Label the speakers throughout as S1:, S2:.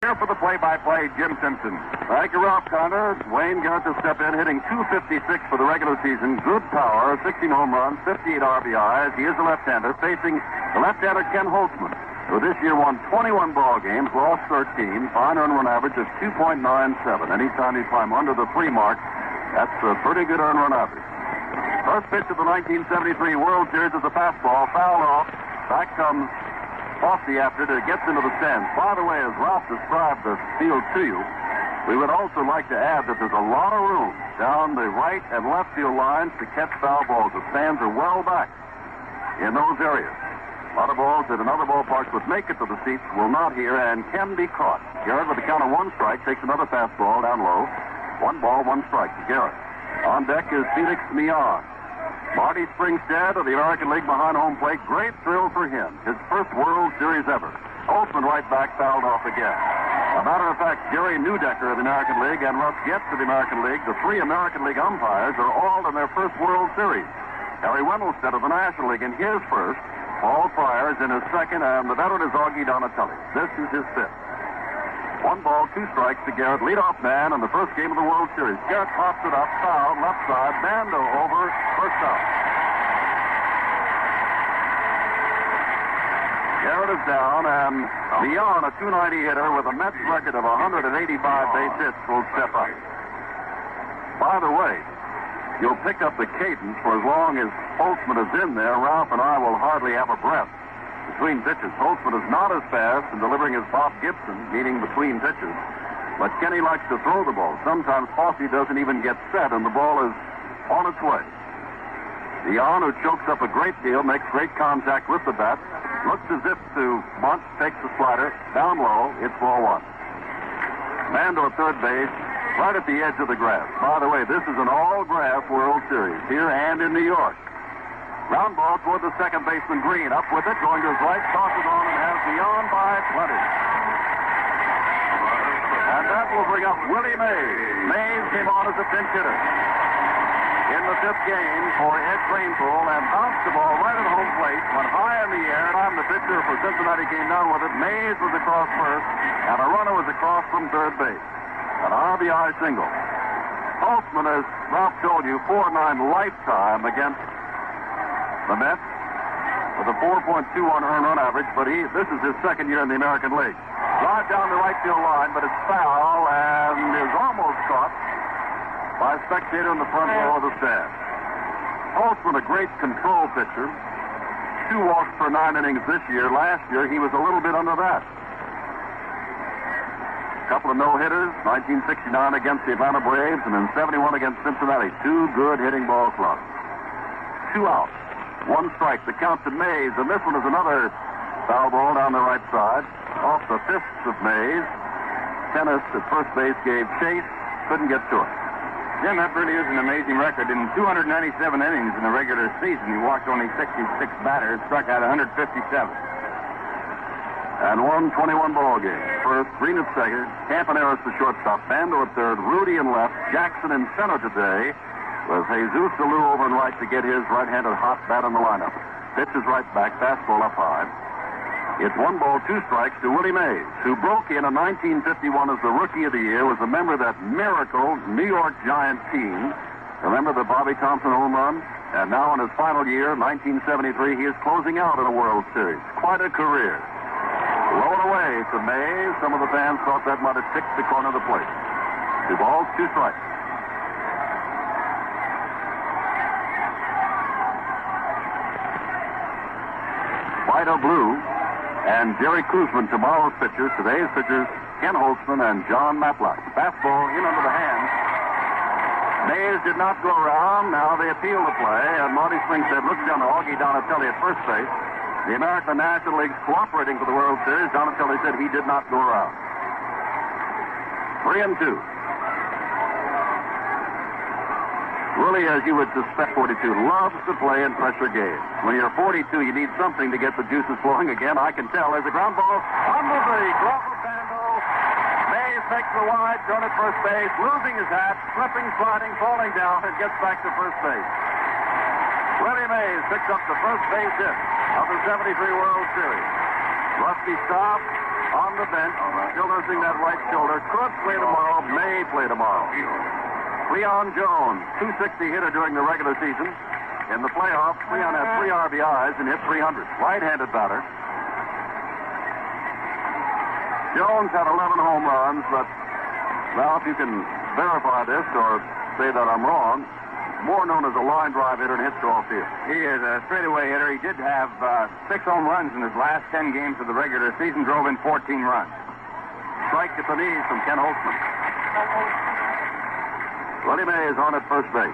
S1: Here for the play-by-play, Jim Simpson. Thank you, Ralph Connor. Wayne Garrett to step in, hitting .256 for the regular season. Good power, 16 home runs, 58 RBIs. He is a left-hander, facing the left-hander Ken Holtzman, who this year won 21 ball games, lost 13, fine earned run average of 2.97. Anytime you climb under the 3 mark, that's a pretty good earned run average. First pitch of the 1973 World Series is a fastball, fouled off. Back comes Fossey after it. It gets into the stands. By the way, as Ralph described the field to you, we would also like to add that there's a lot of room down the right and left field lines to catch foul balls. The stands are well back in those areas. A lot of balls that in other ballparks would make it to the seats will not here and can be caught. Garrett, with a count of 1 strike, takes another fastball down low. 1 ball, 1 strike to Garrett. On deck is Felix Millan. Marty Springstead of the American League behind home plate. Great thrill for him. His first World Series ever. Holtzman right back, fouled off again. A matter of fact, Jerry Newdecker of the American League and Russ Getz of the American League, the 3 American League umpires, are all in their first World Series. Harry Wendelstedt of the National League in his first. Paul Pryor is in his second, and the veteran is Augie Donatelli. This is his 5th. 1 ball, 2 strikes to Garrett, leadoff man in the first game of the World Series. Garrett pops it up, foul, left side, Bando over, first out. Garrett is down, and Millan, a .290 hitter with a Mets record of 185 base hits, will step up. By the way, you'll pick up the cadence for as long as Holtzman is in there. Ralph and I will hardly have a breath between pitches. Holtzman is not as fast in delivering as Bob Gibson, meaning between pitches. But Kenny likes to throw the ball. Sometimes Fossey doesn't even get set, and the ball is on its way. Millan, who chokes up a great deal, makes great contact with the bat, looks as if to bunt, takes the slider, down low, it's ball 1. Mando at third base, right at the edge of the grass. By the way, this is an all-grass World Series, here and in New York. Ground ball toward the second baseman, Green. Up with it, going to his right, tosses on and has Millan by plenty. And that will bring up Willie Mays. Mays came on as a pinch hitter in the 5th game for Ed Kranepool and bounced the ball right at home plate, went high in the air. Time the pitcher for Cincinnati came down with it. Mays was across first, and a runner was across from third base. An RBI single. Holtzman, as Ralph told you, 4.9 lifetime against the Mets with a 4.21 earned run average, but this is his 2nd year in the American League. Drive down the right field line, but it's foul and is almost caught by a spectator in the front row of the stand. Holtzman, a great control pitcher. 2 walks per 9 innings this year. Last year, he was a little bit under that. A couple of no-hitters, 1969 against the Atlanta Braves, and in 71 against Cincinnati. 2 good hitting ball clubs. 2 outs. 1 strike. The count to Mays, and this one is another foul ball down the right side. Off the fists of Mays. Tennis at first base gave chase. Couldn't get to it.
S2: Jim, that really is an amazing record. In 297 innings in the regular season, he walked only 66 batters, struck out 157.
S1: And won 21 ball games. First, Green at second, Campaneris the shortstop, Bando at third, Rudy in left, Jackson in center today, with Jesus Alou over and right to get his right-handed hot bat in the lineup. Pitch is right back, fastball up high. It's 1 ball, 2 strikes to Willie Mays, who broke in 1951 as the Rookie of the Year, was a member of that miracle New York Giant team. Remember the Bobby Thompson home run? And now in his final year, 1973, he is closing out in a World Series. Quite a career. Low and away to Mays. Some of the fans thought that might have ticked the corner of the plate. 2 balls, 2 strikes. Vito Blue and Jerry Kuzman, tomorrow's pitchers. Today's pitchers, Ken Holtzman and John Matlock. Fastball in under the hands. Mays did not go around. Now they appeal the play, and Marty Springstead looks down to Augie Donatelli at first base. The American National League's cooperating for the World Series. Donatelli said he did not go around. 3-2. Willie, as you would suspect, 42, loves to play in pressure games. When you're 42, you need something to get the juices flowing again. I can tell. There's a ground ball under the glove of Bando. Mays takes the wide, thrown at first base, losing his hat, slipping, sliding, falling down, and gets back to first base. Willie Mays picks up the first base hit of the 73 World Series. Rusty stop on the bench, still nursing that right shoulder. Could play tomorrow, may play tomorrow. Cleon Jones, 260 hitter during the regular season. In the playoffs, Cleon had 3 RBIs and hit 300. Right-handed batter. Jones had 11 home runs, but, well, if you can verify this or say that I'm wrong, more known as a line drive hitter and hits to all field.
S2: He is a straightaway hitter. He did have 6 home runs in his last 10 games of the regular season, drove in 14 runs.
S1: Strike at the knees from Ken Holtzman. Willie Mays on at first base.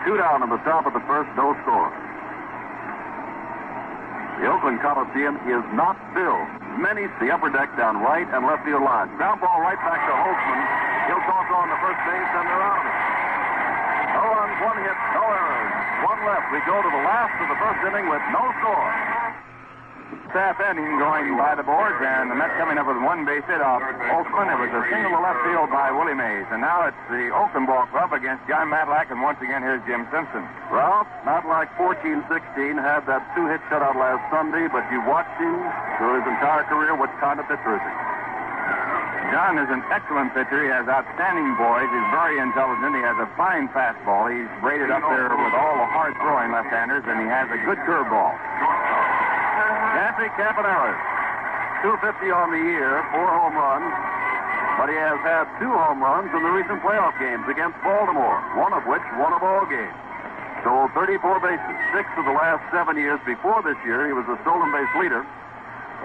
S1: 2 down in the top of the first, no score. The Oakland Coliseum is not filled. Many the upper deck down right and left field lines. Ground ball right back to Holtzman. He'll toss on the first base, and they're out of it. No runs, 1 hit, no errors. 1 left. We go to the last of the first inning with no score.
S2: Staff inning going by the boards, and the Mets coming up with 1 base hit off Holtzman. It was a single to left field by Willie Mays. And now it's the Oakland Ball Club against John Matlack, and once again, here's Jim Simpson.
S1: Ralph, Matlack 14-16, had that 2-hit shutout last Sunday, but you watched him through his entire career. What kind of pitcher is he?
S2: John is an excellent pitcher. He has outstanding poise. He's very intelligent. He has a fine fastball. He's braided up there with all the hard-throwing left-handers, and he has a good curveball.
S1: Nancy Campaneris, 250 on the year, 4 home runs, but he has had 2 home runs in the recent playoff games against Baltimore, one of which won a ball game. Stole 34 bases, 6 of the last 7 years. Before this year, he was the stolen base leader.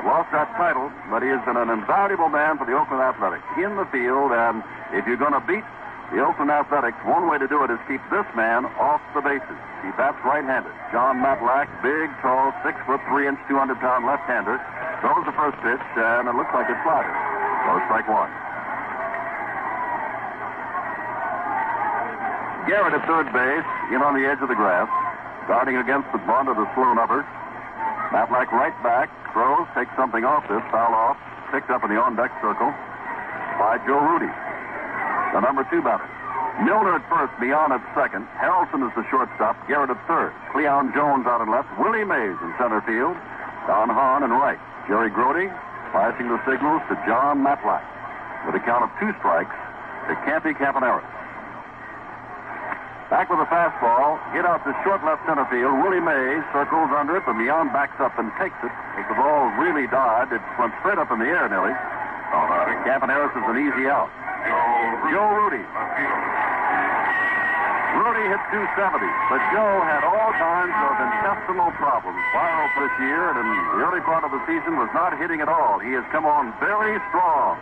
S1: Lost that title, but he has been an invaluable man for the Oakland Athletics in the field, and if you're going to beat the Oakland Athletics, one way to do it is keep this man off the bases. He bats right-handed. John Matlack, big, tall, 6'3", 200-pound left-hander, throws the first pitch, and it looks like a slider. So strike 1. Garrett at third base, in on the edge of the grass, guarding against the bunt of the slow number. Matlack right back, throws, takes something off this, foul off, picked up in the on-deck circle by Joe Rudy, the number 2 batter. Milner at first, Mian at second. Harrelson is the shortstop. Garrett at third. Cleon Jones out in left. Willie Mays in center field. Don Hahn in right. Jerry Grody flashing the signals to John Matlack with a count of 2 strikes to Campy Campaneris. Back with a fastball. Hit out to short left center field. Willie Mays circles under it, but Mian backs up and takes it. As the ball really died, it went straight up in the air nearly. Campaneris is an easy out. Joe Rudy. Rudy hit 270, but Joe had all kinds of intestinal problems. Viral this year, and in the early part of the season was not hitting at all. He has come on very strong.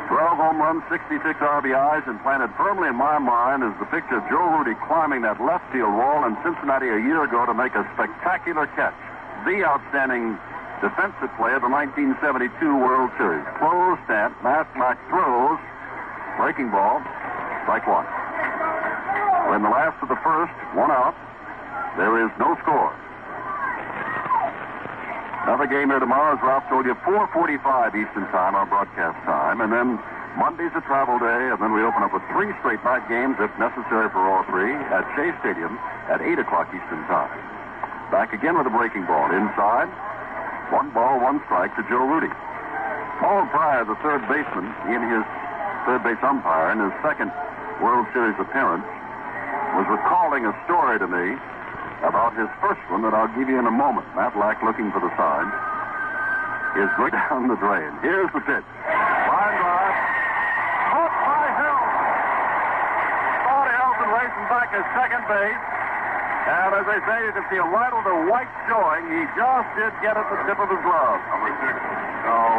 S1: 12 home runs, 66 RBIs, and planted firmly in my mind is the picture of Joe Rudy climbing that left field wall in Cincinnati a year ago to make a spectacular catch. The outstanding defensive play of the 1972 World Series. Close stat, Matlack throws, breaking ball, strike 1. We're in the last of the first, 1 out. There is no score. Another game here tomorrow, as Ralph told you, 4:45 Eastern Time, our broadcast time. And then Monday's a travel day, and then we open up with 3 straight night games, if necessary for all 3, at Shea Stadium at 8 o'clock Eastern Time. Back again with a breaking ball. Inside, 1 ball, 1 strike to Joe Rudy. Paul Pryor, the third baseman, in his third base umpire, in his second World Series appearance, was recalling a story to me about his first one that I'll give you in a moment. Matlack looking for the sign is going down the drain. Here's the pitch. Line drive. Caught by Harrelson. Thought Harrelson racing back at second base. And as they say, you can see a little the white showing. He just did get at the tip of his glove.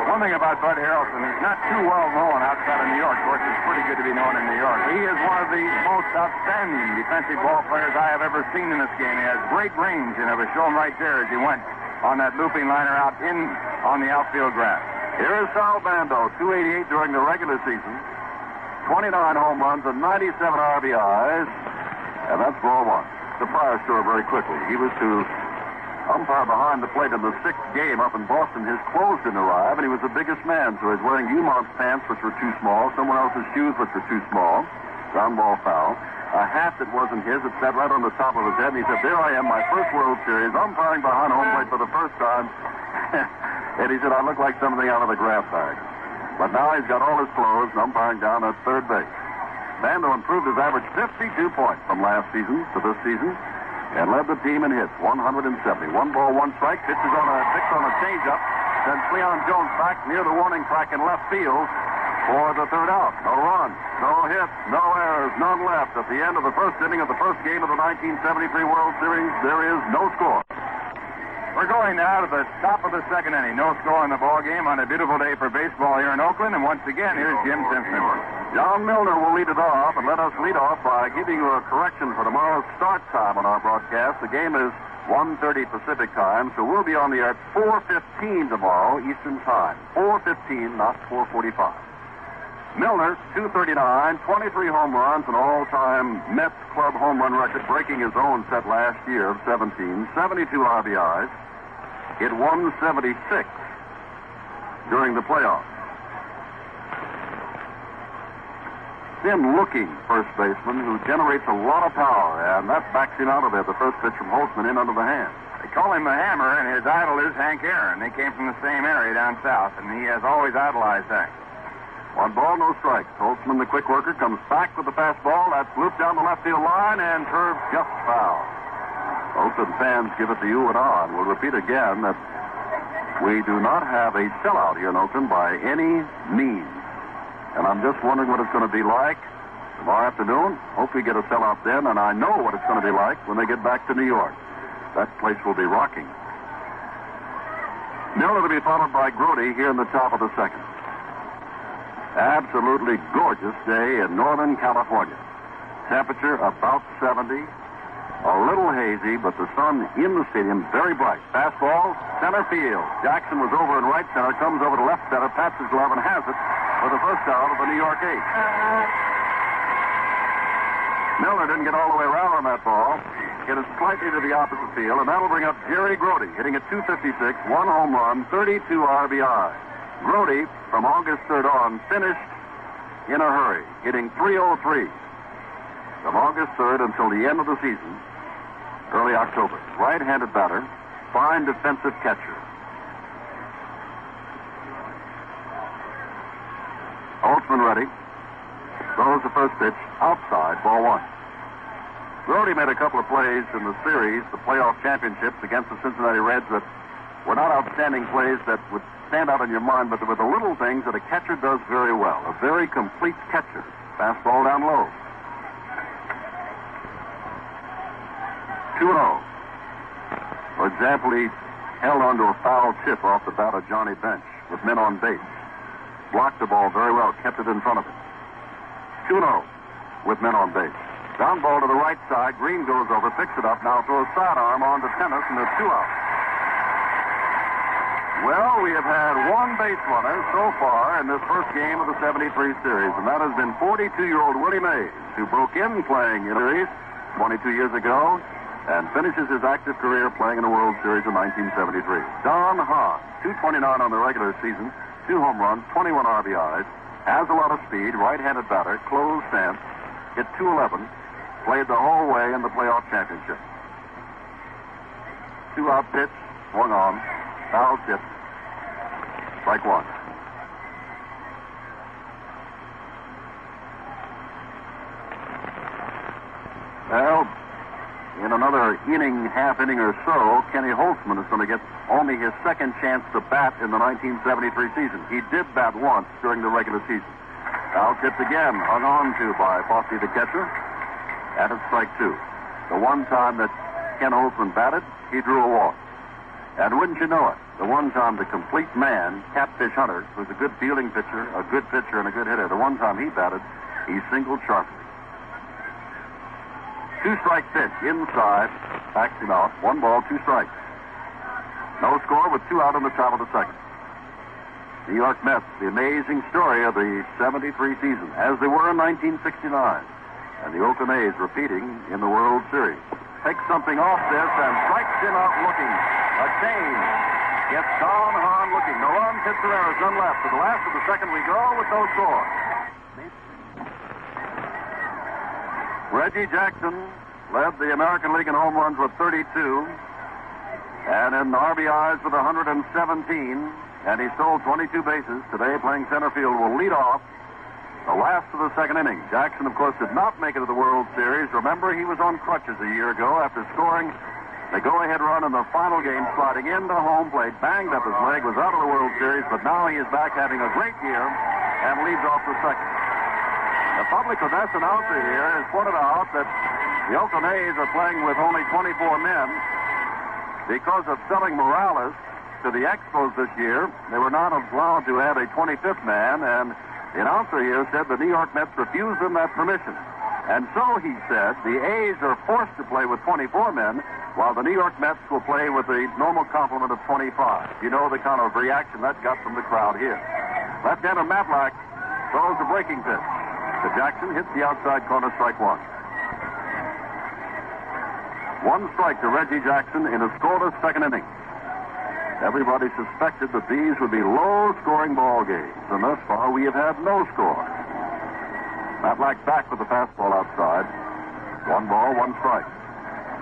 S2: One thing about Bud Harrelson, he's not too well known outside of New York. Of course, it's pretty good to be known in New York. He is one of the most outstanding defensive ball players I have ever seen in this game. He has great range, and it was shown right there as he went on that looping liner out in on the outfield grass.
S1: Here is Sal Bando, 288 during the regular season, 29 home runs and 97 RBIs, and that's ball 1. The Pryor story very quickly. He was to umpire behind the plate in the 6th game up in Boston. His clothes didn't arrive, and he was the biggest man, so he's wearing Umont's pants, which were too small, someone else's shoes, which were too small. Ground ball foul. A hat that wasn't his, it sat right on the top of his head, and he said, there I am, my first World Series, umpiring behind home plate for the first time. Eddie said, I look like something out of the grab bag. But now he's got all his clothes and umpiring down at third base. Bando improved his average 52 points from last season to this season and led the team in hits, 170. 1 ball, 1 strike. Pitched on a changeup. Sends Leon Jones back near the warning track in left field for the third out. No runs, no hits, no errors, none left. At the end of the first inning of the first game of the 1973 World Series, there is no score.
S2: We're going now to the top of the second inning. No score in the ball game on a beautiful day for baseball here in Oakland. And once again, here's Jim Simpson.
S1: John Milner will lead it off, and let us lead off by giving you a correction for tomorrow's start time on our broadcast. The game is 1:30 Pacific time, so we'll be on the air at 4:15 tomorrow Eastern time. 4:15, not 4:45. Milner, 239, 23 home runs, an all-time Mets club home run record, breaking his own set last year of 17, 72 RBIs. Hit 176 during the playoffs. Thin-looking first baseman who generates a lot of power, and that backs him out of it. The first pitch from Holtzman in under the hand.
S2: They call him the Hammer, and his idol is Hank Aaron. They came from the same area down south, and he has always idolized Hank.
S1: 1 ball, no strikes. Holtzman, the quick worker, comes back with the fastball. That's looped down the left field line and curved just foul. Oakland fans give it the ooh and ah. We'll repeat again that we do not have a sellout here in Oakland by any means. And I'm just wondering what it's going to be like tomorrow afternoon. Hope we get a sellout then, and I know what it's going to be like when they get back to New York. That place will be rocking. Miller to be followed by Grody here in the top of the second. Absolutely gorgeous day in Northern California. Temperature about 70. A little hazy, but the sun in the stadium very bright. Fastball, center field. Jackson was over in right center, comes over to left center, pats his glove, and has it for the first out of the New York Eight. Milner didn't get all the way around on that ball. Hit it slightly to the opposite field, and that'll bring up Jerry Grody, hitting at 256, 1 home run, 32 RBI. Grody, from August 3rd on, finished in a hurry, hitting .303 from August 3rd until the end of the season, early October. Right-handed batter, fine defensive catcher. Holtzman ready. Throws the first pitch outside, ball 1. Grody made a couple of plays in the series, the playoff championships against the Cincinnati Reds, that were not outstanding plays that would stand out in your mind, but there were the little things that a catcher does very well. A very complete catcher. Fastball down low. 2-0. For example, he held onto a foul tip off the bat of Johnny Bench with men on base. Blocked the ball very well, kept it in front of him. 2-0 with men on base. Down ball to the right side. Green goes over, picks it up, now throws sidearm on to Tennis, and there's 2 out. Well, we have had 1 base runner so far in this first game of the 73 series, and that has been 42-year-old Willie Mays, who broke in playing in the series 22 years ago and finishes his active career playing in the World Series in 1973. Don Hahn, 229 on the regular season, 2 home runs, 21 RBIs, has a lot of speed, right-handed batter, closed stance, hit .211, played the whole way in the playoff championship. 2-out pitch, swung on, foul tip, strike 1. Well, in another inning, half inning or so, Kenny Holtzman is going to get only his second chance to bat in the 1973 season. He did bat once during the regular season. Foul tipped again, hung on to by Fossey the catcher, and it's strike 2. The one time that Ken Holtzman batted, he drew a walk. And wouldn't you know it, the one time the complete man, Catfish Hunter, who's a good fielding pitcher, a good pitcher, and a good hitter, the one time he batted, he singled sharply. 2-strike pitch, inside, backs him out. 1 ball, 2 strikes. No score with 2 out in the top of the second. New York Mets, the amazing story of the 73 season, as they were in 1969. And the Oakland A's repeating in the World Series. Takes something off this and strikes him out looking. A change. Gets Don Hahn looking. No runs, hits, or errors, none left. To the last of the second we go with no score. Reggie Jackson led the American League in home runs with 32. And in RBIs with 117, and he stole 22 bases. Today, playing center field, will lead off the last of the second inning. Jackson, of course, did not make it to the World Series. Remember, he was on crutches a year ago after scoring the go-ahead run in the final game, sliding into home plate, banged up his leg, was out of the World Series, but now he is back having a great year and leads off the second. The public address announcer here has pointed out that the Oakland A's are playing with only 24 men because of selling Morales to the Expos this year. They were not allowed to add a 25th man, and the announcer here said the New York Mets refused them that permission. And so, he said, the A's are forced to play with 24 men, while the New York Mets will play with the normal complement of 25. You know the kind of reaction that got from the crowd here. Left-hander Matlack throws a breaking pitch to Jackson, hits the outside corner, strike one. One strike to Reggie Jackson in a scoreless second inning. Everybody suspected that these would be low-scoring ball games, and thus far we have had no score. Matlack back with the fastball outside. 1 ball, 1 strike.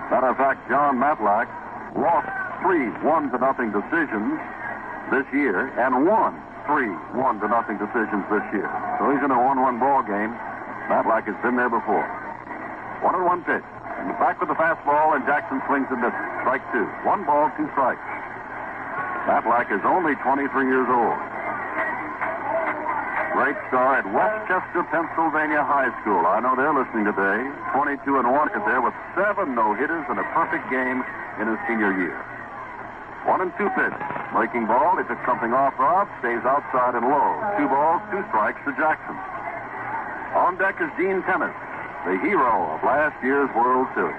S1: Matter of fact, John Matlack lost 3 1-0 decisions this year and won 3 1-0 decisions this year. So he's in a 1-1 ball game. Matlack has been there before. 1-1 pitch. And back with the fastball, and Jackson swings and misses. Strike 2. 1 ball, 2 strikes. Matlack is only 23 years old. Great star at Westchester, Pennsylvania High School. I know they're listening today. 22-1 is there with 7 no-hitters and a perfect game in his senior year. 1-2 pitch. Breaking ball. He took something off Rob. Stays outside and low. 2 balls, 2 strikes to Jackson. On deck is Gene Tennis, the hero of last year's World Series.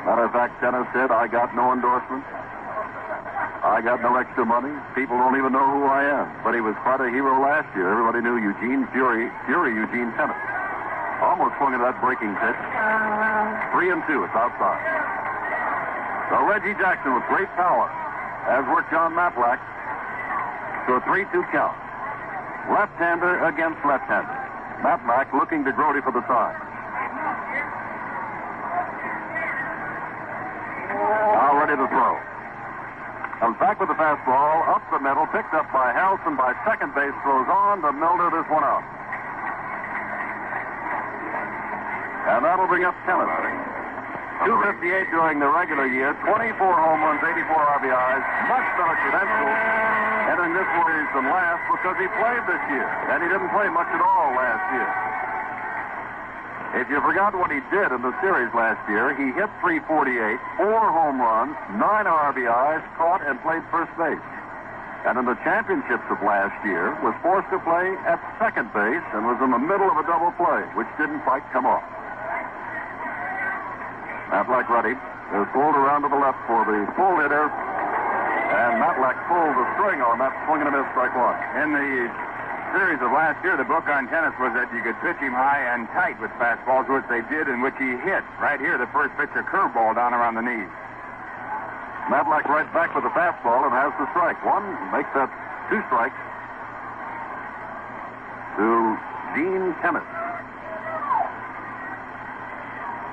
S1: Matter of fact, Tennis said, I got no endorsement. I got no extra money. People don't even know who I am. But he was quite a hero last year. Everybody knew Eugene Fury Eugene Tennis. Almost swung into that breaking pitch. 3-2. It's outside. So Reggie Jackson with great power has worked John Matlack to a 3-2 count. Left-hander against left-hander. Matlack looking to Grody for the side. Now ready to throw. Comes back with the fastball, up the middle, picked up by Harrelson by second base, throws on to Milner. This one out. And that'll bring up Tennis. 258 during the regular year, 24 home runs, 84 RBIs, much better credentials, entering this series than last because he played this year, and he didn't play much at all last year. If you forgot what he did in the series last year, he hit .348, 4 home runs, 9 RBIs, caught and played first base. And in the championships of last year, was forced to play at second base and was in the middle of a double play, which didn't quite come off. Matlack ready. Is pulled around to the left for the full hitter. And Matlack pulled the string on that swing and a miss, strike one.
S2: In the series of last year, the book on Tennis was that you could pitch him high and tight with fastballs, which they did, and which he hit. Right here, the first pitch, a curveball down around the knees.
S1: Matlack right back with the fastball and has the strike. One makes that 2 strikes to Gene Tennis.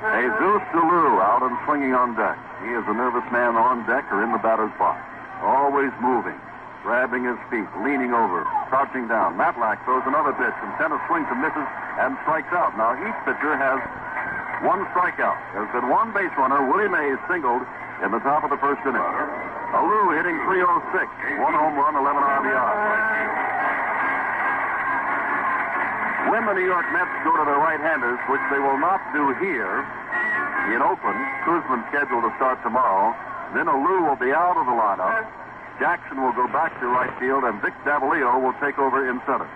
S1: Jesus Delu out and swinging on deck. He is a nervous man on deck or in the batter's box. Always moving, grabbing his feet, leaning over, crouching down. Matlack throws another pitch, and Tennis swings and misses and strikes out. Now, each pitcher has 1 strikeout. There's been 1 base runner. Willie Mays singled in the top of the first inning. Alou hitting .306, 1 home run, 11 RBI. When the New York Mets go to their right-handers, which they will not do here in Oakland, Kuzman's scheduled to start tomorrow, then Alou will be out of the lineup. Jackson will go back to right field, and Vic Davalillo will take over in center.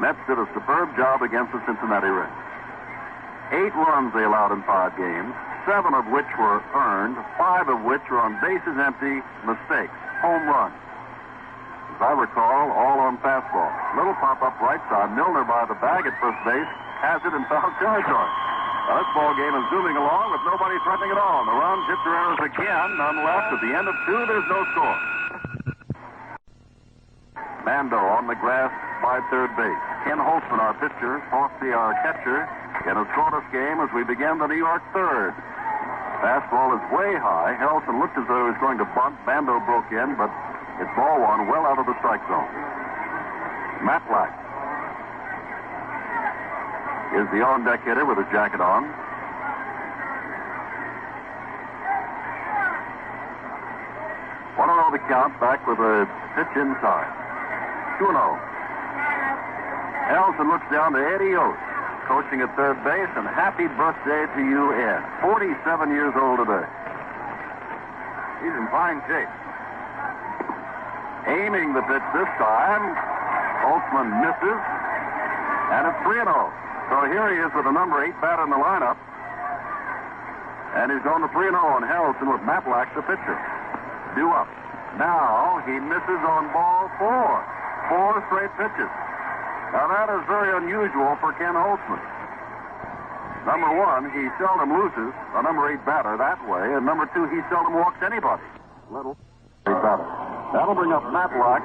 S1: Mets did a superb job against the Cincinnati Reds. 8 runs they allowed in 5 games, 7 of which were earned, 5 of which were on bases empty mistakes, home runs. As I recall, all on fastball. Little pop-up right side. Milner by the bag at first base has it in foul territory. Now, this ball game is zooming along with nobody threatening at all. The runs hit their errors again. None left. At the end of 2, there's no score. Mando on the grass by third base. Ken Holtzman, our pitcher. Fossey, our catcher. In a scoreless game as we begin the New York third. Fastball is way high. Harrelson looked as though he was going to bunt. Bando broke in, but it's ball one, well out of the strike zone. Matlack is the on-deck hitter with his jacket on. 1-0 the count, back with a pitch inside. 2-0. Harrelson looks down to Eddie Oates, coaching at third base, and happy birthday to you, Ed. 47 years old today.
S2: He's in fine shape.
S1: Aiming the pitch this time. Holtzman misses, and it's 3-0. So here he is with the number 8 batter in the lineup. And he's going to 3-0 on Harrelson with Matlack, the pitcher. Due up. Now he misses on ball 4. 4 straight pitches. Now that is very unusual for Ken Holtzman. Number 1, he seldom loses a number 8 batter that way, and number 2, he seldom walks anybody. Little 8 batter. That'll bring up Matlack.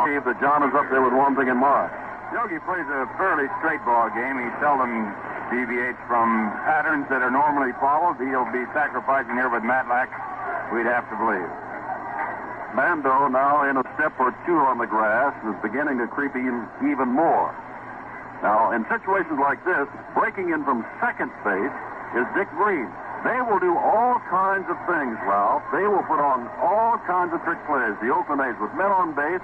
S1: See if that John is up there with one thing in mind.
S2: Yogi plays a fairly straight ball game. He seldom deviates from patterns that are normally followed. He'll be sacrificing here with Matlack, we'd have to believe.
S1: Bando now in a step or 2 on the grass and is beginning to creep even more. Now, in situations like this, breaking in from second base is Dick Green. They will do all kinds of things, Ralph. They will put on all kinds of trick plays. The Oakland A's with men on base,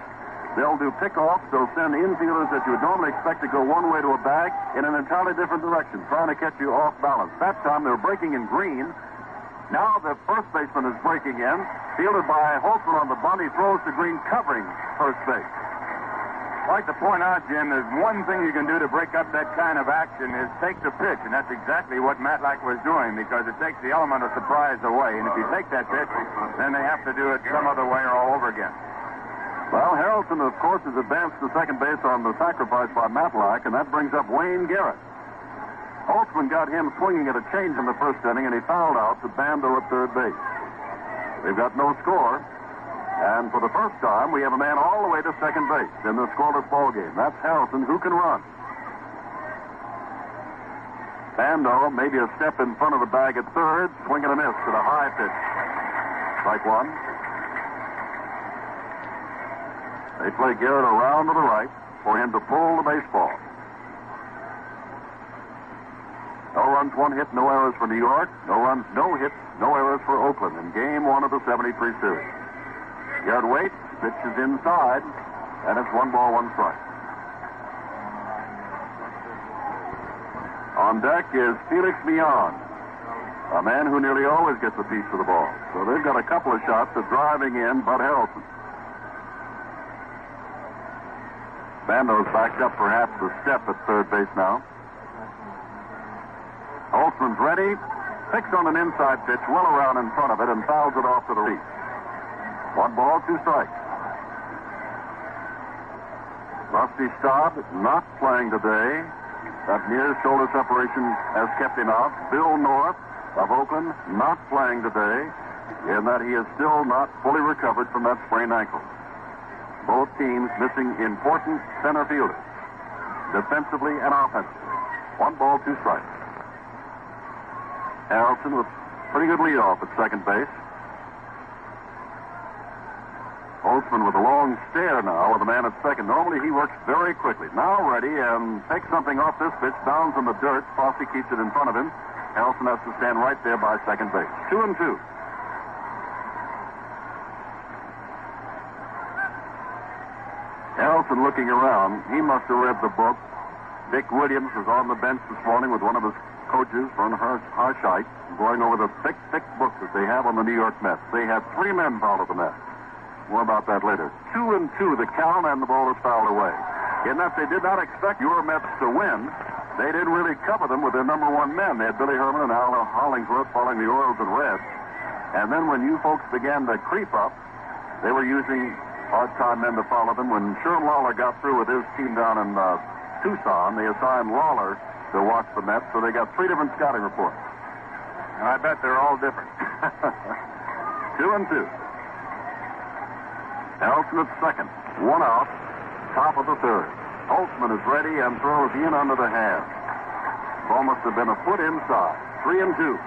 S1: they'll do pickoffs. They'll send infielders that you would normally expect to go one way to a bag in an entirely different direction, trying to catch you off balance. That time they're breaking in Green. Now the first baseman is breaking in, fielded by Holtzman on the bunt. He throws to Green, covering first base.
S2: I'd like to point out, Jim, there's one thing you can do to break up that kind of action is take the pitch, and that's exactly what Matlack was doing, because it takes the element of surprise away. And if you take that pitch, then they have to do it some other way or all over again.
S1: Well, Harrelson, of course, has advanced to second base on the sacrifice by Matlack, and that brings up Wayne Garrett. Holtzman got him swinging at a change in the first inning, and he fouled out to Bando at third base. They've got no score, and for the first time, we have a man all the way to second base in the scoreless ball game. That's Harrelson, who can run. Bando maybe a step in front of the bag at third, swing and a miss to the high pitch. Strike 1. They play Garrett around to the right for him to pull the baseball. No runs, 1 hit, no errors for New York. No runs, no hits, no errors for Oakland in game 1 of the 73 series. Garrett waits, pitch is inside, and it's 1 ball, 1 strike. On deck is Felix Millan, a man who nearly always gets a piece of the ball. So they've got a couple of shots at driving in Bud Harrelson. Bando's backed up perhaps a step at third base now. Holtzman's ready, picks on an inside pitch well around in front of it and fouls it off to the reach. 1 ball, 2 strikes. Rusty Staub not playing today. That near shoulder separation has kept him out. Bill North of Oakland not playing today, in that he is still not fully recovered from that sprained ankle. Both teams missing important center fielders, defensively and offensively. 1 ball, 2 strikes. Harrelson with pretty good leadoff at second base. Holtzman with a long stare now with a man at second. Normally he works very quickly. Now ready and takes something off this pitch, down from the dirt. Fosse keeps it in front of him. Harrelson has to stand right there by second base. 2-2. Harrelson looking around. He must have read the book. Dick Williams was on the bench this morning with one of his coaches, Vern Harshite, going over the thick book that they have on the New York Mets. They had 3 men follow the Mets. More about that later. 2-2 the count, and the ball is fouled away. In that they did not expect your Mets to win, they didn't really cover them with their number 1 men. They had Billy Herman and Al Hollingsworth following the Orioles and Reds. And then when you folks began to creep up, they were using part-time men to follow them. When Sherm Lawler got through with his team down in Tucson, they assigned Lawler to watch the Mets, so they got 3 different scouting reports.
S2: And I bet they're all different.
S1: 2-2. Harrelson at second. 1 out. Top of the third. Holtzman is ready and throws in under the hand. Ball must have been a foot inside. 3-2.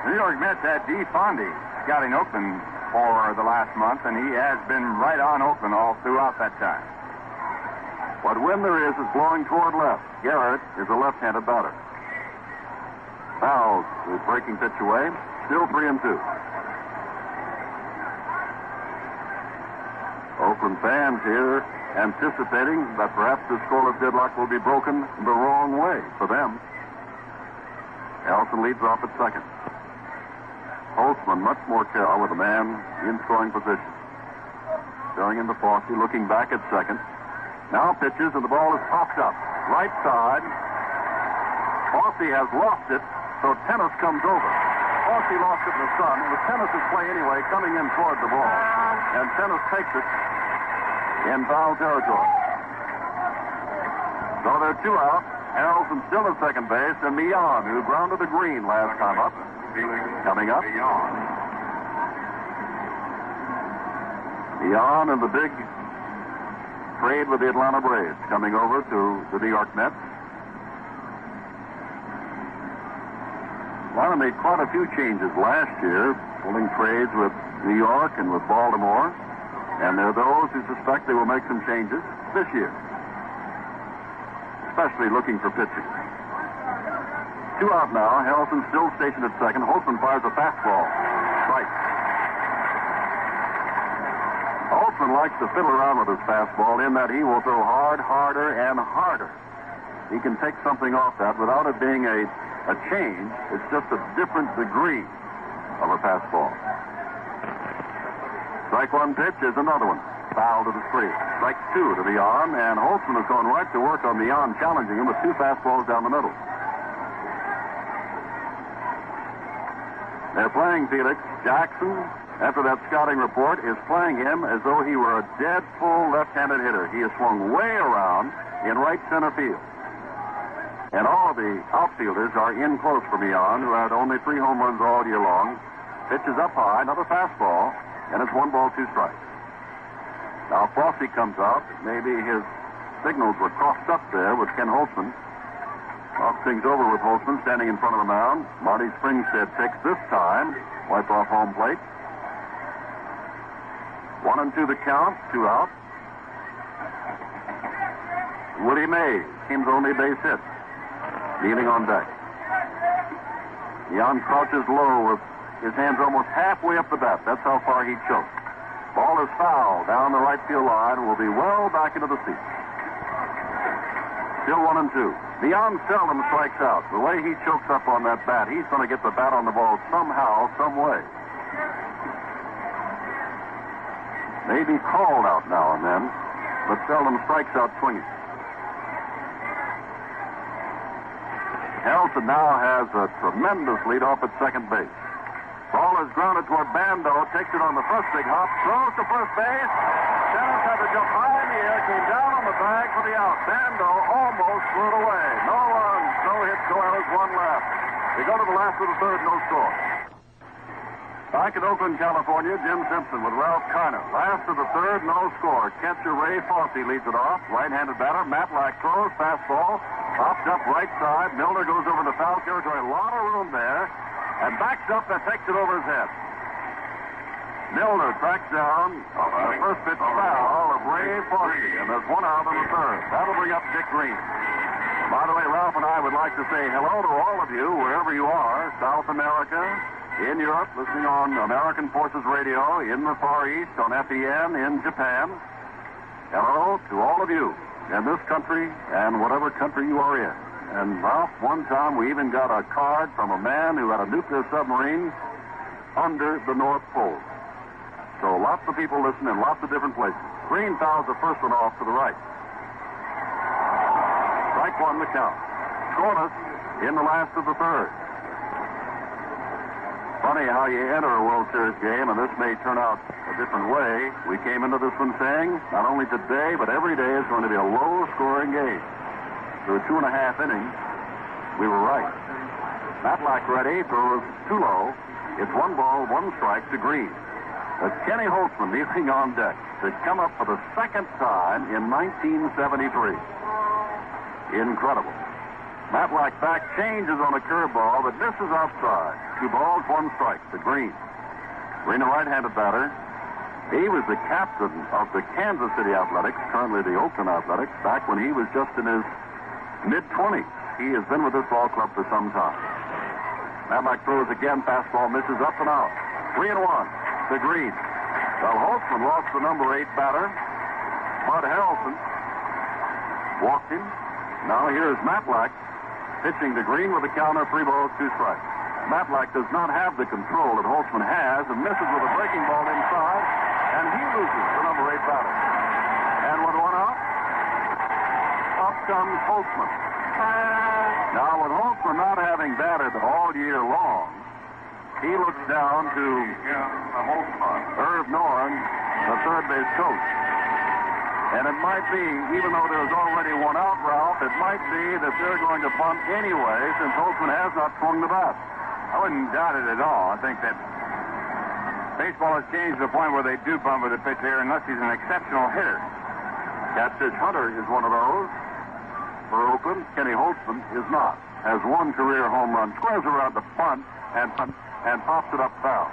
S2: New York Mets had D. Fondy scouting Oakland for the last month, and he has been right on Oakland all throughout that time.
S1: What wind there is blowing toward left. Garrett is a left-handed batter. Fouls the breaking pitch away. Still 3-2. Oakland fans here anticipating that perhaps the scoreless deadlock will be broken the wrong way for them. Elson leads off at second. Holtzman much more careful with a man in scoring position. Going into Fosse, looking back at second. Now pitches and the ball is popped up. Right side. Fosse has lost it, so Tennis comes over. Fosse lost it in the sun. It was Tennis' play anyway, coming in toward the ball. And Tennis takes it in foul territory. So there are 2 out. Harrelson still at second base, and Millan, who grounded the green last time up, coming up. Millan and the big trade with the Atlanta Braves coming over to the New York Mets. Atlanta made quite a few changes last year, pulling trades with New York and with Baltimore. And there are those who suspect they will make some changes this year, especially looking for pitching. 2 out now. Harrelson still stationed at second. Holtzman fires a fastball. Strike. Holtzman likes to fiddle around with his fastball in that he will throw hard, harder, and harder. He can take something off that without it being a change. It's just a different degree of a fastball. Strike 1 pitch is another one. Foul to the street. Strike 2 to Millan, and Holtzman has gone right to work on Millan, challenging him with 2 fastballs down the middle. They're playing Felix. Jackson, after that scouting report, is playing him as though he were a dead full left-handed hitter. He is swung way around in right center field. And all of the outfielders are in close for Millan, who had only 3 home runs all year long. Pitch is up high, another fastball, and it's 1 ball, 2 strikes. Now Fosse comes out. Maybe his signals were crossed up there with Ken Holtzman. Talks things over with Holtzman standing in front of the mound. Marty Springstead takes this time. Wipe off home plate. 1-2 the count. 2 out. Woody Mays, team's only base hit. Kneeling on deck. Millan crouches low with his hands almost halfway up the bat. That's how far he choked. Ball is foul down the right field line and will be well back into the seat. Still 1-2. Millan seldom strikes out. The way he chokes up on that bat, he's going to get the bat on the ball somehow, some way. Maybe called out now and then, but seldom strikes out swinging. Harrelson now has a tremendous lead off at second base. Ball is grounded toward Bando, takes it on the first big hop, throws to first base. Dennis had to jump high in the air, came down on the bag for the out. Bando almost threw it away. No runs, no hits, no errors, 1 left. They go to the last of the third, no score. Back in Oakland, California, Jim Simpson with Ralph Kiner. Last of the third, no score. Catcher Ray Fosse leads it off. Right-handed batter, Matlack throws, fastball, popped up right side. Milner goes over to foul territory. A lot of room there. And backs up and takes it over his head. Milner tracks down the first pitch foul of Ray Fosse, and there's 1 out on the third. That'll bring up Dick Green. By the way, Ralph and I would like to say hello to all of you, wherever you are, South America, in Europe, listening on American Forces Radio, in the Far East, on FEN, in Japan. Hello to all of you in this country and whatever country you are in. And, Ralph, one time we even got a card from a man who had a nuclear submarine under the North Pole. So lots of people listen in lots of different places. Green fouls the first one off to the right. Strike 1 the count. Scoreless in the last of the third. Funny how you enter a World Series game, and this may turn out a different way. We came into this one saying not only today, but every day is going to be a low-scoring game. Through 2.5 innings, we were right. Matlack ready, throws too low. It's 1 ball, 1 strike to Green. That's Kenny Holtzman kneeling on deck to come up for the second time in 1973. Incredible. Matlack back changes on a curveball, but misses outside. 2 balls, 1 strike to Green. Green, a right-handed batter. He was the captain of the Kansas City Athletics, currently the Oakland Athletics, back when he was just in his mid-20s. He has been with this ball club for some time. Matlack throws again, fastball misses up and out. 3-1 to Green. Well, Holtzman lost the number 8 batter. Bud Harrelson walked him. Now here's Matlack pitching to Green with a counter, 3 balls, 2 strikes. Matlack does not have the control that Holtzman has and misses with a breaking ball inside, and he loses the number 8 batter. And with 1 out, up comes Holtzman. Now, with Holtzman not having batted all year long, he looks down to Irv Noren, the third base coach. And it might be, even though there's already 1 out, Ralph, it might be that they're going to bunt anyway since Holtzman has not swung the bat.
S2: I wouldn't doubt it at all. I think that baseball has changed to the point where they do bunt with the pitcher unless he's an exceptional hitter.
S1: Catfish Hunter is one of those. For Oakland, Kenny Holtzman is not. Has 1 career home run. Squares around the bunt and pops it up foul.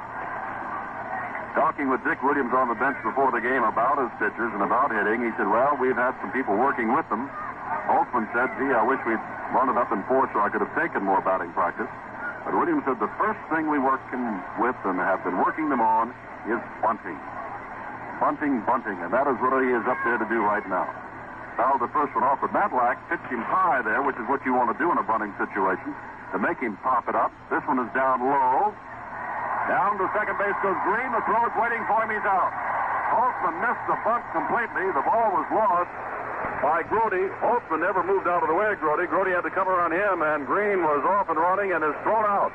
S1: Talking with Dick Williams on the bench before the game about his pitchers and about hitting, he said, well, we've had some people working with them. Holtzman said, gee, I wish we'd run it up in 4 so I could have taken more batting practice. But Williams said the first thing we work with and have been working them on is bunting. Bunting, and that is what he is up there to do right now. Fouled the first one off, but Matlack pitched him high there, which is what you want to do in a bunting situation, to make him pop it up. This one is down low. Down to second base goes Green. The throw is waiting for him. He's out. Holtzman missed the bunt completely. The ball was lost by Grody. Holtzman never moved out of the way of Grody. Grody had to come around him, and Green was off and running and is thrown out.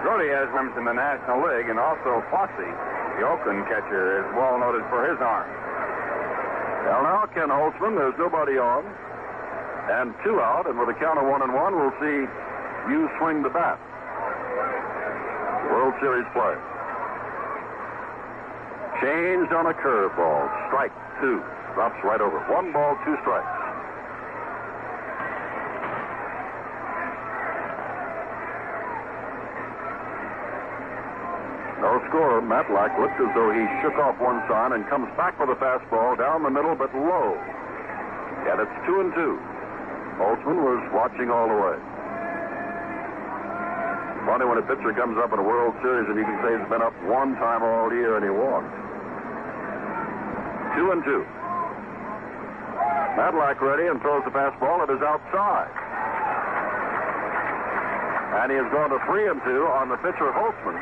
S2: Grody has runs in the National League, and also Foxy, the Oakland catcher, is well noted for his arm.
S1: Well, now Ken Holtzman, there's nobody on, and 2 out, and with a count of 1-1, we'll see you swing the bat. World Series play. Changed on a curveball. Strike 2. Drops right over. 1 ball, 2 strikes. No score. Matlack looked as though he shook off one sign and comes back with a fastball down the middle but low. And it's 2-2. Holtzman was watching all the way. Funny when a pitcher comes up in a World Series and you can say he's been up 1 time all year and he walked. 2-2. Matlack ready and throws the fastball. It is outside. And he has gone to 3-2 on the pitcher Holtzman,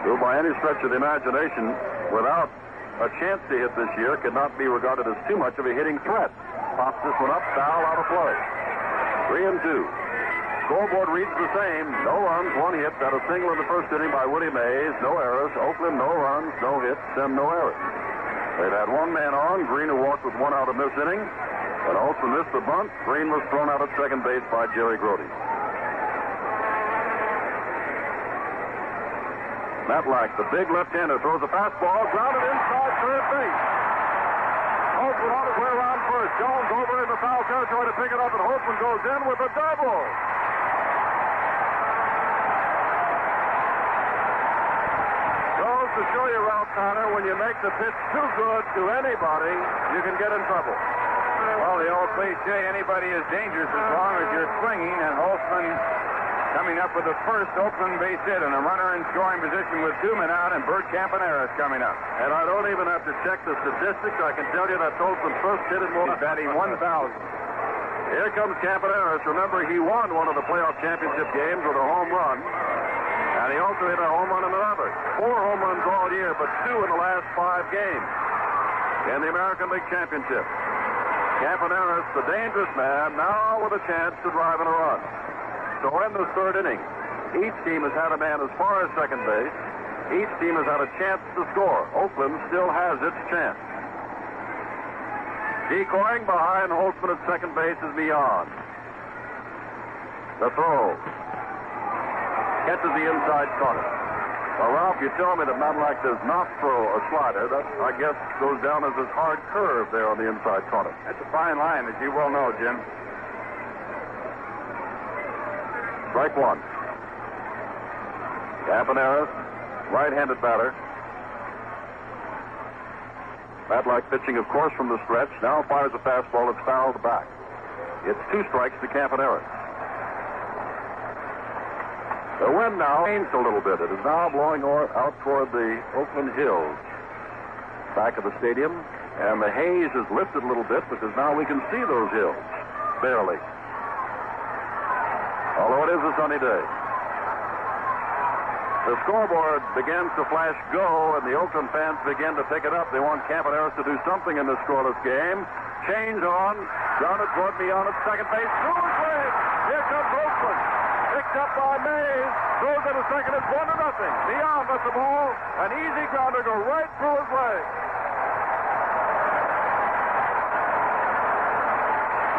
S1: who by any stretch of the imagination, without a chance to hit this year, could not be regarded as too much of a hitting threat. Pops this one up, foul, out of play. 3-2. Scoreboard reads the same. No runs, 1 hit. Got a single in the first inning by Willie Mays. No errors. Oakland, no runs, no hits, and no errors. They've had 1 man on. Green, who walked with 1 out in this inning. But Holtzman missed the bunt. Green was thrown out at second base by Jerry Grody. Matlack, the big left-hander, throws a fastball, grounded inside third base. Holtzman on his way around first. Jones over in the foul territory to pick it up, and Holtzman goes in with a double. Goes to show you, Ralph Connor, when you make the pitch too good to anybody, you can get in trouble.
S2: Well, the old cliche, anybody is dangerous as long as you're swinging, and Holtzman coming up with the first Oakland base hit and a runner in scoring position with 2 men out, and Bert Campaneris coming up.
S1: And I don't even have to check the statistics. I can tell you that Holtzman's first hit in more.
S2: He's batting 1,000.
S1: Here comes Campaneris. Remember, he won one of the playoff championship games with a home run. And he also hit a home run in another. 4 home runs all year, but 2 in the last 5 games in the American League Championship. Campaneris, the dangerous man, now with a chance to drive in a run. So in the third inning, each team has had a man as far as second base. Each team has had a chance to score. Oakland still has its chance. Decoying behind Holtzman at second base is beyond. The throw. Catches the inside corner. Well, Ralph, you tell me that Matlack does not throw a slider. That, I guess, goes down as his hard curve there on the inside corner.
S2: That's a fine line, as you well know, Jim.
S1: Strike one. Campaneris, right-handed batter. Matlack pitching, of course, from the stretch. Now fires a fastball that's fouled back. It's 2 strikes to Campaneris. The wind now changed a little bit. It is now blowing out toward the Oakland Hills, back of the stadium, and the haze is lifted a little bit because now we can see those hills, barely. Although it is a sunny day. The scoreboard begins to flash go, and the Oakland fans begin to pick it up. They want Campaneris to do something in this scoreless game. Change on, grounded toward Mion at second base. Through his leg. Here comes Oakland. Picked up by Mays. Throws it to second. It's 1-0. Mion lets the ball. An easy grounder go right through his leg.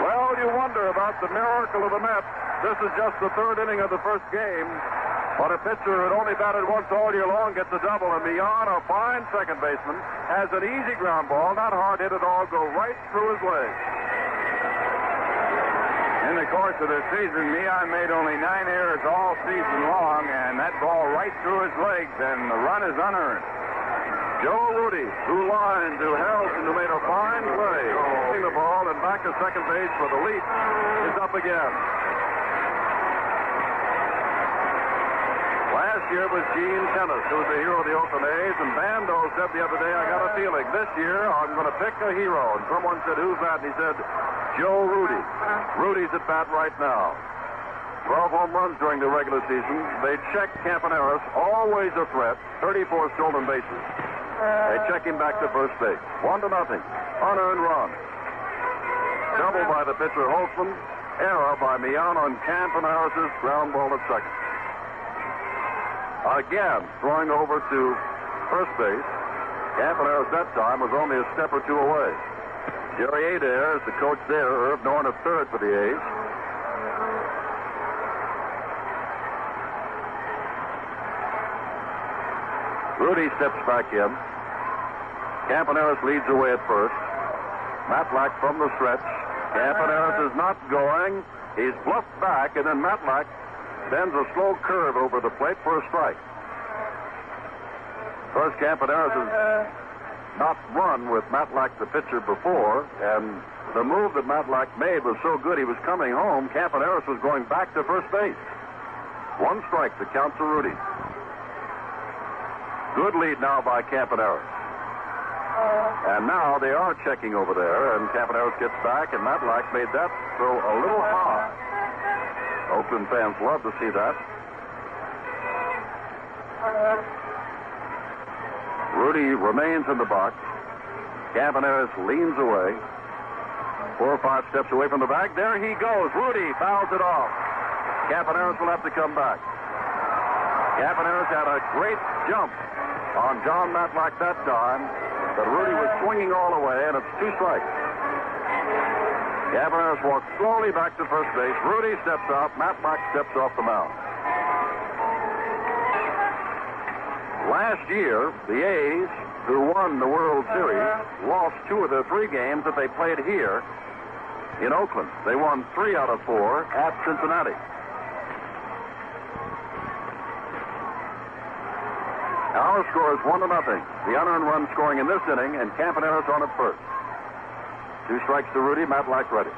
S1: Well, you wonder about the miracle of the Mets. This is just the 3rd inning of the first game. But a pitcher who had only batted once all year long gets a double, and Mion, a fine second baseman, has an easy ground ball, not hard hit at all, go right through his leg.
S2: In the course of the season, Mion made only 9 errors all season long, and that ball right through his legs, and the run is unearned.
S1: Joe Rudy, who lined to Harrelson, who made a fine play, holding the ball and back to second base for the lead, is up again. Last year was Gene Tennis, who was the hero of the Oakland A's, and Bando said the other day, I got a feeling this year I'm going to pick a hero. And someone said, who's that? And he said, Joe Rudy. Rudy's at bat right now. 12 home runs during the regular season. They check Campaneris, always a threat, 34 stolen bases. They check him back to first base. 1-0. Unearned run. Double by the pitcher Holtzman. Error by Mion on Campaneris' ground ball at second. Again, throwing over to first base. Campaneris that time was only a step or two away. Jerry Adair is the coach there. Irv Norton at third for the A's. Rudy steps back in. Campaneris leads away at first. Matlack from the stretch. Campaneris is not going. He's bluffed back, and then Matlack bends a slow curve over the plate for a strike. First, Campaneris has not run with Matlack the pitcher before, and the move that Matlack made was so good he was coming home. Campaneris was going back to first base. 1 strike to count to Rudy. Good lead now by Campaneris. And now they are checking over there, and Campaneris gets back, and Matlack made that throw a little high. Oakland fans love to see that. Rudy remains in the box. Campaneris leans away. 4 or 5 steps away from the bag. There he goes. Rudy fouls it off. Campaneris will have to come back. Campaneris had a great jump on John Matlack that time, but Rudy was swinging all the way, and it's 2 strikes. Campaneris walks slowly back to first base. Rudy steps out. Matlack steps off the mound. Last year, the A's, who won the World Series, lost 2 of their 3 games that they played here in Oakland. They won 3 out of 4 at Cincinnati. Our score is 1-0. The unearned run scoring in this inning, and Campaneris on at first. 2 strikes to Rudy. Matlack ready.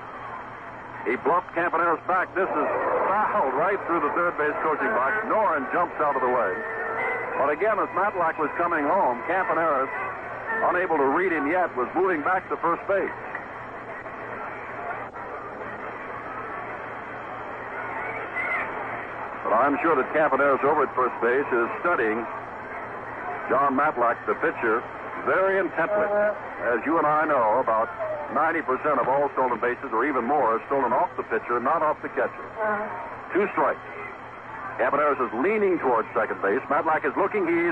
S1: He bluffed Campaneris back. This is fouled right through the third base coaching box. Noren jumps out of the way. But again, as Matlack was coming home, Campaneris, unable to read him yet, was moving back to first base. But I'm sure that Campaneris over at first base is studying John Matlack, the pitcher, very intently. As you and I know, about 90% of all stolen bases, or even more, are stolen off the pitcher, not off the catcher. 2 strikes. Campaneris is leaning towards second base. Matlack is looking. They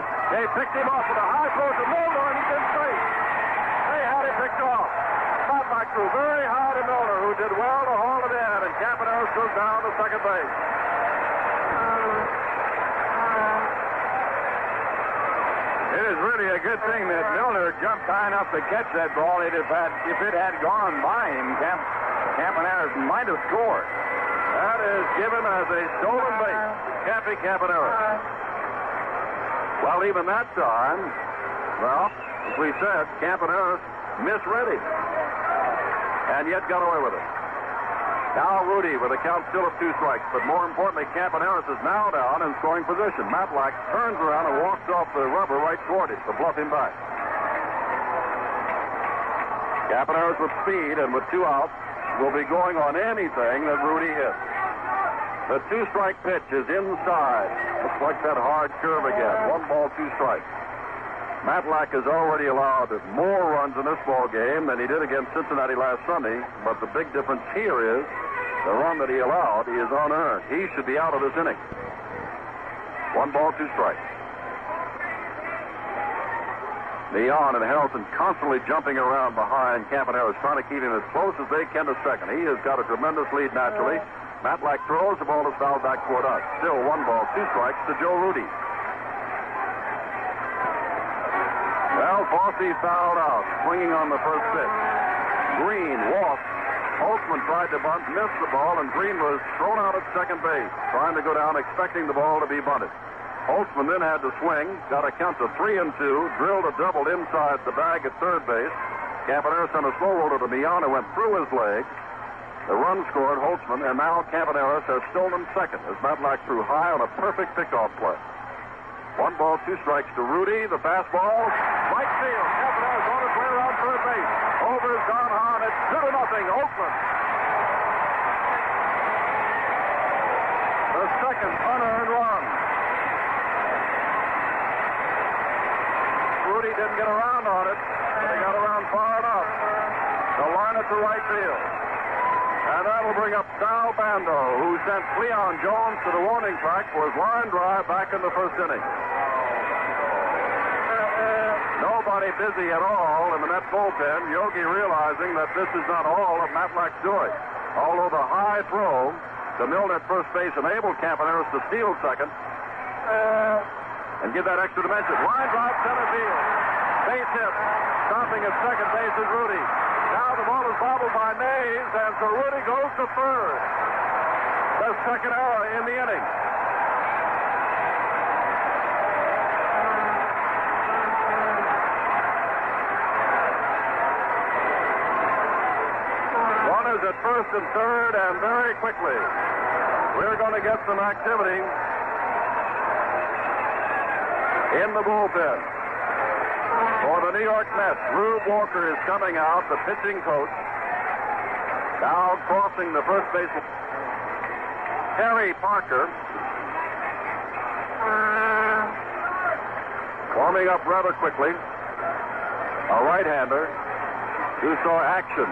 S1: picked him off with a high throw to Milner, and he's in safe. They had him picked off. Matlack threw very high to Milner, who did well to haul it in, and Campaneris goes down to second base.
S2: It is really a good thing that Milner jumped high enough to catch that ball. If it had gone by him, Campaneris might have scored.
S1: That is given as a stolen base. Cappy Campaneris. Well, even that time, as we said, Campaneris misread him. And yet got away with it. Now Rudy with a count still of 2 strikes. But more importantly, Campaneris is now down in scoring position. Matlack turns around and walks off the rubber right toward him to bluff him back. Campaneris with speed and with 2 outs will be going on anything that Rudy hits. The 2-strike pitch is inside. Looks like that hard curve again. 1 ball, 2 strikes. Matlack has already allowed more runs in this ball game than he did against Cincinnati last Sunday, but the big difference here is the run that he allowed is unearned. He should be out of this inning. 1 ball, 2 strikes. Neon and Helton constantly jumping around behind Campaneris, trying to keep him as close as they can to second. He has got a tremendous lead naturally. Matlack throws, the ball is fouled back toward us. Still 1 ball, 2 strikes to Joe Rudy. Well, Fossey fouled out, swinging on the first pitch. Green walked. Holtzman tried to bunt, missed the ball, and Green was thrown out at second base, trying to go down, expecting the ball to be bunted. Holtzman then had to swing, got a count of 3-2, drilled a double inside the bag at third base. Campaneris sent a slow roller to Miana, went through his leg. The run scored Holtzman, and now Campaneris has stolen second as Matlack threw high on a perfect pickoff play. 1 ball, 2 strikes to Rudy. The fastball, right field. Campaneris on his way around third base. Over is Don Hahn. It's 2-0, Oakland. The second unearned run. Rudy didn't get around on it, but he got around far enough to line it to right field. And that'll bring up Sal Bando, who sent Cleon Jones to the warning track for his line drive back in the first inning. Nobody busy at all in the Met bullpen. Yogi realizing that this is not all of Matlack's doing. Although the high throw to Milner at first base enabled Campaneris to steal second and give that extra dimension. Line drive center field. Base hit. Stopping at second base is Rudy. Now the ball is bobbled by Mays, and so Rudy goes to third. The second error in the inning. One is at first and third, and very quickly we're going to get some activity in the bullpen. For the New York Mets, Rube Walker is coming out, the pitching coach. Now crossing the first base. Harry Parker warming up rather quickly. A right-hander who saw action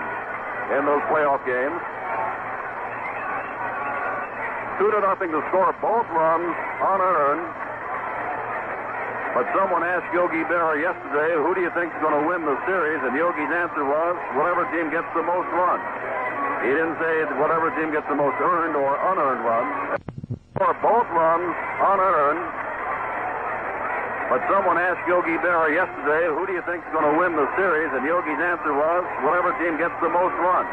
S1: in those playoff games. 2-0 to score both runs unearned. But someone asked Yogi Berra yesterday, who do you think is going to win the series? And Yogi's answer was, whatever team gets the most runs. He didn't say whatever team gets the most earned or unearned runs. For both runs unearned. But someone asked Yogi Berra yesterday, who do you think is going to win the series? And Yogi's answer was, whatever team gets the most runs.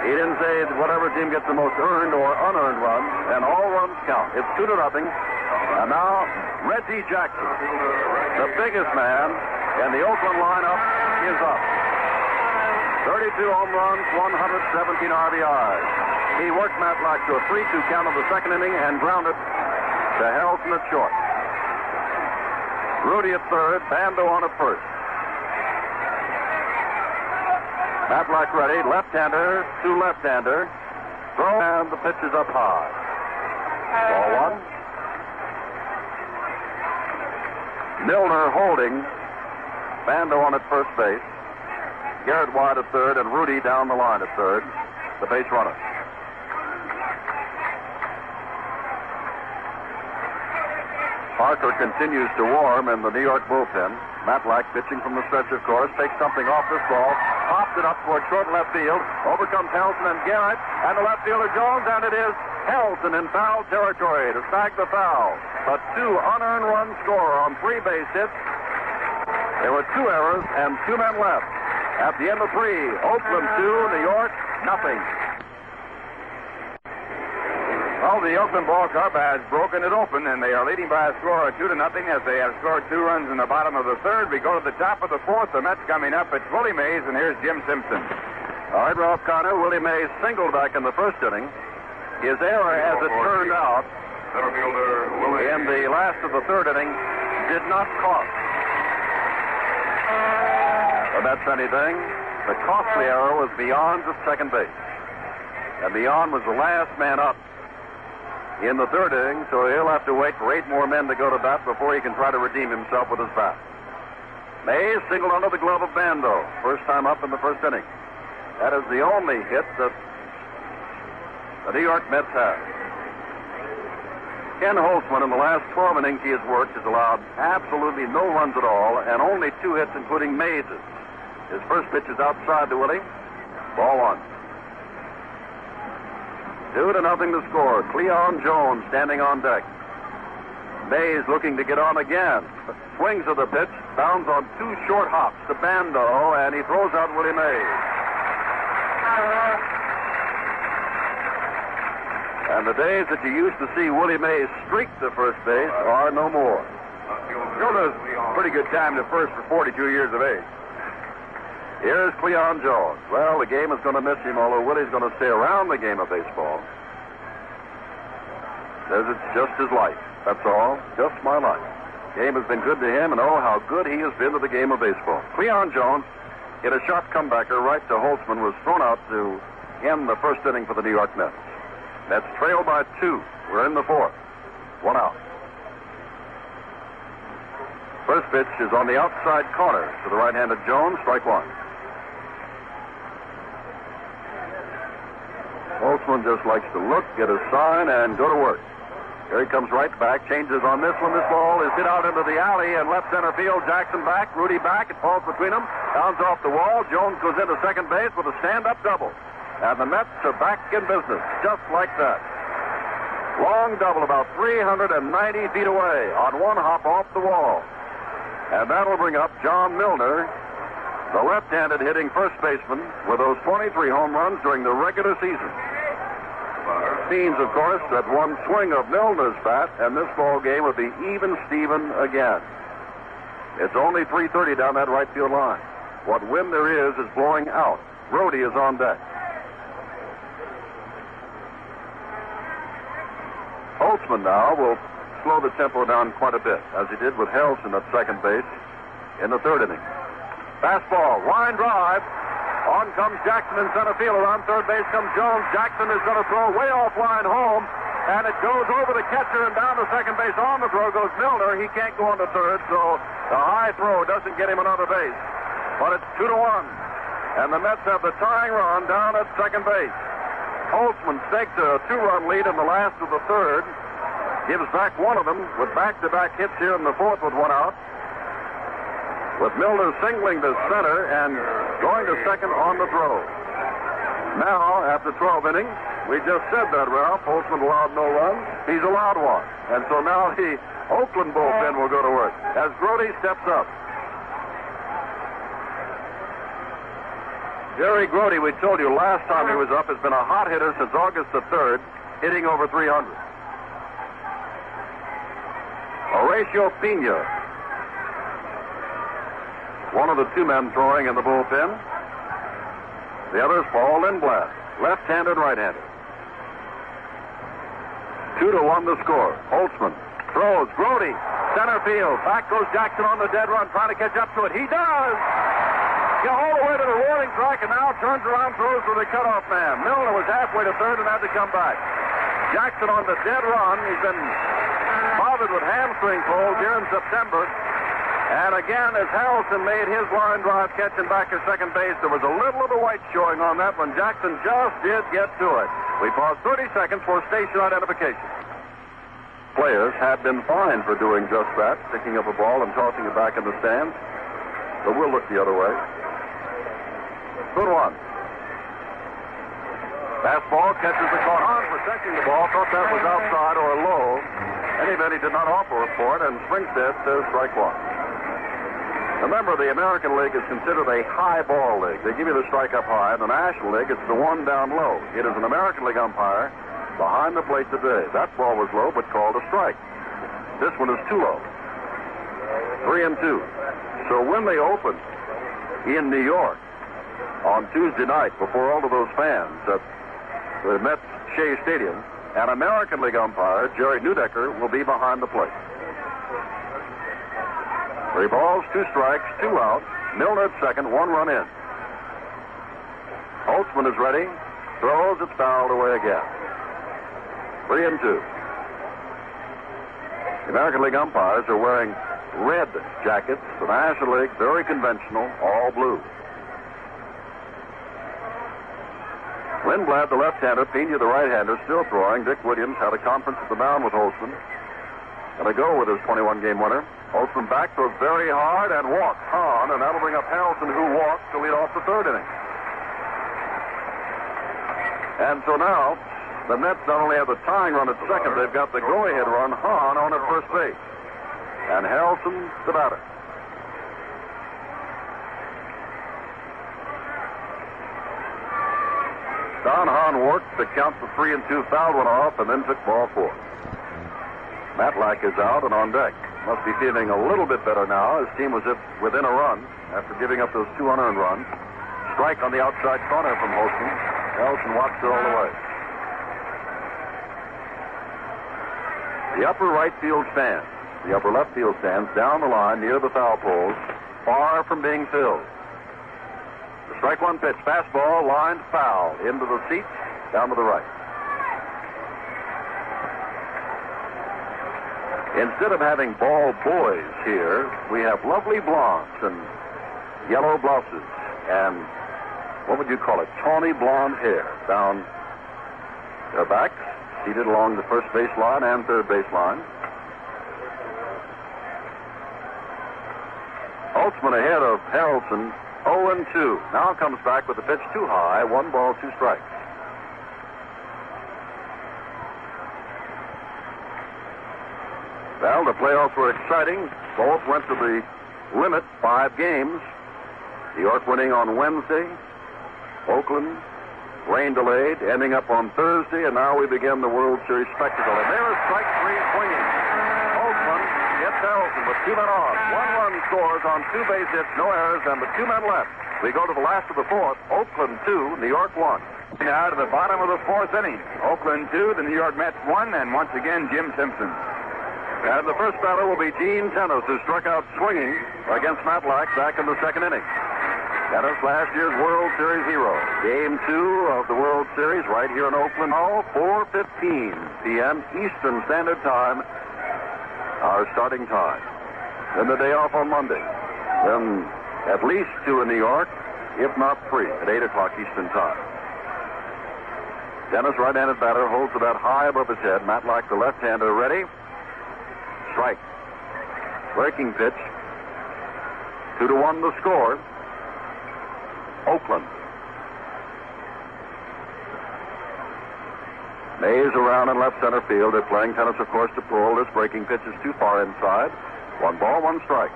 S1: He didn't say whatever team gets the most earned or unearned runs. And all runs count. It's 2-0. And now, Reggie Jackson, the biggest man in the Oakland lineup, is up. 32 home runs, 117 RBIs. He worked Matlack to a 3-2 count of the second inning and grounded to Helton at short. Rudy at third, Bando on at first. Matlack ready, left-hander to left-hander. Throw, and the pitch is up high. Ball 1. Milner holding. Bando on at first base. Garrett wide at third, and Rudy down the line at third, the base runner. Parker continues to warm in the New York bullpen. Matlack pitching from the stretch, of course, takes something off this ball, pops it up toward short left field, overcomes Helton and Garrett, and the left fielder Jones, and it is Helton in foul territory to snag the foul. A 2 unearned run scorer on 3 base hits. There were 2 errors and 2 men left. At the end of 3, Oakland 2, New York nothing.
S2: Well, the Oakland ball club has broken it open, and they are leading by a score of 2-0 as they have scored 2 runs in the bottom of the 3rd. We go to the top of the 4th. The Mets coming up. It's Willie Mays, and here's Jim Simpson.
S1: All right, Ralph Connor. Willie Mays singled back in the 1st inning. His error, as it turned out, in the last of the 3rd inning, did not cost the Mets anything. The costly error was Beyond's at second base. And Beyond was the last man up in the 3rd inning, so he'll have to wait for 8 more men to go to bat before he can try to redeem himself with his bat. Mays singled under the glove of Bando, first time up in the 1st inning. That is the only hit that the New York Mets have. Ken Holtzman, in the last 12 innings he has worked, has allowed absolutely no runs at all and only 2 hits, including Mays's. His first pitch is outside to Willie. Ball 1. 2-0 to score. Cleon Jones standing on deck. Mays looking to get on again. Swings of the pitch, bounds on 2 short hops to Bando, and he throws out Willie Mays. And the days that you used to see Willie Mays streak to first base are no more.
S2: Still does pretty good time to first for 42 years of age.
S1: Here's Cleon Jones. Well, the game is going to miss him, although Willie's going to stay around the game of baseball. Says it's just his life. That's all. Just my life. Game has been good to him, and oh, how good he has been to the game of baseball. Cleon Jones hit a shot comebacker right to Holtzman, was thrown out to end the 1st inning for the New York Mets. Mets trailed by 2. We're in the 4th. 1 out. First pitch is on the outside corner to the right-handed Jones. Strike 1. Holtzman just likes to look, get a sign, and go to work. Here he comes right back, changes on this one. This ball is hit out into the alley in left center field. Jackson back, Rudy back. It falls between them. Bounds off the wall. Jones goes into second base with a stand-up double. And the Mets are back in business, just like that. Long double about 390 feet away on 1 hop off the wall. And that'll bring up John Milner, the left-handed hitting first baseman with those 23 home runs during the regular season. Means, of course, that one swing of Milner's bat and this ball game would be even Steven again. It's only 3:30 down that right field line. What wind there is blowing out. Brody is on deck. Holtzman now will slow the tempo down quite a bit, as he did with Helson at second base in the 3rd inning. Fastball, line drive. On comes Jackson in center field. Around third base comes Jones. Jackson is going to throw way offline home, and it goes over the catcher and down to second base. On the throw goes Milner. He can't go on to third, so the high throw doesn't get him another base. But it's 2-1, and the Mets have the tying run down at second base. Holtzman staked a 2-run lead in the last of the 3rd. Gives back one of them with back-to-back hits here in the 4th with 1 out. With Milner singling to center and going to second on the throw. Now, after 12 innings, we just said that, Ralph. Holtzman allowed no runs. He's allowed 1. And so now the Oakland bullpen will go to work as Brody steps up. Jerry Grody, we told you last time he was up, has been a hot hitter since August the 3rd, hitting over 300. Horacio Pena, one of the 2 men throwing in the bullpen. The other is Paul Lindblad, left-handed, right-handed. 2-1 the score. Holtzman throws. Grody, center field. Back goes Jackson on the dead run, trying to catch up to it. He does! He all the way to the warning track and now turns around, throws to the cutoff man. Milner was halfway to third and had to come back. Jackson on the dead run. He's been bothered with hamstring pulls here in September. And again, as Harrelson made his line drive catching back at second base, there was a little of the white showing on that one. Jackson just did get to it. We pause 30 seconds for station identification. Players have been fined for doing just that, picking up a ball and tossing it back in the stands. But we'll look the other way. Good one. Fastball catches the corner. On protecting the ball, thought that was outside or low. Anybody did not offer a report, and Springstead says strike 1. Remember, the American League is considered a high ball league. They give you the strike up high. In the National League, it's the one down low. It is an American League umpire behind the plate today. That ball was low, but called a strike. This one is too low. 3-2. So when they opened in New York on Tuesday night before all of those fans at the Mets Shea Stadium, an American League umpire, Jerry Neudecker, will be behind the plate. 3 balls, 2 strikes, 2 out. Milner at second, 1 run in. Holtzman is ready. Throws, it's fouled away again. 3-2. The American League umpires are wearing red jackets. The National League, very conventional, all blue. Lindblad, the left-hander, Pena, the right-hander, still throwing. Dick Williams had a conference at the mound with Holtzman. Going to go with his 21-game winner. Holtzman back, throws very hard and walks on, and that'll bring up Harrelson, who walks to lead off the 3rd inning. And so now, the Mets not only have the tying run at second, they've got the go-ahead run, Hahn, on at first base. And Harrelson, the batter. Don Hahn worked to count the 3-2, fouled one off, and then took ball 4. Matlack is out and on deck. Must be feeling a little bit better now. His team was within a run after giving up those 2 unearned runs. Strike on the outside corner from Holtzman. Harrelson watched it all the way. The upper right field stands, the upper left field stands down the line near the foul poles, far from being filled. The strike 1 pitch, fastball, lined foul, into the seats, down to the right. Instead of having ball boys here, we have lovely blondes and yellow blouses and, what would you call it, tawny blonde hair down their backs, seated along the first base line and third base line. Holtzman ahead of Harrelson, 0-2. Now comes back with the pitch too high, 1 ball, 2 strikes. Well, the playoffs were exciting. Both went to the limit, 5 games. New York winning on Wednesday. Oakland, rain delayed, ending up on Thursday, and now we begin the World Series spectacle. And there is strike 3 swinging. Oakland gets Harrelson with 2 men on. 1 run scores on 2 base hits, no errors, and with 2 men left. We go to the last of the 4th. Oakland 2, New York 1.
S2: Now to the bottom of the 4th inning. Oakland 2, the New York Mets 1, and once again, Jim Simpson.
S1: And the first batter will be Gene Tennis, who struck out swinging against Matlack back in the 2nd inning. Tennis, last year's World Series hero. Game 2 of the World Series right here in Oakland Hall, 4:15 p.m. Eastern Standard Time, our starting time. Then the day off on Monday. Then at least 2 in New York, if not 3, at 8 o'clock Eastern Time. Tennis, right-handed batter, holds the bat high above his head. Matlack, the left-hander, ready. Strike. Breaking pitch. 2-1 the score. Oakland. Mays around in left center field. They're playing Tennis, of course, to pull. This breaking pitch is too far inside. 1 ball, 1 strike.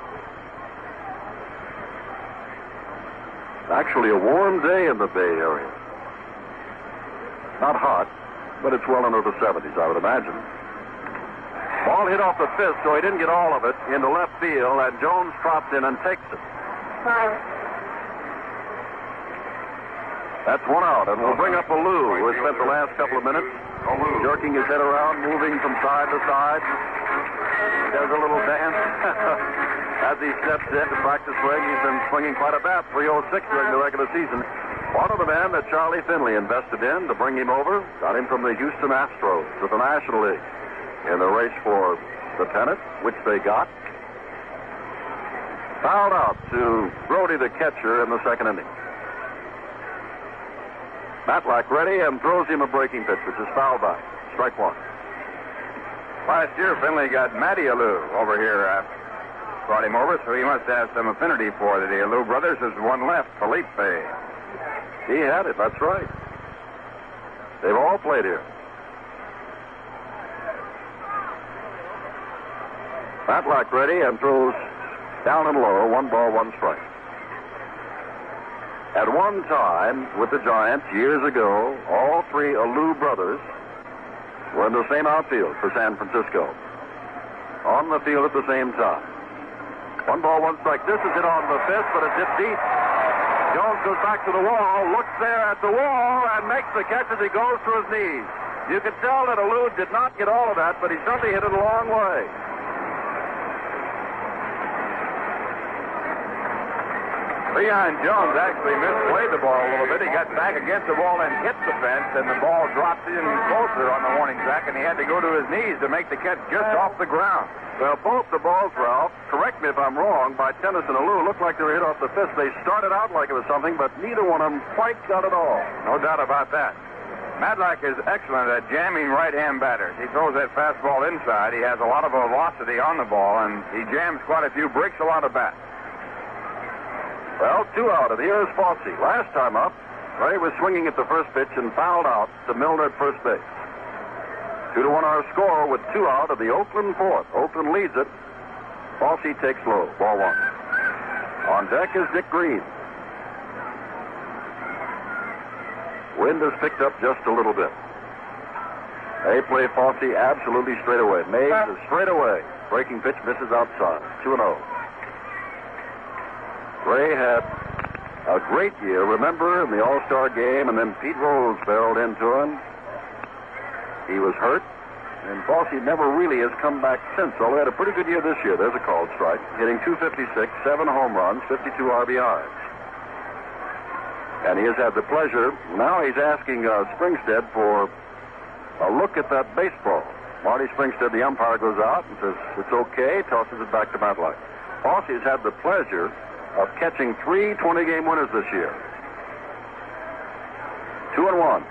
S1: Actually a warm day in the Bay Area. Not hot, but it's well into the 70s, I would imagine. Ball hit off the fist, so he didn't get all of it, into left field, and Jones trots in and takes it. That's 1 out, and we'll bring up Alou, who has spent the last couple of minutes jerking his head around, moving from side to side. He does a little dance as he steps in to practice swing. He's been swinging quite a bat, 306 during the regular season. One of the men that Charlie Finley invested in to bring him over, got him from the Houston Astros to the National League in the race for the pennant, which they got. Fouled out to Brody, the catcher, in the 2nd inning. Matlack ready and throws him a breaking pitch, which is fouled by. Strike 1.
S2: Last year, Finley got Matty Alou over here. Brought him over, so he must have some affinity for the Alou brothers. There's one left, Felipe.
S1: He had it, that's right. They've all played here. Matlack ready and throws Down and low, 1 ball, 1 strike. At one time, with the Giants, years ago, all 3 Alou brothers were in the same outfield for San Francisco. On the field at the same time. 1 ball, 1 strike. This is hit on the 5th, but it's hit deep. Jones goes back to the wall, looks there at the wall, and makes the catch as he goes to his knees. You can tell that Alou did not get all of that, but he certainly hit it a long way.
S2: Leon Jones actually misplayed the ball a little bit. He got back against the ball and hit the fence, and the ball dropped in closer on the warning track, and he had to go to his knees to make the catch just off the ground.
S1: Well, both the balls, Ralph, correct me if I'm wrong, by Tennis and Alou, looked like they were hit off the fist. They started out like it was something, but neither one of them quite got it all.
S2: No doubt about that. Matlack is excellent at jamming right-hand batters. He throws that fastball inside. He has a lot of velocity on the ball, and he jams quite a few, breaks a lot of bats.
S1: Well, 2 out, and here's Fosse. Last time up, Ray was swinging at the first pitch and fouled out to Milner at first base. 2-1 our score with 2 out of the Oakland 4th. Oakland leads it. Fosse takes low, ball 1. On deck is Dick Green. Wind has picked up just a little bit. They play Fosse absolutely straight away. Mays is straight away. Breaking pitch misses outside. 2-0. Ray had a great year, remember, in the All-Star game, and then Pete Rose barreled into him. He was hurt, and Fosse never really has come back since, although he had a pretty good year this year. There's a called strike, hitting .256, 7 home runs, 52 RBIs. And he has had the pleasure, now he's asking Springstead for a look at that baseball. Marty Springstead, the umpire, goes out and says, it's okay, tosses it back to Matlack. Fosse has had the pleasure of catching 3 20-game winners this year. 2-1.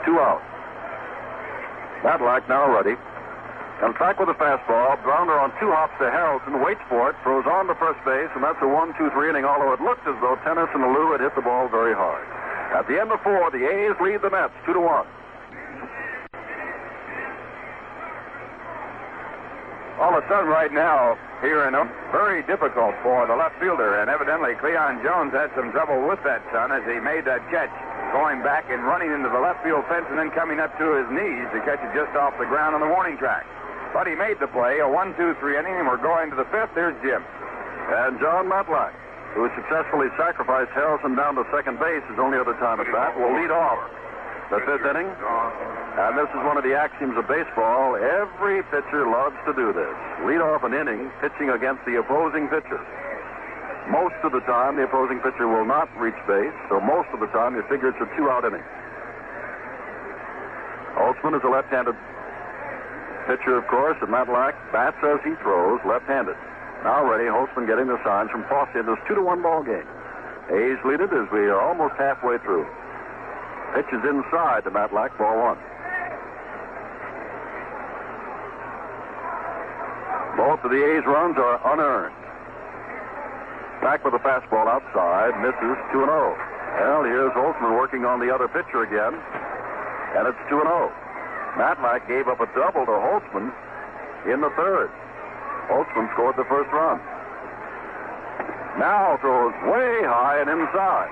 S1: 2 out. Matlack now ready. Comes back with a fastball. Grounder on 2 hops to Harrelson. Waits for it. Throws on to first base, and that's a 1-2-3 inning, although it looked as though Tennis and Alou had hit the ball very hard. At the end of 4, the A's lead the Mets 2-1.
S2: All of a sudden right now, here in very difficult for the left fielder, and evidently Cleon Jones had some trouble with that son as he made that catch, going back and running into the left field fence and then coming up to his knees to catch it just off the ground on the warning track. But he made the play, a 1-2-3 inning, and we're going to the 5th. There's Jim.
S1: And John Matlack, who successfully sacrificed Harrelson down to second base his only other time at bat, will lead off the 5th inning. And this is one of the axioms of baseball. Every pitcher loves to do this. Lead off an inning pitching against the opposing pitcher. Most of the time, the opposing pitcher will not reach base, so most of the time you figure it's a 2-out inning. Holtzman is a left-handed pitcher, of course, and Matlack bats as he throws, left-handed. Now ready, Holtzman getting the signs from Fosse in this 2-1 ball game. A's lead it as we are almost halfway through. Pitch is inside to Matlack, ball 1. Both of the A's runs are unearned. Back with a fastball outside, misses 2-0. Well, here's Holtzman working on the other pitcher again, and it's 2-0. Matlack gave up a double to Holtzman in the 3rd. Holtzman scored the first run. Now throws way high and inside.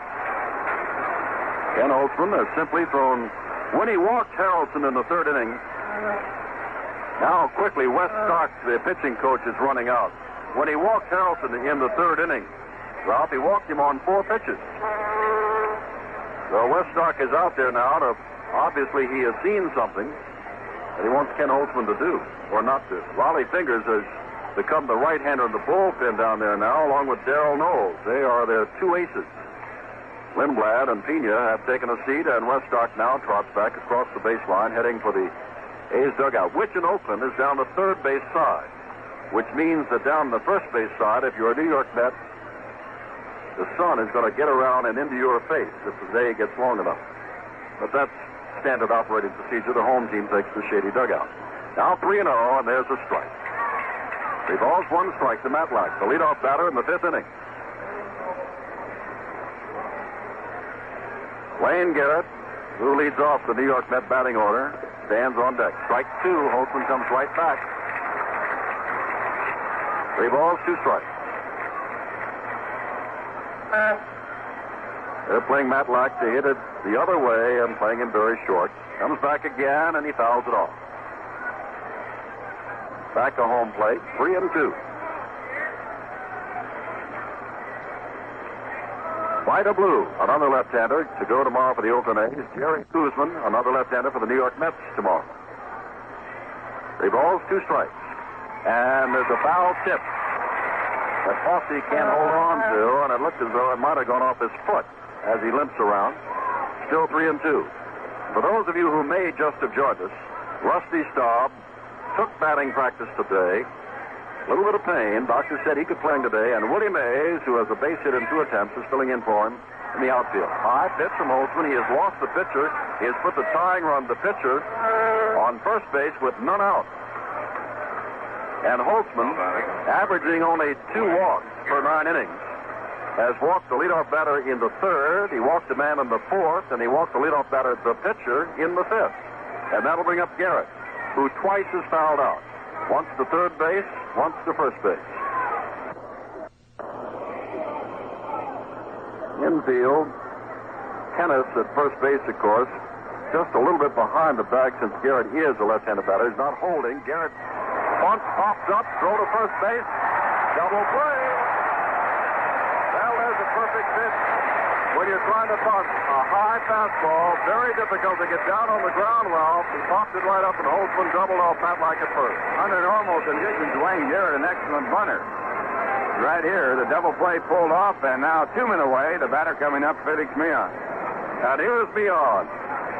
S1: Ken Holtzman has simply thrown, when he walked Harrelson in the 3rd inning. Now quickly, Wes Stock, the pitching coach, is running out. When he walked Harrelson in the 3rd inning, Ralph, he walked him on 4 pitches. So Wes Stock is out there now. Obviously, he has seen something that he wants Ken Holtzman to do, or not to. Wally Fingers has become the right-hander in the bullpen down there now, along with Darrell Knowles. They are their 2 aces. Lindblad and Pena have taken a seat, and Weststock now trots back across the baseline, heading for the A's dugout, which in Oakland is down the 3rd base side, which means that down the 1st base side, if you're a New York Met, the sun is going to get around and into your face if the day gets long enough. But that's standard operating procedure. The home team takes the shady dugout. Now 3-0, and there's a strike. 3 balls, 1 strike to Matlack, the leadoff batter in the 5th inning. Wayne Garrett, who leads off the New York Met batting order, stands on deck. Strike 2. Holtzman comes right back. 3 balls, 2 strikes. They're playing Matlack to hit it the other way and playing him very short. Comes back again, and he fouls it off. Back to home plate, 3-2. Vida Blue, another left-hander, to go tomorrow for the Oakland A's. Jerry Kuzman, another left-hander for the New York Mets tomorrow. 3 balls, 2 strikes. And there's a foul tip that Fosse can't hold on to, and it looked as though it might have gone off his foot as he limps around. Still 3-2. For those of you who may just have joined us, Rusty Staub took batting practice today. A little bit of pain. Doctor said he could play him today, and Willie Mays, who has a base hit in 2 attempts, is filling in for him in the outfield. High pitch from Holtzman. He has lost the pitcher. He has put the tying run to pitcher on first base with none out. And Holtzman, averaging only 2 walks per 9 innings, has walked the leadoff batter in the 3rd. He walked the man in the 4th, and he walked the leadoff batter, the pitcher, in the 5th. And that'll bring up Garrett, who twice has fouled out. Once to third base, once to first base. Infield, Kenneth at first base, of course, just a little bit behind the bag since Garrett is a left-handed batter. He's not holding. Garrett bunts, pops up, throw to first base, double play. Well, there's a perfect pitch when you're trying to bunt a high fastball. Very difficult to get down on the ground well. He popped it right up, and Holtzman doubled off Matlack at first.
S2: Under normal conditions, Wayne Garrett, an excellent bunter. Right here, the double play pulled off, and now 2 men away, the batter coming up, Felix Millan.
S1: And here's Millan.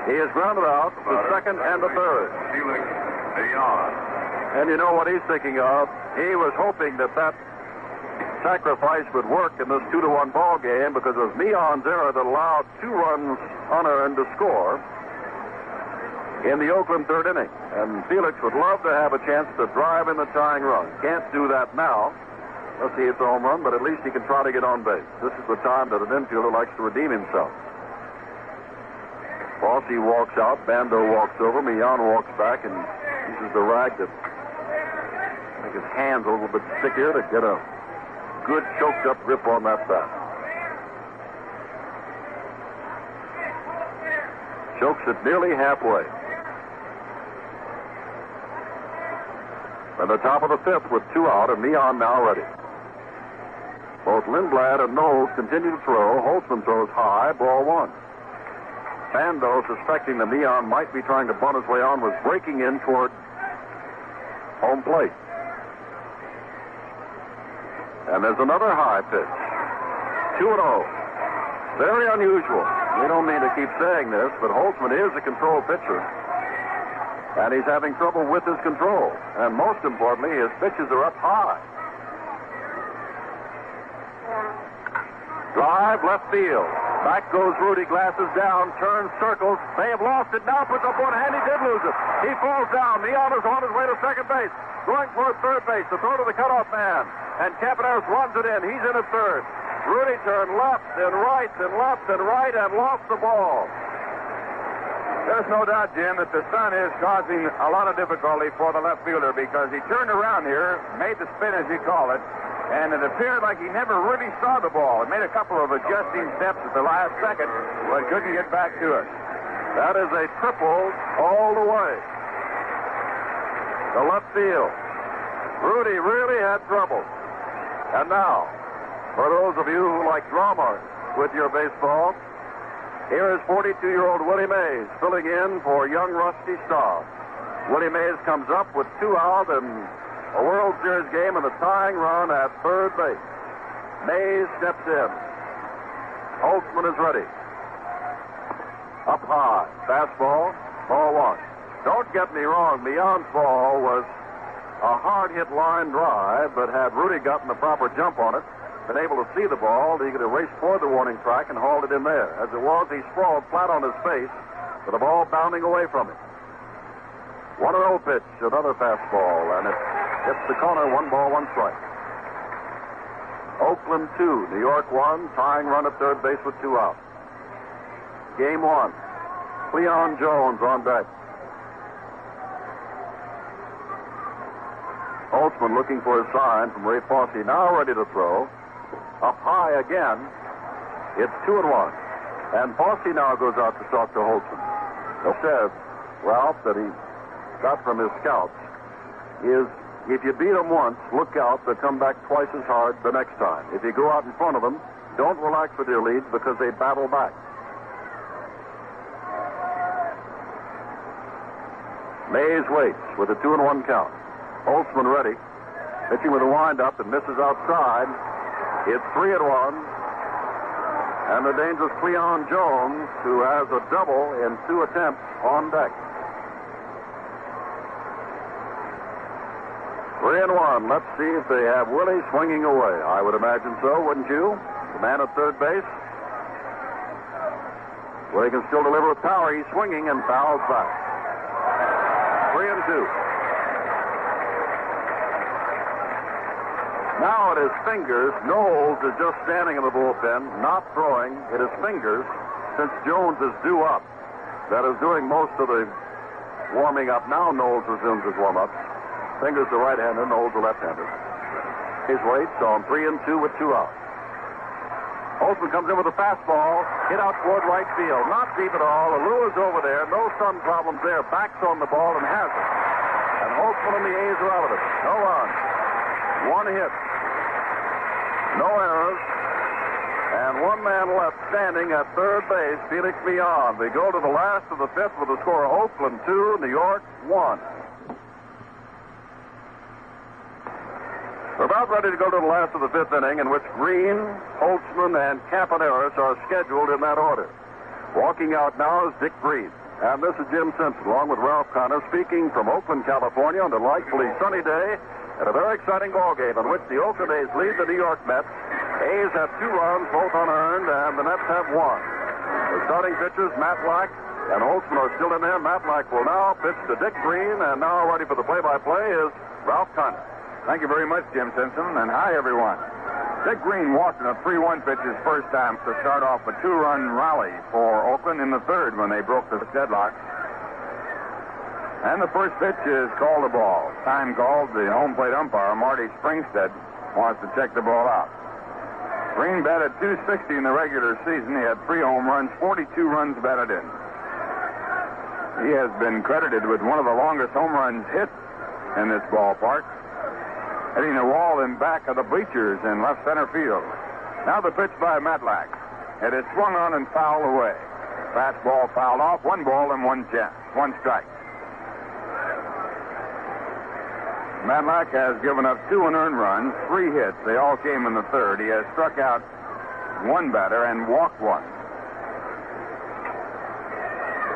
S1: He is grounded out the second and the third.
S2: Felix Millan.
S1: And you know what he's thinking of? He was hoping that sacrifice would work in this 2-1 ball game because of Millan's error that allowed 2 runs unearned to score in the Oakland 3rd inning. And Felix would love to have a chance to drive in the tying run. Can't do that now. Let's see, it's a home run, but at least he can try to get on base. This is the time that an infielder likes to redeem himself. Fosse walks out, Bando walks over, Millan walks back and uses the rag to make his hands a little bit stickier to get a good choked up grip on that bat. Chokes it nearly halfway. At the top of the 5th with 2 out, and Millan now ready. Both Lindblad and Knowles continue to throw. Holtzman throws high, ball 1. Bando, suspecting that Millan might be trying to bunt his way on, was breaking in toward home plate. And there's another high pitch. 2-0. Very unusual. We don't mean to keep saying this, but Holtzman is a control pitcher. And he's having trouble with his control. And most importantly, his pitches are up high. Drive, left field. Back goes Rudy, glasses down, turns, circles. They have lost it now, puts up one hand. He did lose it. He falls down. Millan is on his way to second base. Going for third base. The throw to the cutoff man. And Campaneris runs it in. He's in at third. Rudy turned left and right and left and right and lost the ball.
S2: There's no doubt, Jim, that the sun is causing a lot of difficulty for the left fielder because he turned around here, made the spin, as you call it, and it appeared like he never really saw the ball. He made a couple of adjusting steps at the last second, but couldn't get back to it.
S1: That is a triple all the way. The left field. Rudy really had trouble. And now, for those of you who like drama with your baseball, here is 42-year-old Willie Mays filling in for young Rusty Staub. Willie Mays comes up with 2 out in a World Series game and a tying run at third base. Mays steps in. Holtzman is ready. Up high. Fastball. Ball 1. Don't get me wrong. Millan's ball was a hard-hit line drive, but had Rudy gotten the proper jump on it, been able to see the ball, he could have raced toward the warning track and hauled it in there. As it was, he sprawled flat on his face with the ball bounding away from him. 1-0 pitch, another fastball, and it hits the corner. 1 ball, 1 strike. Oakland 2, New York 1, tying run at third base with 2 out. Game 1. Cleon Jones on deck. Holtzman Holtzman looking for a sign from Ray Fosse. Now ready to throw. Up high again. It's 2-1. And Fosse now goes out to talk to Holtzman. He says, Ralph, that he got from his scouts is if you beat them once, look out, they'll come back twice as hard the next time. If you go out in front of them, don't relax with your leads because they battle back. Mays waits with a 2-1 count. Holtzman ready. Pitching with a windup and misses outside. It's 3-1. And the dangerous Cleon Jones, who has a double in 2 attempts, on deck. 3-1. Let's see if they have Willie swinging away. I would imagine so, wouldn't you? The man at third base. Willie can still deliver with power. He's swinging and fouls back. 3-2. Now it is Fingers. Knowles is just standing in the bullpen, not throwing. It is Fingers, since Jones is due up, that is doing most of the warming up. Now Knowles resumes his warm-up. Fingers the right-hander, Knowles the left-hander. His waits on 3-2 with 2 outs. Holtzman comes in with a fastball, hit out toward right field. Not deep at all. Alou is over there. No sun problems there. Backs on the ball and has it. And Holtzman and the A's are out of it. No runs. 1 hit. No errors. And 1 man left standing at third base, Felix Millan. They go to the last of the 5th with a score of Oakland 2, New York 1. We're about ready to go to the last of the 5th inning, in which Green, Holtzman, and Campaneris are scheduled in that order. Walking out now is Dick Green. And this is Jim Simpson, along with Ralph Connor, speaking from Oakland, California, on a delightfully sunny day at a very exciting ball game in which the Oakland A's lead the New York Mets. A's have 2 runs, both unearned, and the Mets have 1. The starting pitchers, Matlack and Holtzman, are still in there. Matlack will now pitch to Dick Green, and now ready for the play-by-play is Ralph Connor.
S2: Thank you very much, Jim Simpson, and hi, everyone. Dick Green walked in a 3-1 pitch his first time to start off a 2-run rally for Oakland in the 3rd when they broke the deadlock. And the first pitch is called a ball. Time called. The home plate umpire, Marty Springstead, wants to check the ball out. Green batted .260 in the regular season. He had 3 home runs, 42 runs batted in. He has been credited with one of the longest home runs hit in this ballpark, hitting the wall in back of the bleachers in left center field. Now the pitch by Matlack. It is swung on and fouled away. Fastball fouled off. 1 ball and 1 strike. Matlack has given up 2 unearned runs, 3 hits. They all came in the 3rd. He has struck out 1 batter and walked 1.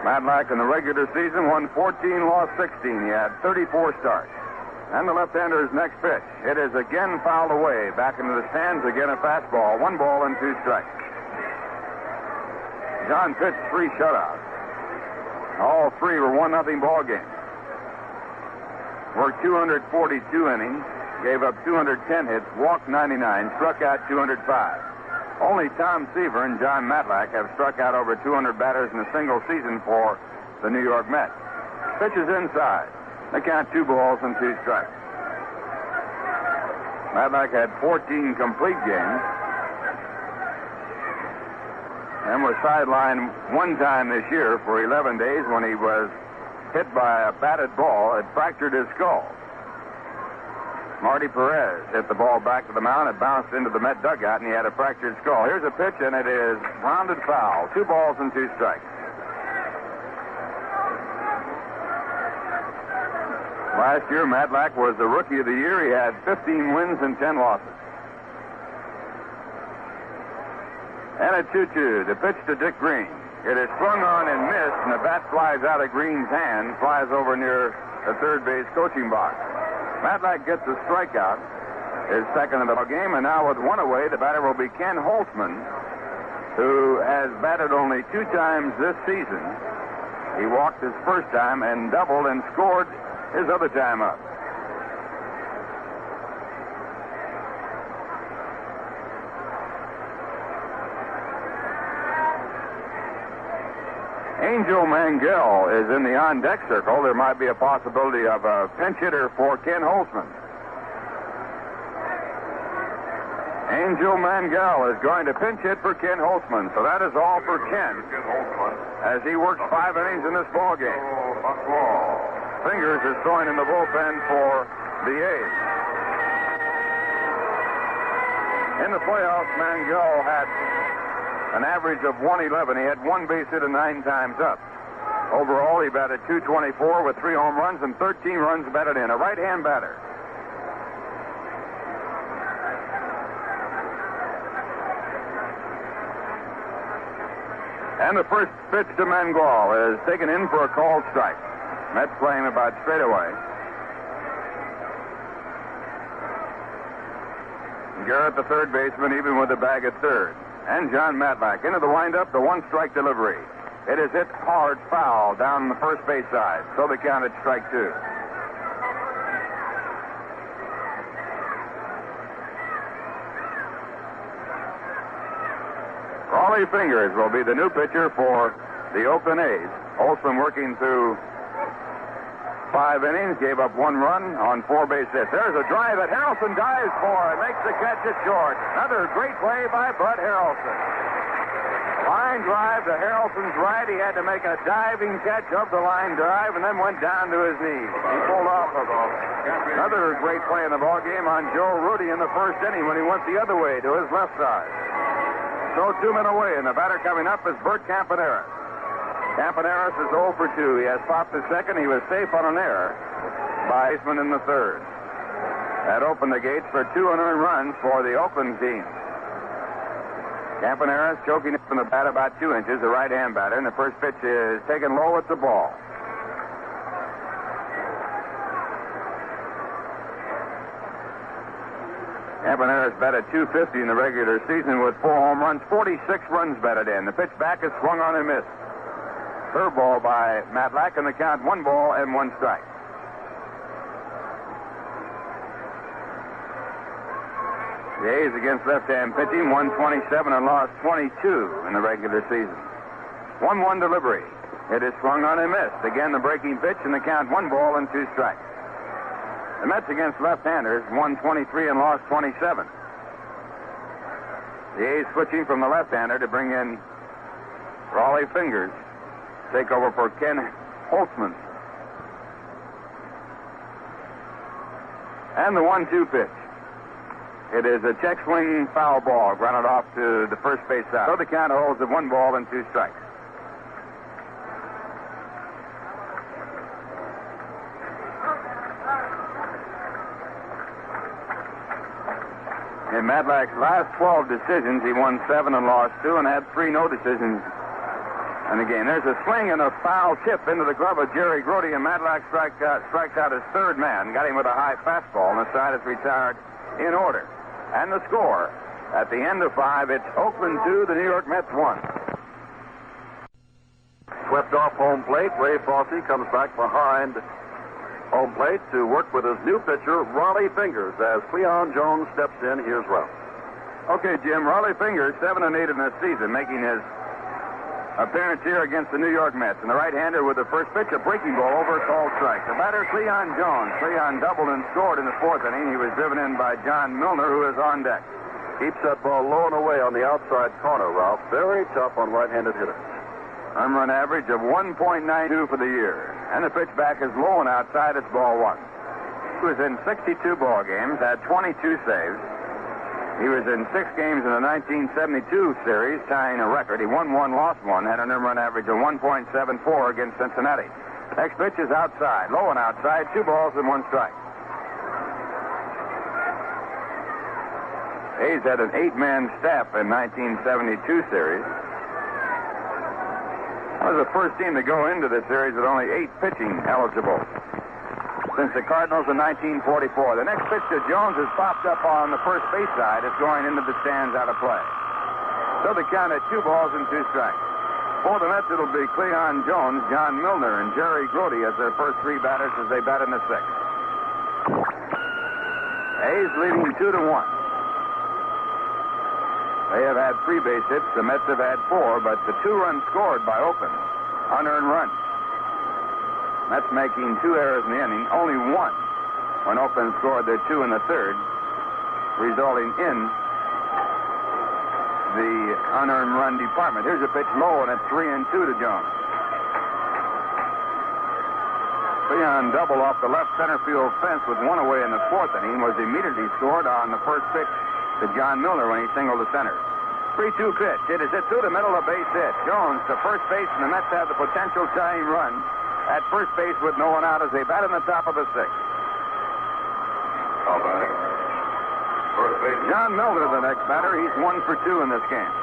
S2: Matlack in the regular season won 14, lost 16. He had 34 starts. And the left-hander's next pitch. It is again fouled away. Back into the stands, again a fastball. 1 ball and 2 strikes. John pitched 3 shutouts. All 3 were 1-0 ball games. Worked 242 innings, gave up 210 hits, walked 99, struck out 205. Only Tom Seaver and John Matlack have struck out over 200 batters in a single season for the New York Mets. Pitches inside. They count 2 balls and 2 strikes. Matlack had 14 complete games and was sidelined 1 time this year for 11 days when he was hit by a batted ball. It fractured his skull. Marty Perez hit the ball back to the mound. It bounced into the Met dugout, and he had a fractured skull. Here's a pitch, and it is rounded foul. 2 balls and 2 strikes. Last year, Matlack was the Rookie of the Year. He had 15 wins and 10 losses. And a 2-2. The pitch to Dick Green. It is swung on and missed, and the bat flies out of Green's hand, flies over near the third base coaching box. Matlack gets a strikeout, his second of the game, and now with 1 away, the batter will be Ken Holtzman, who has batted only 2 times this season. He walked his first time and doubled and scored his other time up. Angel Mangel is in the on-deck circle. There might be a possibility of a pinch hitter for Ken Holtzman. Angel Mangel is going to pinch hit for Ken Holtzman. So that is all for Ken as he works 5 innings in this ball game. Fingers is throwing in the bullpen for the A's. In the playoffs, Mangel had an average of 111. He had 1 base hit and 9 times up. Overall, he batted .224 with 3 home runs and 13 runs batted in. A right-hand batter. And the first pitch to Mangel is taken in for a called strike. Mets playing about straightaway. Garrett, the third baseman, even with the bag at third. And John Matlack into the windup, the 1-strike delivery. It is hit hard foul down the first base side. So the count at strike 2. Raleigh Fingers will be the new pitcher for the Oakland A's. Olson working through 5 innings, gave up 1 run on 4 base hits. There's a drive that Harrelson dives for and makes the catch at short. Another great play by Bud Harrelson. Line drive to Harrelson's right. He had to make a diving catch of the line drive and then went down to his knees. He pulled off another great play in the ballgame on Joe Rudy in the first inning when he went the other way to his left side. So 2 men away, and the batter coming up is Bert Campaneris. Campaneris is 0 for 2. He has popped the second. He was safe on an error by baseman in the third. That opened the gates for 2 unearned runs for the Oakland team. Campaneris choking it from the bat about 2 inches, the right-hand batter, and the first pitch is taken low at the ball. Campaneris batted .250 in the regular season with 4 home runs, 46 runs batted in. The pitch back is swung on and missed. Curveball by Matlack, and the count 1 ball and 1 strike. The A's against left-hand pitching, 127 and lost 22 in the regular season. 1-1 delivery. It is swung on and missed. Again, the breaking pitch, and the count 1 ball and 2 strikes. The Mets against left-handers, 123 and lost 27. The A's switching from the left-hander to bring in Raleigh Fingers. Take over for Ken Holtzman. And the 1-2 pitch. It is a check swing foul ball, grounded off to the first base side. So the count holds at 1 ball and 2 strikes. In Matlack's last 12 decisions, he won 7 and lost 2 and had 3 no decisions in the game. There's a swing and a foul tip into the glove of Jerry Grody, and Matlack strikes out his third man, got him with a high fastball, and the side is retired in order. And the score, at the end of 5, it's Oakland 2, the New York Mets 1.
S1: Swept off home plate. Ray Fosse comes back behind home plate to work with his new pitcher, Raleigh Fingers, as Cleon Jones steps in. Here's Ralph.
S2: Okay, Jim, Raleigh Fingers, 7 and 8 in this season, making his appearance here against the New York Mets. And the right-hander with the first pitch, a breaking ball over, called strike. The batter, Cleon Jones. Cleon doubled and scored in the 4th inning. He was driven in by John Milner, who is on deck.
S1: Keeps that ball low and away on the outside corner, Ralph. Very tough on right-handed hitters.
S2: Home run average of 1.92 for the year. And the pitch back is low and outside. It's ball 1. He was in 62 ball games, had 22 saves. He was in 6 games in the 1972 series, tying a record. He won 1, lost 1, had a home run average of 1.74 against Cincinnati. Next pitch is outside, low and outside, 2 balls and 1 strike. A's had an 8-man staff in 1972 series. That was the first team to go into this series with only 8 pitching eligible since the Cardinals in 1944. The next pitch to Jones has popped up on the first base side. It's going into the stands out of play. So the count at 2 balls and 2 strikes. For the Mets, it'll be Cleon Jones, John Milner, and Jerry Grody as their first 3 batters as they bat in the 6th. A's leading 2-1. They have had 3 base hits. The Mets have had 4, but the 2 runs scored by Oakland, unearned runs. Mets making 2 errors in the inning, only 1 when Oakland scored their 2 in the 3rd, resulting in unearned run department. Here's a pitch low, and it's 3-2 to Jones. Leon double off the left center field fence with one away in the fourth inning was immediately scored on the first pitch to John Milner when he singled to center. 3-2 pitch. It is hit through the middle, a base hit. Jones to first base, and the Mets have the potential tying run at first base with no one out as they bat in the top of the sixth.
S1: All batting. First base.
S2: John Milner, the next batter. He's 1 for 2 in this game.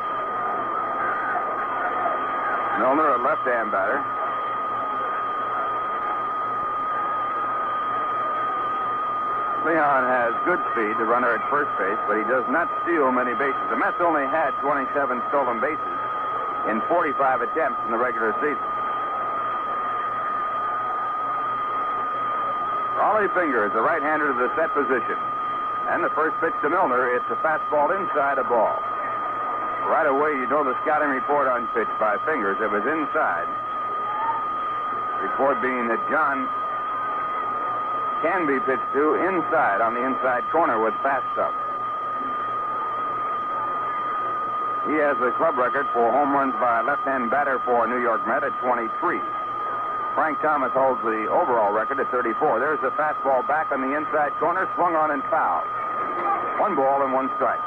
S2: Milner, a left-hand batter. Leon has good speed, the runner at first base, but he does not steal many bases. The Mets only had 27 stolen bases in 45 attempts in the regular season. Raleigh Fingers, the right-hander to the set position. And the first pitch to Milner, it's a fastball inside a ball. Right away, you know the scouting report on pitch by Fingers. It was inside. Report being that John can be pitched to inside on the inside corner with fast stuff. He has the club record for home runs by a left-hand batter for New York Met at 23. Frank Thomas holds the overall record at 34. There's the fastball back on the inside corner, swung on and fouled. 1 ball and 1 strike.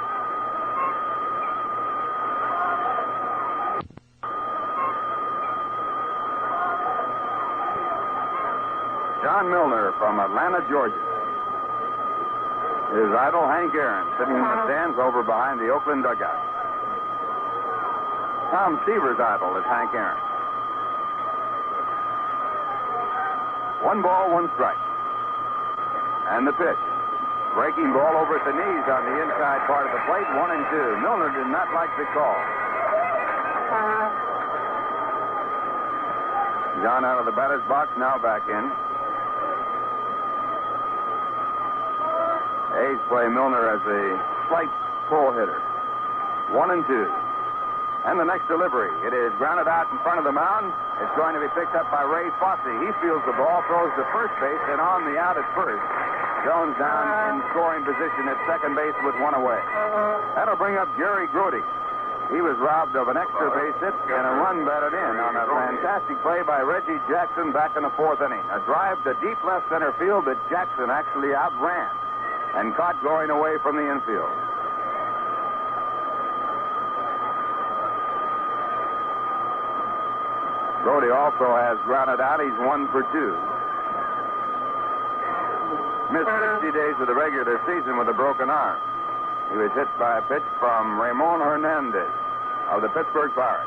S2: John Milner from Atlanta, Georgia. His idol, Hank Aaron, sitting in the stands over behind the Oakland dugout. Tom Seaver's idol is Hank Aaron. 1 ball, 1 strike. And the pitch. Breaking ball over at the knees on the inside part of the plate, 1-2. Milner did not like the call. John out of the batter's box, now back in. A's play Milner as a slight pull hitter. 1-2. And the next delivery. It is grounded out in front of the mound. It's going to be picked up by Ray Fosse. He fields the ball, throws to first base, and on the out at first. Jones down in scoring position at second base with 1 away. That'll bring up Jerry Grody. He was robbed of an extra base hit and a run batted in on a fantastic play by Reggie Jackson back in the fourth inning. A drive to deep left center field that Jackson actually outran and caught going away from the infield. Grody also has grounded out. He's 1 for 2. Missed 60 days of the regular season with a broken arm. He was hit by a pitch from Ramon Hernandez of the Pittsburgh Pirates.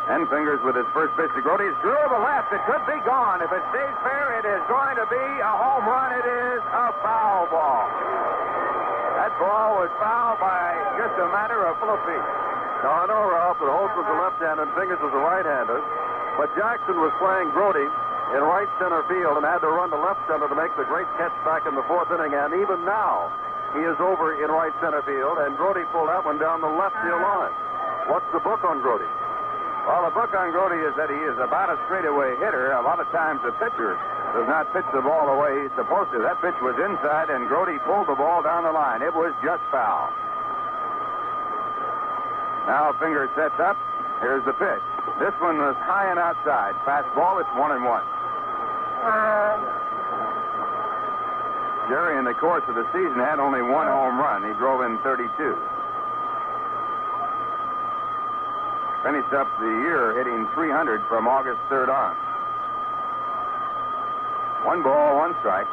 S2: And Fingers with his first pitch to Grody. It's through the left. It could be gone. If it stays fair, it is going to be a home run. It is a foul ball. That ball was fouled by just a matter of feet.
S1: Now, I know, Ralph, that Holt was a left-hander and Fingers was a right-hander, but Jackson was playing Grody in right center field and had to run to left center to make the great catch back in the fourth inning, and even now he is over in right center field, and Grody pulled that one down the left field line. What's the book on Grody?
S2: Well, the book on Grody is that he is about a straightaway hitter. A lot of times the pitcher does not pitch the ball the way he's supposed to. That pitch was inside, and Grody pulled the ball down the line. It was just foul. Now Fingers sets up. Here's the pitch. This one was high and outside. Fastball, it's 1-1. Jerry, in the course of the season, had only 1 home run. He drove in 32. Finished up the year hitting 300 from August 3rd on. 1 ball, 1 strike.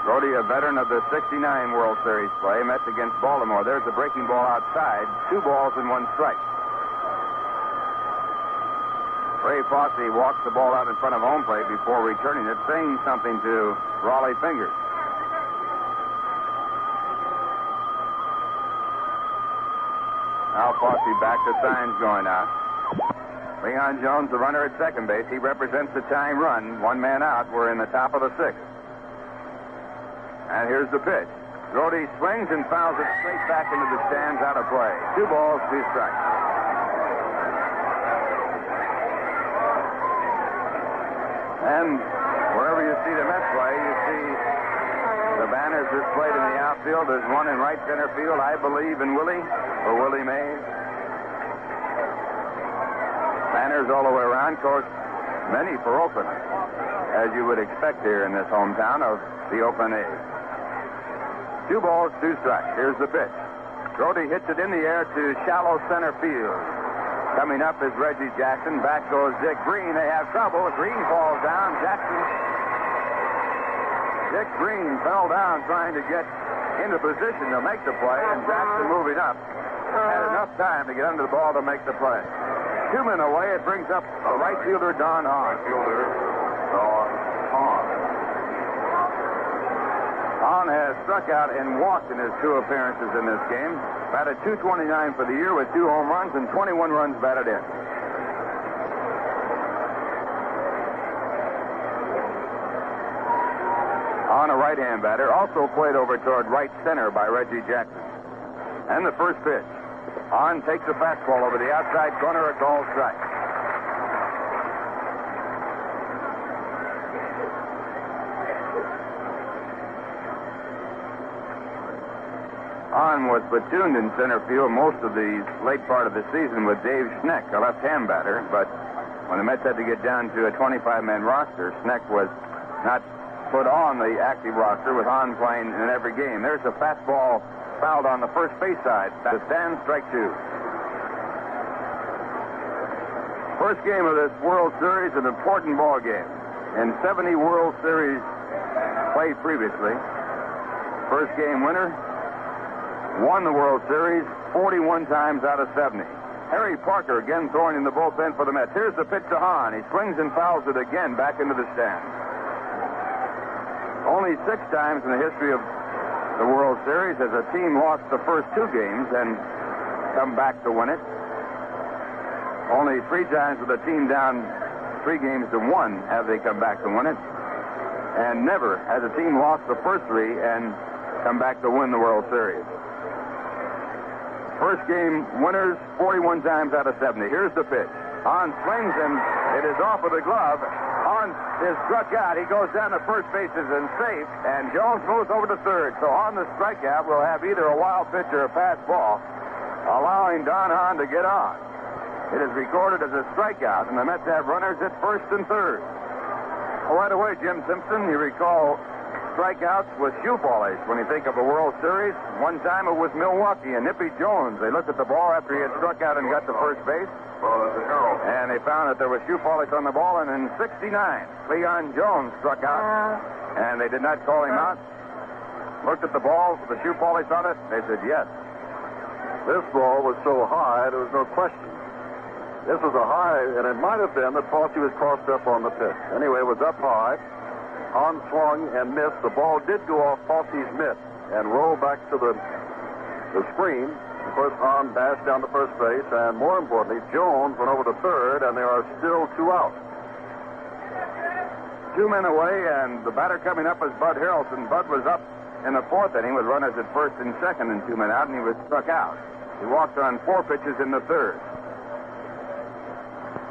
S2: Grody, a veteran of the 69 World Series play, Mets against Baltimore. There's the breaking ball outside. 2 balls and 1 strike. Ray Fosse walks the ball out in front of home plate before returning it, saying something to Raleigh Fingers. Now Fosse back to signs going out. Leon Jones, the runner at second base. He represents the tying run. 1 man out. We're in the top of the 6th. And here's the pitch. Grody swings and fouls it straight back into the stands, out of play. 2 balls, 2 strikes. And we're Wherever you see the Mets play, you see the banners displayed in the outfield. There's one in right center field, I believe in Willie, or Willie Mays. Banners all the way around. Of course, many for Oakland, as you would expect here in this hometown of the Oakland A's. 2 balls, 2 strikes. Here's the pitch. Brody hits it in the air to shallow center field. Coming up is Reggie Jackson. Back goes Dick Green. They have trouble. Green falls down. Dick Green fell down trying to get into position to make the play, and Jackson moving up had enough time to get under the ball to make the play. 2 men away. It brings up the right fielder, Don Hahn. Hahn has struck out and walked in his 2 appearances in this game. Batted .229 for the year with 2 home runs and 21 runs batted in. Hahn, a right-hand batter, also played over toward right center by Reggie Jackson. And the first pitch. Hahn takes a fastball over the outside corner, a called strike. Hahn was platooned in center field most of the late part of the season with Dave Schneck, a left-hand batter, but when the Mets had to get down to a 25-man roster, Schneck was not put on the active roster with Hahn playing in every game. There's a fastball fouled on the first base side. That stands strike 2. First game of this World Series, an important ball game. In 70 World Series played previously, first game winner won the World Series 41 times out of 70. Harry Parker again throwing in the bullpen for the Mets. Here's the pitch to Hahn. He swings and fouls it again back into the stand. Only 6 times in the history of the World Series has a team lost the first 2 games and come back to win it. Only 3 times with a team down 3 games to 1 have they come back to win it. And never has a team lost the first 3 and come back to win the World Series. First game winners 41 times out of 70. Here's the pitch. Hahn swings and it is off of the glove. Hahn is struck out. He goes down to first base and safe, and Jones moves over to third. So on the strikeout, we'll have either a wild pitch or a pass ball, allowing Don Hahn to get on. It is recorded as a strikeout, and the Mets have runners at first and third. Oh, right away, Jim Simpson, you recall strikeouts with shoe polish when you think of a World Series. One time it was Milwaukee and Nippy Jones. They looked at the ball after he had struck out and got to first base, and they found that there was shoe polish on the ball. And in '69, Leon Jones struck out, and they did not call him out. Looked at the ball with the shoe polish on it. They said yes.
S1: This ball was so high, there was no question. This was a high, and it might have been that Fossey was crossed up on the pitch. Anyway, it was up high. Hahn swung and missed. The ball did go off Fossey's mitt and roll back to the screen. Of course, Hahn dashed down to first base, and more importantly, Jones went over to third, and there are still 2 out.
S2: 2 men away, and the batter coming up is Bud Harrelson. Bud was up in the 4th inning with runners at first and second and 2 men out, and he was struck out. He walked on 4 pitches in the 3rd.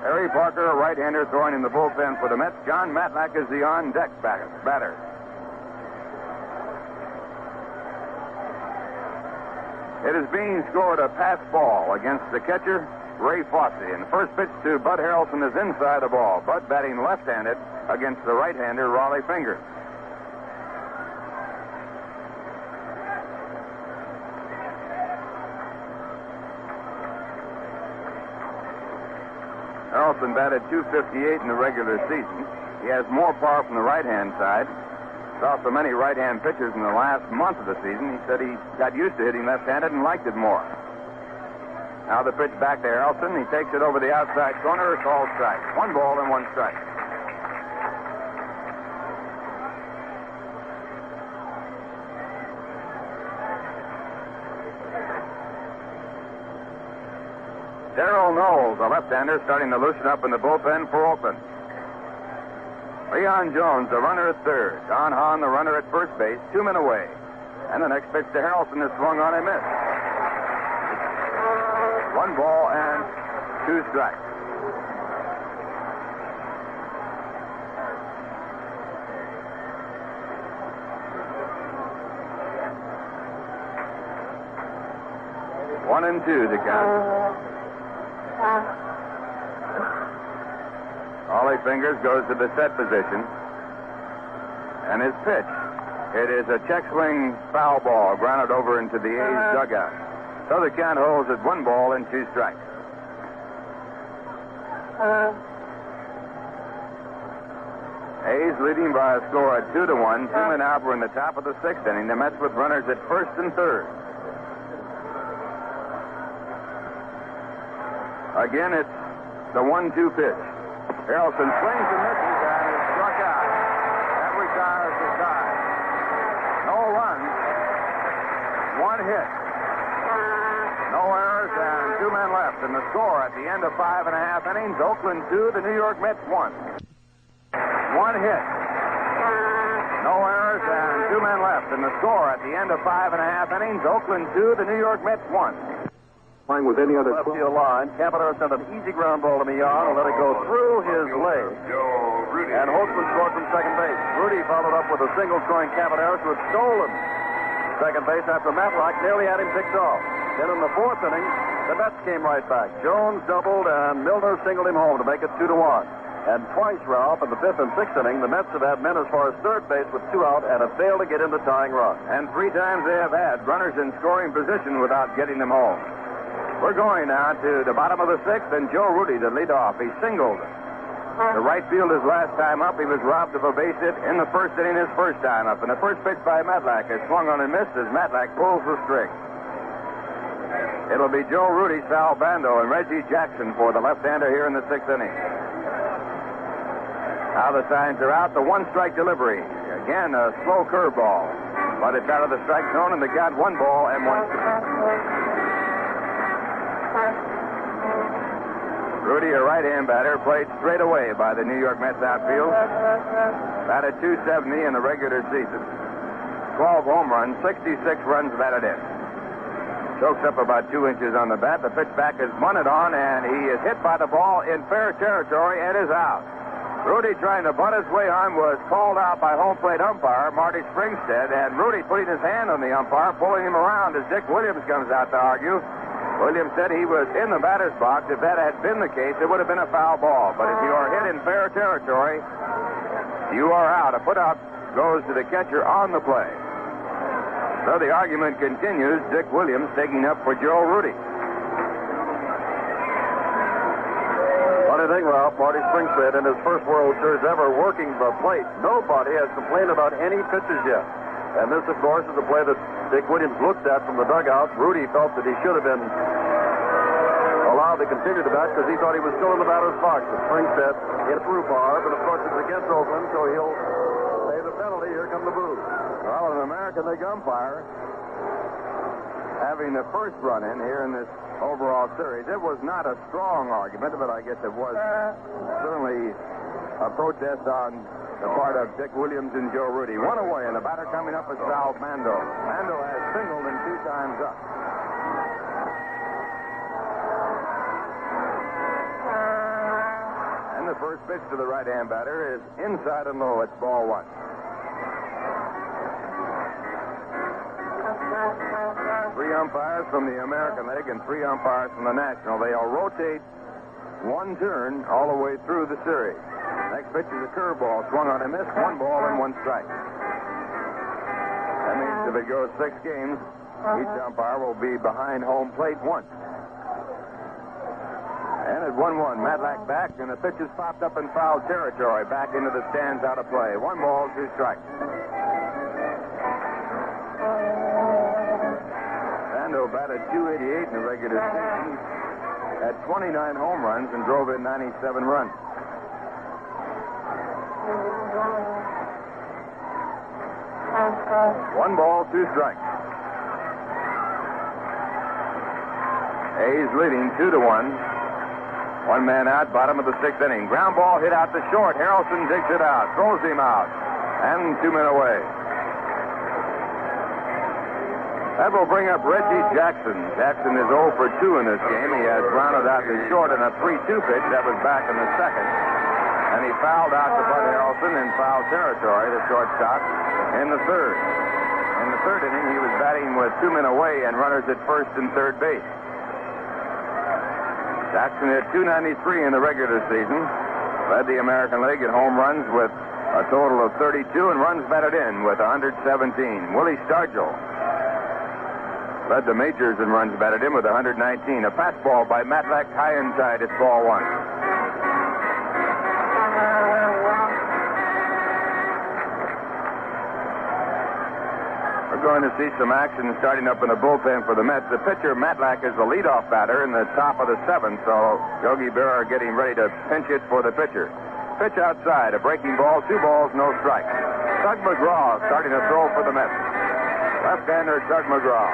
S2: Harry Parker, a right-hander, throwing in the bullpen for the Mets. John Matlack is the on-deck batter. It is being scored a pass ball against the catcher, Ray Fossey. And the first pitch to Bud Harrelson is inside the ball. Bud batting left-handed against the right-hander, Raleigh Fingers. Harrelson batted .258 in the regular season. He has more power from the right-hand side. Saw so many right-hand pitchers in the last month of the season, he said he got used to hitting left-handed and liked it more. Now the pitch back to Harrelson. He takes it over the outside corner, called strike. 1 ball and 1 strike. Darrell Knowles, a left-hander, starting to loosen up in the bullpen for Oakland. Leon Jones, the runner at third. Don Hahn, the runner at first base, 2 men away. And the next pitch to Harrelson is swung on and missed. 1 ball and 2 strikes. 1-2 the count. Ollie Fingers goes to the set position. And his pitch. It is a check swing foul ball grounded over into the A's dugout. So the count holds at 1 ball and 2 strikes. A's leading by a score of 2-1. 2 men out. We're in the top of the 6th inning. The Mets with runners at 1st and 3rd. Again, it's the 1-2 pitch. Harrelson swings and misses and is struck out. That retires the tie. No runs. 1 hit. No errors and 2 men left. And the score at the end of 5.5 innings, Oakland 2, the New York Mets 1. 1 hit. No errors and 2 men left. And the score at the end of 5.5 innings, Oakland 2, the New York Mets 1.
S1: Playing with any other left field line, Capador sent an easy ground ball to Millar and let it go through his leg. And Holtzman scored from second base. Rudy followed up with a single, throwing Capador who had stolen second base after Matlock nearly had him picked off. Then in the 4th inning, the Mets came right back. Jones doubled and Milner singled him home to make it 2-1. And twice, Ralph, in the 5th and 6th inning, the Mets have had men as far as third base with 2 out and have failed to get into tying run.
S2: And 3 times they have had runners in scoring position without getting them home. We're going now to the bottom of the 6th, and Joe Rudy to lead off. He singled. The right field his last time up. He was robbed of a base hit in the 1st inning his first time up. And the first pitch by Matlack is swung on and missed as Matlack pulls the string. It'll be Joe Rudy, Sal Bando, and Reggie Jackson for the left-hander here in the 6th inning. Now the signs are out. The 1-strike delivery. Again, a slow curveball. But it's out of the strike zone, and they got 1 ball and 1 strike. Rudy, a right-hand batter, played straight away by the New York Mets outfield. Batted .270 in the regular season. 12 home runs, 66 runs batted in. Chokes up about 2 inches on the bat. The pitch back is bunted on, and he is hit by the ball in fair territory and is out. Rudy, trying to bunt his way on, was called out by home plate umpire Marty Springstead, and Rudy putting his hand on the umpire, pulling him around as Dick Williams comes out to argue. Williams said he was in the batter's box. If that had been the case, it would have been a foul ball. But if you are hit in fair territory, you are out. A put-out goes to the catcher on the play. So the argument continues. Dick Williams taking up for Joe Rudy.
S1: Funny thing, Ralph, Marty Springstead in his first World Series ever working the plate. Nobody has complained about any pitches yet. And this, of course, is a play that Dick Williams looked at from the dugout. Rudy felt that he should have been allowed to continue to bat because he thought he was still in the batter's box. But Springstead hit through far, but of course it's against Oakland, so he'll pay the penalty. Here come the boos.
S2: Well, an American League umpire having the first run in here in this overall series. It was not a strong argument, but I guess it was certainly a protest on the part of Dick Williams and Joe Rudy. 1 away, and the batter coming up is Sal Bando. Bando has singled and 2 times up. And the first pitch to the right-hand batter is inside and low. It's ball 1. Three umpires from the American League and 3 umpires from the National. They'll rotate 1 turn all the way through the series. Next pitch is a curveball swung on and missed. 1 ball and 1 strike. That means if it goes 6 games, each umpire will be behind home plate once. And at 1-1, Matlack back, and the pitch is popped up in foul territory. Back into the stands, out of play. 1 ball, 2 strikes. Bando batted .288 in the regular season. Had 29 home runs and drove in 97 runs. 1 ball, 2 strikes. A's leading 2-1. 1 man out, bottom of the 6th inning. Ground ball hit out to short. Harrelson digs it out, throws him out, and 2 men away. That will bring up Reggie Jackson. Jackson is 0 for 2 in this game. He has grounded out to short in a 3-2 pitch that was back in the 2nd. And he fouled out to Bud Harrelson in foul territory, the shortstop, in the 3rd. In the third inning, he was batting with 2 men away and runners at first and third base. Jackson hit .293 in the regular season. Led the American League in home runs with a total of 32 and runs batted in with 117. Willie Stargell led the majors in runs batted in with 119. A fastball by Matlack, high inside. It's ball one. We're going to see some action starting up in the bullpen for the Mets. The pitcher, Matlack, is the leadoff batter in the top of the seventh, so Yogi Berra getting ready to pinch it for the pitcher. Pitch outside, a breaking ball, 2 balls, no strikes. Tug McGraw starting to throw for the Mets. Left-hander Tug McGraw.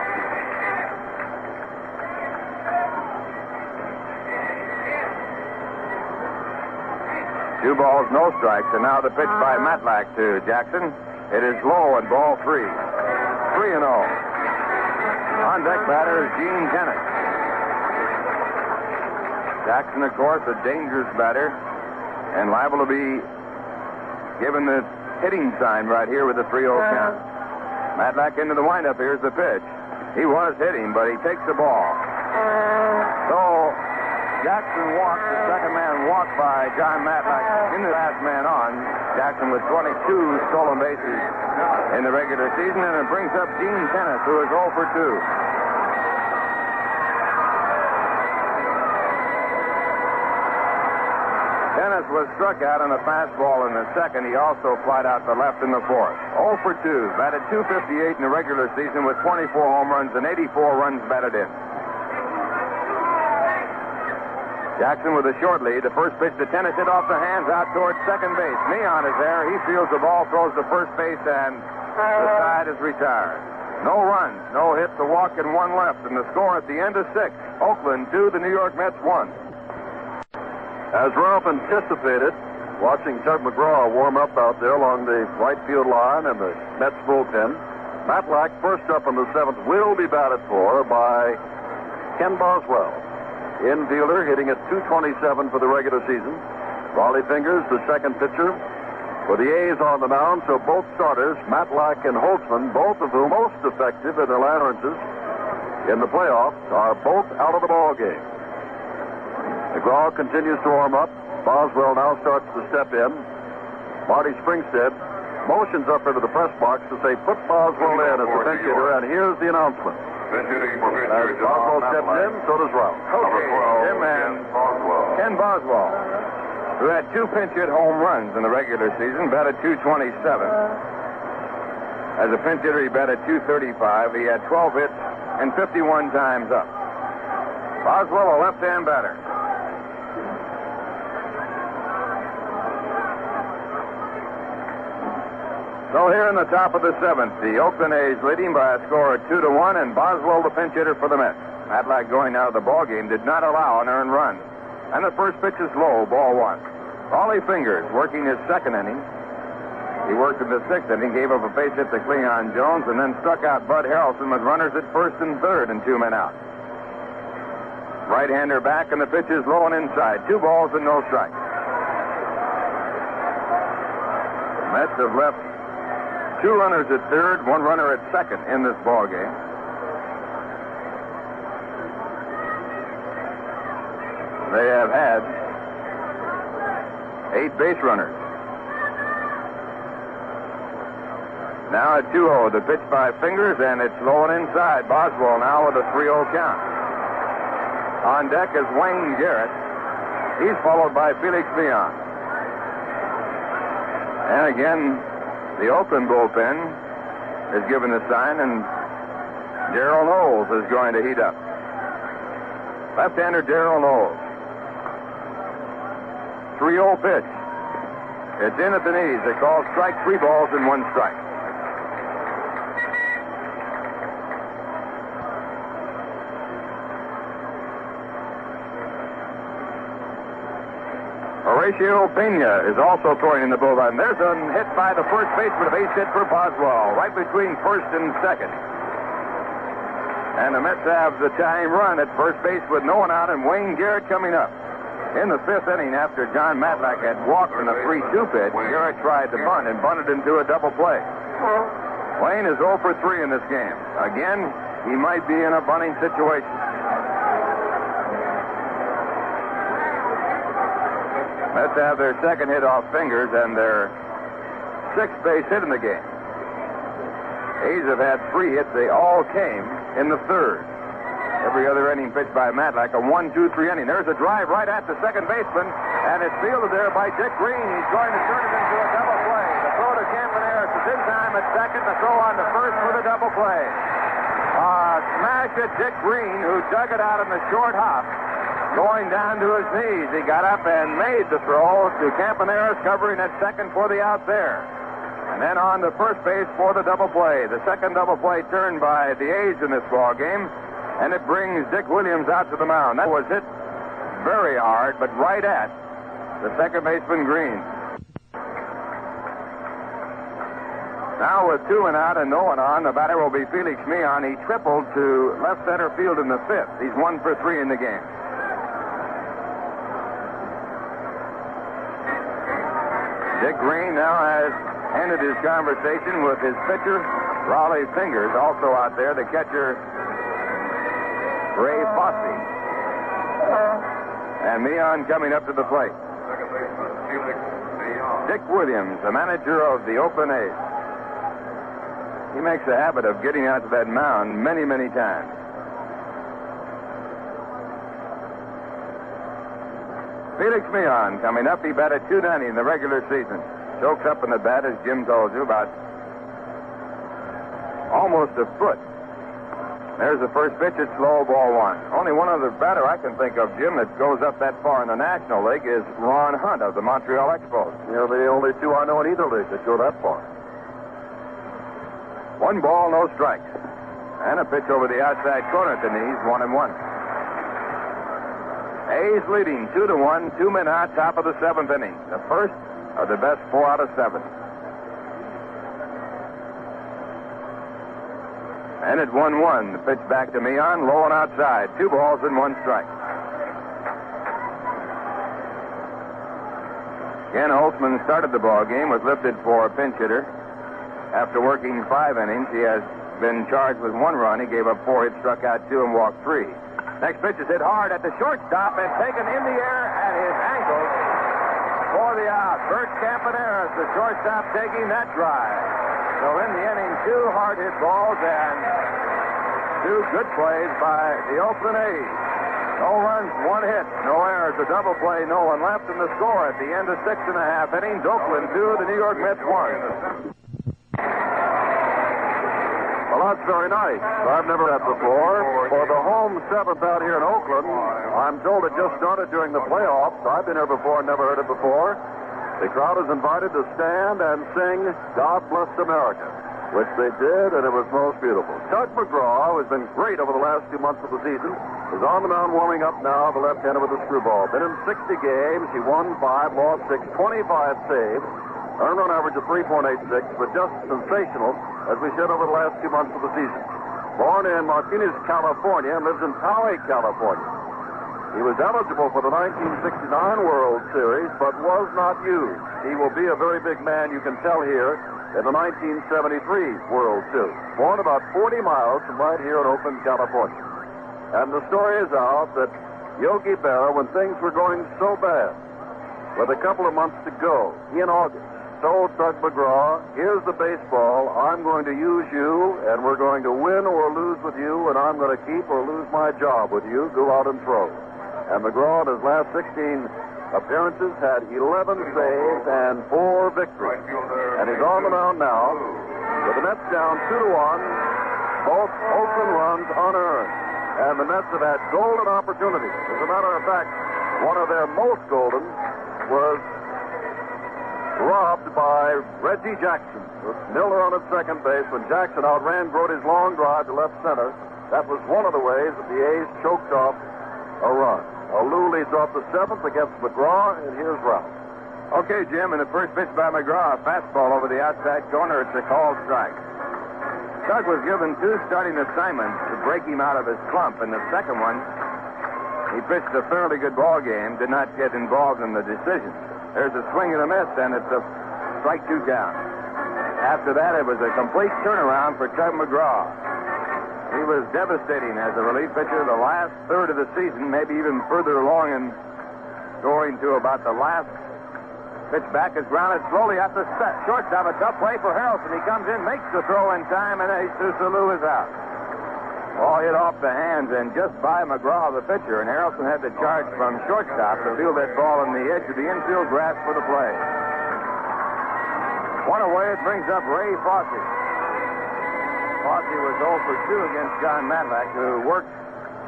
S2: Two balls, no strikes, and now the pitch by Matlack to Jackson. It is low and ball 3. 3-0. On deck batter is Gene Kennett. Jackson, of course, a dangerous batter and liable to be given the hitting sign right here with the 3-0 count. Matlack into the windup. Here's the pitch. He was hitting, but he takes the ball. So Jackson walked. The second man walked by John Matlack in the last man on. Jackson with 22 stolen bases in the regular season, and it brings up Gene Kennett, who is 0 for 2. Kenneth was struck out on a fastball in the second. He also flied out to left in the fourth. 0 for 2. Batted .258 in the regular season with 24 home runs and 84 runs batted in. Jackson with a short lead. The first pitch to Kenneth hit off the hands out towards second base. Neon is there. He fields the ball, throws to first base, and the side is retired. No runs, no hits, a walk, and 1 left. And the score at the end of 6. Oakland 2, the New York Mets 1.
S1: As Ralph anticipated, watching Tug McGraw warm up out there along the right field line and the Mets bullpen, Matlack, first up in the 7th, will be batted for by Ken Boswell. Infielder hitting at .227 for the regular season. Raleigh Fingers, the second pitcher for the A's on the mound. So both starters, Matlack and Holtzman, both of whom most effective in their appearances in the playoffs, are both out of the ball game. McGraw continues to warm up. Boswell now starts to step in. Marty Springstead motions up into the press box to say, put Boswell in as the bench hitter, and here's the announcement. As Boswell steps in, so does Ralph.
S2: Okay, Jim and Ken Boswell, who had 2 pinch hit home runs in the regular season, batted .227. As a pinch hitter, he batted .235. He had 12 hits and 51 times up. Boswell, a left-hand batter. So here in the top of the 7th, the Oakland A's leading by a score of 2-1, and Boswell the pinch hitter for the Mets. Matlack going out of the ball game did not allow an earned run. And the first pitch is low, ball 1. Raleigh Fingers working his second inning. He worked in the 6th inning, gave up a base hit to Cleon Jones, and then struck out Bud Harrelson with runners at first and third and 2 men out. Right-hander back, and the pitch is low and inside. 2 balls and no strikes. The Mets have left 2 runners at third, 1 runner at second in this ball game. They have had 8 base runners. Now at 2-0, the pitch by Fingers, and it's low and inside. Boswell now with a 3-0 count. On deck is Wayne Garrett. He's followed by Felix Leon. And again, the Oakland bullpen is given the sign, and Darrell Knowles is going to heat up. Left-hander Darrell Knowles. 3-0 pitch. It's in at the knees. They call strike, 3 balls and 1 strike. Horacio Pena is also throwing in the bullpen. There's a hit by the first baseman, a base hit for Boswell, right between first and second. And the Mets have the tying run at first base with no one out, and Wayne Garrett coming up. In the 5th inning, after John Matlack had walked in a 3-2 pitch, Garrett tried to bunt and bunted into a double play. Wayne is 0 for 3 in this game. Again, he might be in a bunting situation. Mets have their second hit off Fingers and their 6th base hit in the game. A's have had 3 hits. They all came in the 3rd. Every other inning pitched by Matlack, a 1-2-3 inning. There's a drive right at the second baseman, and it's fielded there by Dick Green. He's going to turn it into a double play. The throw to Campaneris is in time at second. The throw on to first for the double play. Smash at Dick Green, who dug it out in the short hop, going down to his knees. He got up and made the throw to Campaneris, covering at second for the out there. And then on to first base for the double play. The second double play turned by the A's in this ball game, and it brings Dick Williams out to the mound. That was hit very hard, but right at the second baseman Green. Now with 2 and out and no one on, the batter will be Felix Meehan. He tripled to left center field in the 5th. He's 1 for 3 in the game. Dick Green now has ended his conversation with his pitcher, Raleigh Fingers, also out there, the catcher, Ray Fosse. And Meehan coming up to the plate. Dick Williams, the manager of the Oakland A's. He makes a habit of getting out to that mound many, many times. Felix Meehan coming up. He batted .290 in the regular season. Chokes up in the bat, as Jim told you, about almost a foot. There's the first pitch. It's low, ball 1. Only one other batter I can think of, Jim, that goes up that far in the National League is Ron Hunt of the Montreal Expos.
S1: They're the only 2 I know in either league that go that far.
S2: 1 ball, no strikes. And a pitch over the outside corner at the knees, 1-1. A's leading 2-1, 2 men out, top of the 7th inning. The first of the best 4 out of 7. And at 1-1, the pitch back to Meehan, low and outside. 2 balls and 1 strike. Ken Holtzman started the ball game, was lifted for a pinch hitter. After working 5 innings, he has been charged with 1 run. He gave up 4 hits, struck out 2, and walked 3. Next pitch is hit hard at the shortstop and taken in the air at his ankle for the out. Bert Campaneris, the shortstop, taking that drive. So in the inning, 2 hard hit balls and 2 good plays by the Oakland A's. No runs, 1 hit, no errors, a double play, no one left, and the score at the end of 6 1/2 innings, Oakland 2, the New York Mets 1.
S1: Well, that's very nice. I've never had before. For the home 7th out here in Oakland, I'm told it just started during the playoffs. I've been here before and never heard it before. The crowd is invited to stand and sing God Bless America, which they did, and it was most beautiful. Doug McGraw, who has been great over the last 2 months of the season, is on the mound warming up now, the left-hander with the screwball. Been in 60 games. He won 5, lost 6, 25 saves. Earned run average of 3.86, but just sensational, as we said, over the last 2 months of the season. Born in Martinez, California, and lives in Poway, California. He was eligible for the 1969 World Series, but was not used. He will be a very big man, you can tell here, in the 1973 World Series. Born about 40 miles from right here in Oakland, California. And the story is out that Yogi Berra, when things were going so bad, with a couple of months to go, in August, told Doug McGraw, here's the baseball, I'm going to use you, and we're going to win or lose with you, and I'm going to keep or lose my job with you, go out and throw. And McGraw, in his last 16 appearances, had 11 saves and 4 victories. And he's on the mound now, with the Mets down 2-1, both Oakland runs unearned. And the Mets have had golden opportunities. As a matter of fact, one of their most golden was robbed by Reggie Jackson. With Miller on at second base when Jackson outran Brody's long drive to left center. That was one of the ways that the A's choked off a run. Lou leads off the 7th against McGraw, and here's Ralph.
S2: Okay, Jim, and the first pitch by McGraw, a fastball over the outside corner. It's a called strike. Doug was given 2 starting assignments to break him out of his slump. In the second one, he pitched a fairly good ball game, did not get involved in the decision. There's a swing and a miss, and it's a strike 2 down. After that, it was a complete turnaround for Tug McGraw. He was devastating as a relief pitcher the last third of the season, maybe even further along in going to about the last pitch back is grounded slowly at the shortstop. A tough play for Harrelson. He comes in, makes the throw in time, and Jesus Alou is out. Ball hit off the hands and just by McGraw, the pitcher, and Harrelson had to charge from shortstop to field that ball on the edge of the infield grass for the play. One away, it brings up Ray Fosse. Fosse was 0 for 2 against John Matlack, who worked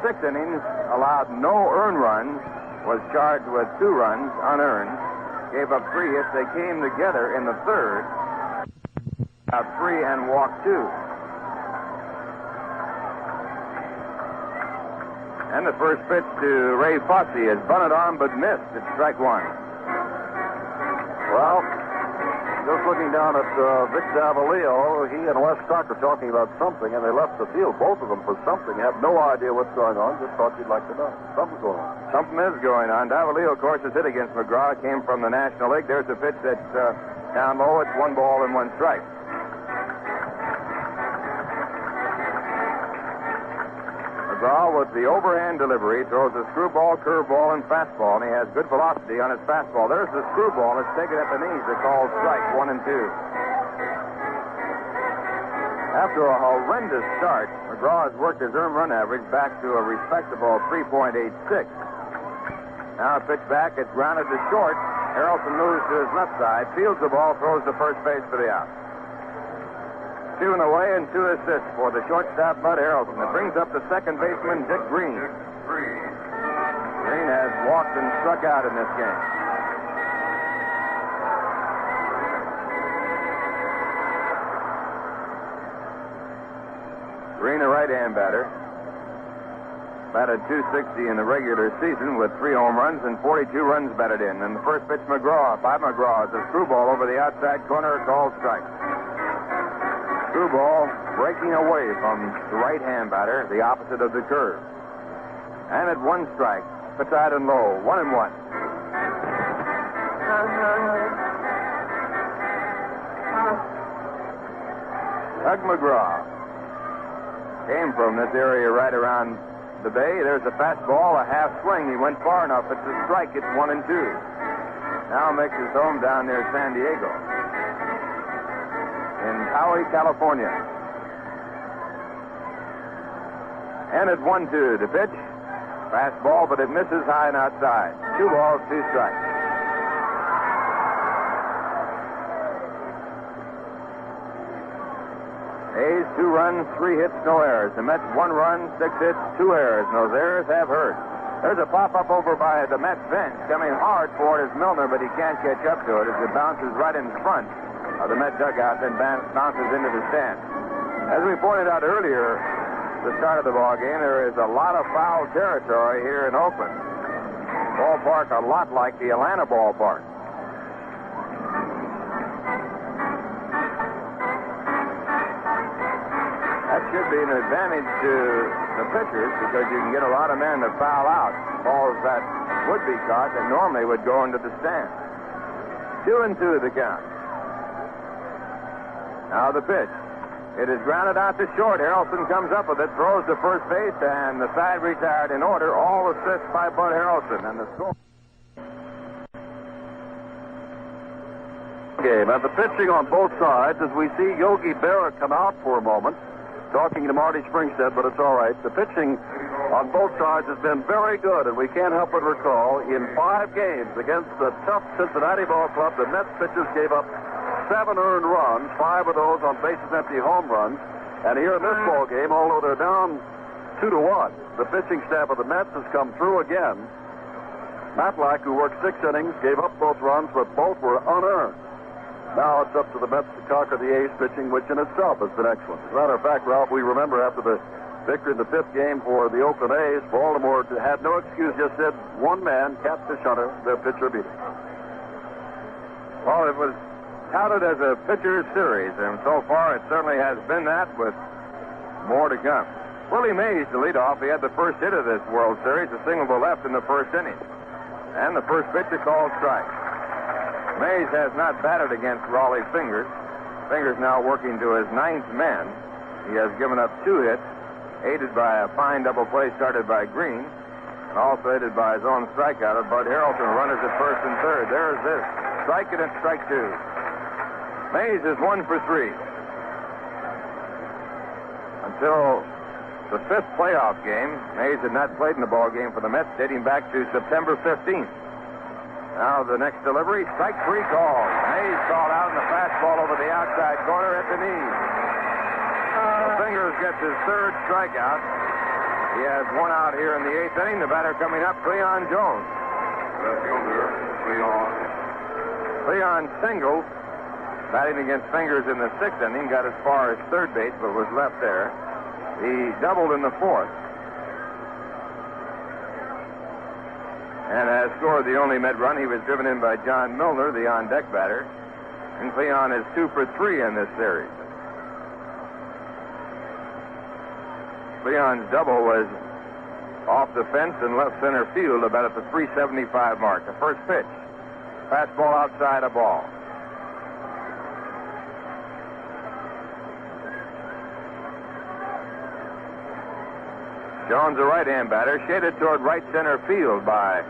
S2: 6 innings, allowed no earned runs, was charged with 2 runs unearned, gave up 3 hits. They came together in the third, out 3 and walked 2. And the first pitch to Ray Fosse is bunted on but missed. It's strike 1.
S1: Well, just looking down at Vic Davalillo, he and Wes Stock are talking about something, and they left the field, both of them, for something. Have no idea what's going on. Just thought you'd like to know. Something's going on.
S2: Something is going on. Davalillo, of course, has hit against McGraw. Came from the National League. There's a pitch that's down low. It's 1 ball and 1 strike. McGraw with the overhand delivery throws a screwball, curveball, and fastball, and he has good velocity on his fastball. There's the screwball. It's taken at the knees. They call strike 1 and 2. After a horrendous start, McGraw has worked his earned run average back to a respectable 3.86. Now a pitch back. It's grounded to short. Harrelson moves to his left side, fields the ball, throws to first base for the out. 2 in a way and 2 assists for the shortstop, Bud Harrelson. That brings up the second baseman, Dick Green. Green has walked and struck out in this game. Green, a right-hand batter. Batted .260 in the regular season with 3 home runs and 42 runs batted in. And the first pitch by McGraw is a screwball over the outside corner, called strike. Screwball breaking away from the right-hand batter, the opposite of the curve. And at 1 strike, Petite and low, 1 and 1. Tug McGraw came from this area right around the bay. There's a fastball, a half swing. He went far enough. It's a strike. It's 1 and 2. Now makes his home down near San Diego, in Poway, California. And at 1-2, the pitch. Fastball, but it misses high and outside. 2 balls, 2 strikes. A's 2 runs, 3 hits, no errors. The Mets 1 run, 6 hits, 2 errors. And those errors have hurt. There's a pop-up over by the Mets bench. Coming hard for it is Milner, but he can't catch up to it as it bounces right in front of the Met dugout, then bounces into the stand. As we pointed out earlier, the start of the ball game, there is a lot of foul territory here in Oakland. Ballpark a lot like the Atlanta ballpark. That should be an advantage to the pitchers because you can get a lot of men to foul out balls that would be caught that normally would go into the stand. 2 and 2 the count. Now the pitch. It is grounded out to short. Harrelson comes up with it, throws to first base, and the side retired in order. All assists by Bud Harrelson, and the score.
S1: Game. And the pitching on both sides as we see Yogi Berra come out for a moment, talking to Marty Springstead, but it's all right. The pitching on both sides has been very good, and we can't help but recall in 5 games against the tough Cincinnati ball club, the Mets pitchers gave up 7 earned runs, 5 of those on bases empty home runs. And here in this ball game, although they're down 2-1, the pitching staff of the Mets has come through again. Matlack, who worked 6 innings, gave up both runs, but both were unearned. Now it's up to the Mets to conquer the A's pitching, which in itself has been excellent. As a matter of fact, Ralph, we remember after the victory in the 5th game for the Oakland A's, Baltimore had no excuse, just said one man, Catfish Hunter, their pitcher beat him.
S2: Well, it was touted as a pitcher's series, and so far it certainly has been that, with more to come. Willie Mays, the leadoff, he had the first hit of this World Series, a single to left in the first inning. And the first pitch, a called strike. Mays has not batted against Raleigh Fingers. Fingers now working to his 9th man. He has given up 2 hits, aided by a fine double play started by Green, and also aided by his own strikeout of Bud Harrelson. Runners at first and third. There's this. Strike it at strike 2. Mays is 1 for 3. Until the 5th playoff game, Mays had not played in the ball game for the Mets dating back to September 15th. Now the next delivery, strike 3 called. Mays called out in the fastball over the outside corner at the knees. Fingers gets his 3rd strikeout. He has 1 out here in the 8th inning. The batter coming up, Cleon Jones. Cleon singled, batting against Fingers in the 6th inning, got as far as third base, but was left there. He doubled in the 4th. And has scored the only Met run. He was driven in by John Milner, the on-deck batter. And Cleon is 2 for 3 in this series. Cleon's double was off the fence in left center field about at the 375 mark. The first pitch. Fastball outside, a ball. Jones, a right-hand batter, shaded toward right center field by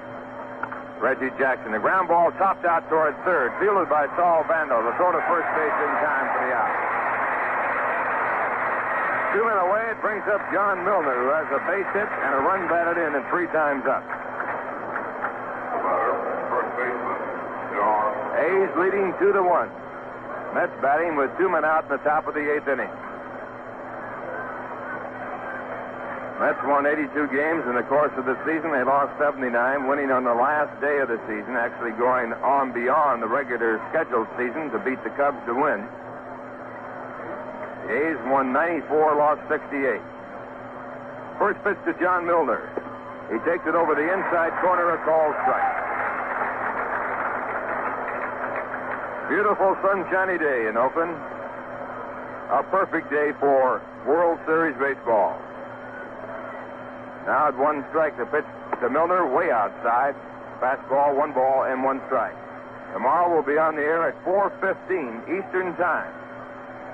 S2: Reggie Jackson. The ground ball topped out toward third, fielded by Saul Bando. The throw to first base in time for the out. 2 men away, it brings up John Milner, who has a base hit and a run batted in and 3 times up. A's leading 2-1. Mets batting with 2 men out in the top of the 8th inning. Mets won 82 games in the course of the season. They lost 79, winning on the last day of the season, actually going on beyond the regular scheduled season to beat the Cubs to win. The A's won 94, lost 68. First pitch to John Milner. He takes it over the inside corner, a called strike. Beautiful sunshiny day in Oakland. A perfect day for World Series baseball. Now at 1 strike, the pitch to Milner, way outside. Fastball, 1 ball, and 1 strike. Tomorrow we'll be on the air at 4:15 Eastern Time.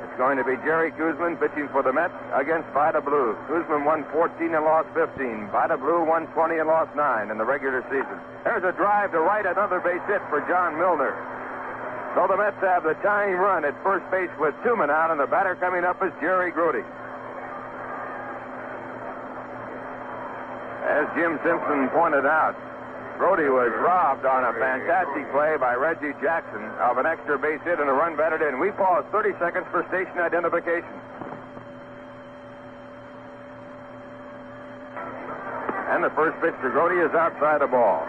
S2: It's going to be Jerry Guzman pitching for the Mets against Vida Blue. Guzman won 14 and lost 15. Vida Blue won 20 and lost 9 in the regular season. There's a drive to right, another base hit for John Milner. So the Mets have the tying run at first base with 2 men out, and the batter coming up is Jerry Grody. As Jim Simpson pointed out, Grody was robbed on a fantastic play by Reggie Jackson of an extra base hit and a run batted in. We pause 30 seconds for station identification. And the first pitch to Grody is outside the ball.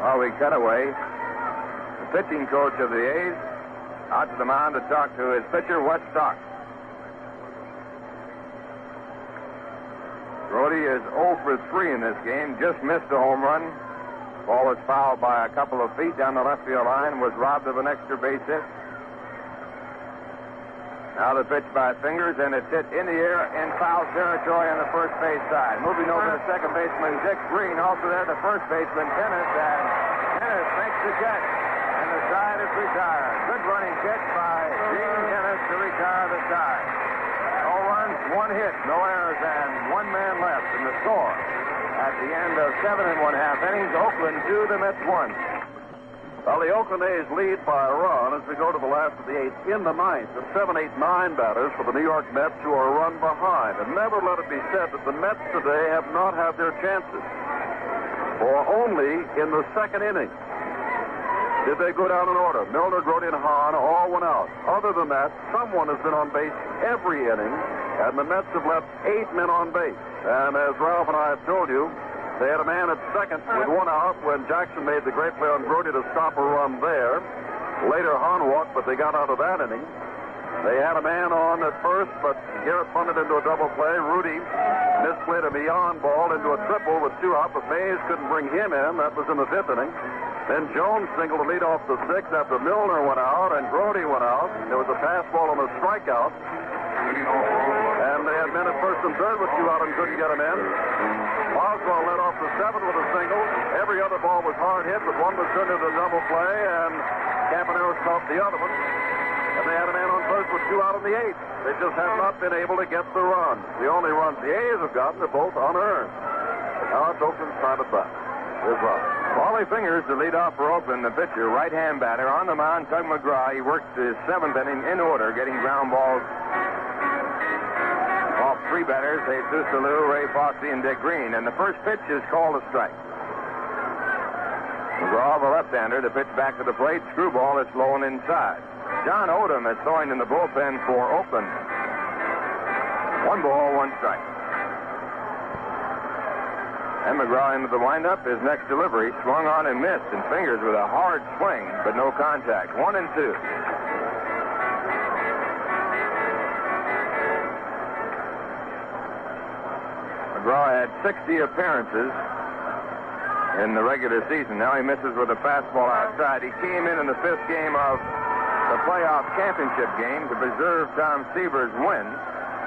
S2: Oh, we cut away. The pitching coach of the A's out to the mound to talk to his pitcher, Wes Stock. Grody is 0 for 3 in this game. Just missed a home run. Ball was fouled by a couple of feet down the left field line. Was robbed of an extra base hit. Now the pitch by Fingers, and it's hit in the air in foul territory on the first base side. Moving over to second baseman Dick Green. Also there to first baseman Tennis, and Tennis makes the catch. And the side is retired. Good running catch by Gene Tennis to retire the side. 1 hit, no errors, and 1 man left in the score. At the end of 7 1/2 innings, Oakland 2, the Mets 1.
S1: Well, the Oakland A's lead by a run as we go to the last of the 8th. In the 9th, the 7, 8, 9 batters for the New York Mets who are a run behind. And never let it be said that the Mets today have not had their chances. For only in the 2nd inning did they go down in order. Milner, Grody, and Hahn all went out. Other than that, someone has been on base every inning, and the Mets have left 8 men on base. And as Ralph and I have told you, they had a man at second with 1 out when Jackson made the great play on Grody to stop a run there. Later, Hahn walked, but they got out of that inning. They had a man on at first, but Garrett punted into a double play. Rudy misplayed a beyond ball into a triple with 2 out, but Mays couldn't bring him in. That was in the 5th inning. Then Jones singled to lead off the 6th after Milner went out and Grody went out. There was a pass ball and a strikeout. And they had men at first and third with 2 out and couldn't get him in. Boswell led off the 7th with a single. Every other ball was hard hit, but one was turned into a double play, and Campaneros caught the other one. And they had a man 2 out in the 8th. They just have not been able to get the run. The only runs the A's have gotten are both unearned. Now it's Oakland's time at bat. Here's Rob.
S2: Wally Fingers, the leadoff for Oakland, the pitcher, right-hand batter. On the mound, Tug McGraw. He worked the 7th inning in order, getting ground balls off 3 batters, Jesus Alou, Ray Foxy, and Dick Green. And the first pitch is called a strike. McGraw, the left-hander, the pitch back to the plate. Screwball is low and inside. John Odom is throwing in the bullpen for Oakland. 1 ball, 1 strike. And McGraw into the windup. His next delivery swung on and missed, and Fingers with a hard swing, but no contact. 1-2. McGraw had 60 appearances in the regular season. Now he misses with a fastball outside. He came in the 5th game of the playoff championship game to preserve Tom Seaver's win.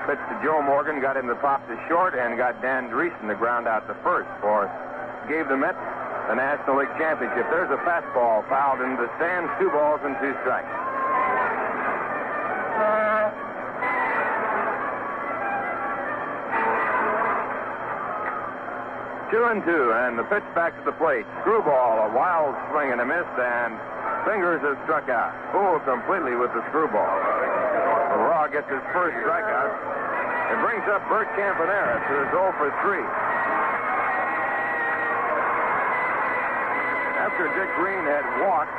S2: Pitched to Joe Morgan, got him the pop to short, and got Dan Dreesen to ground out to first. Gave the Mets the National League Championship. There's a fastball fouled into the stands. 2 balls and 2 strikes. Two and two, and the pitch back to the plate. Screwball, a wild swing and a miss, and Fingers has struck out. Fooled completely with the screwball. McGraw gets his first strikeout. It brings up Bert Campaneris, who is 0 for 3. After Dick Green had walked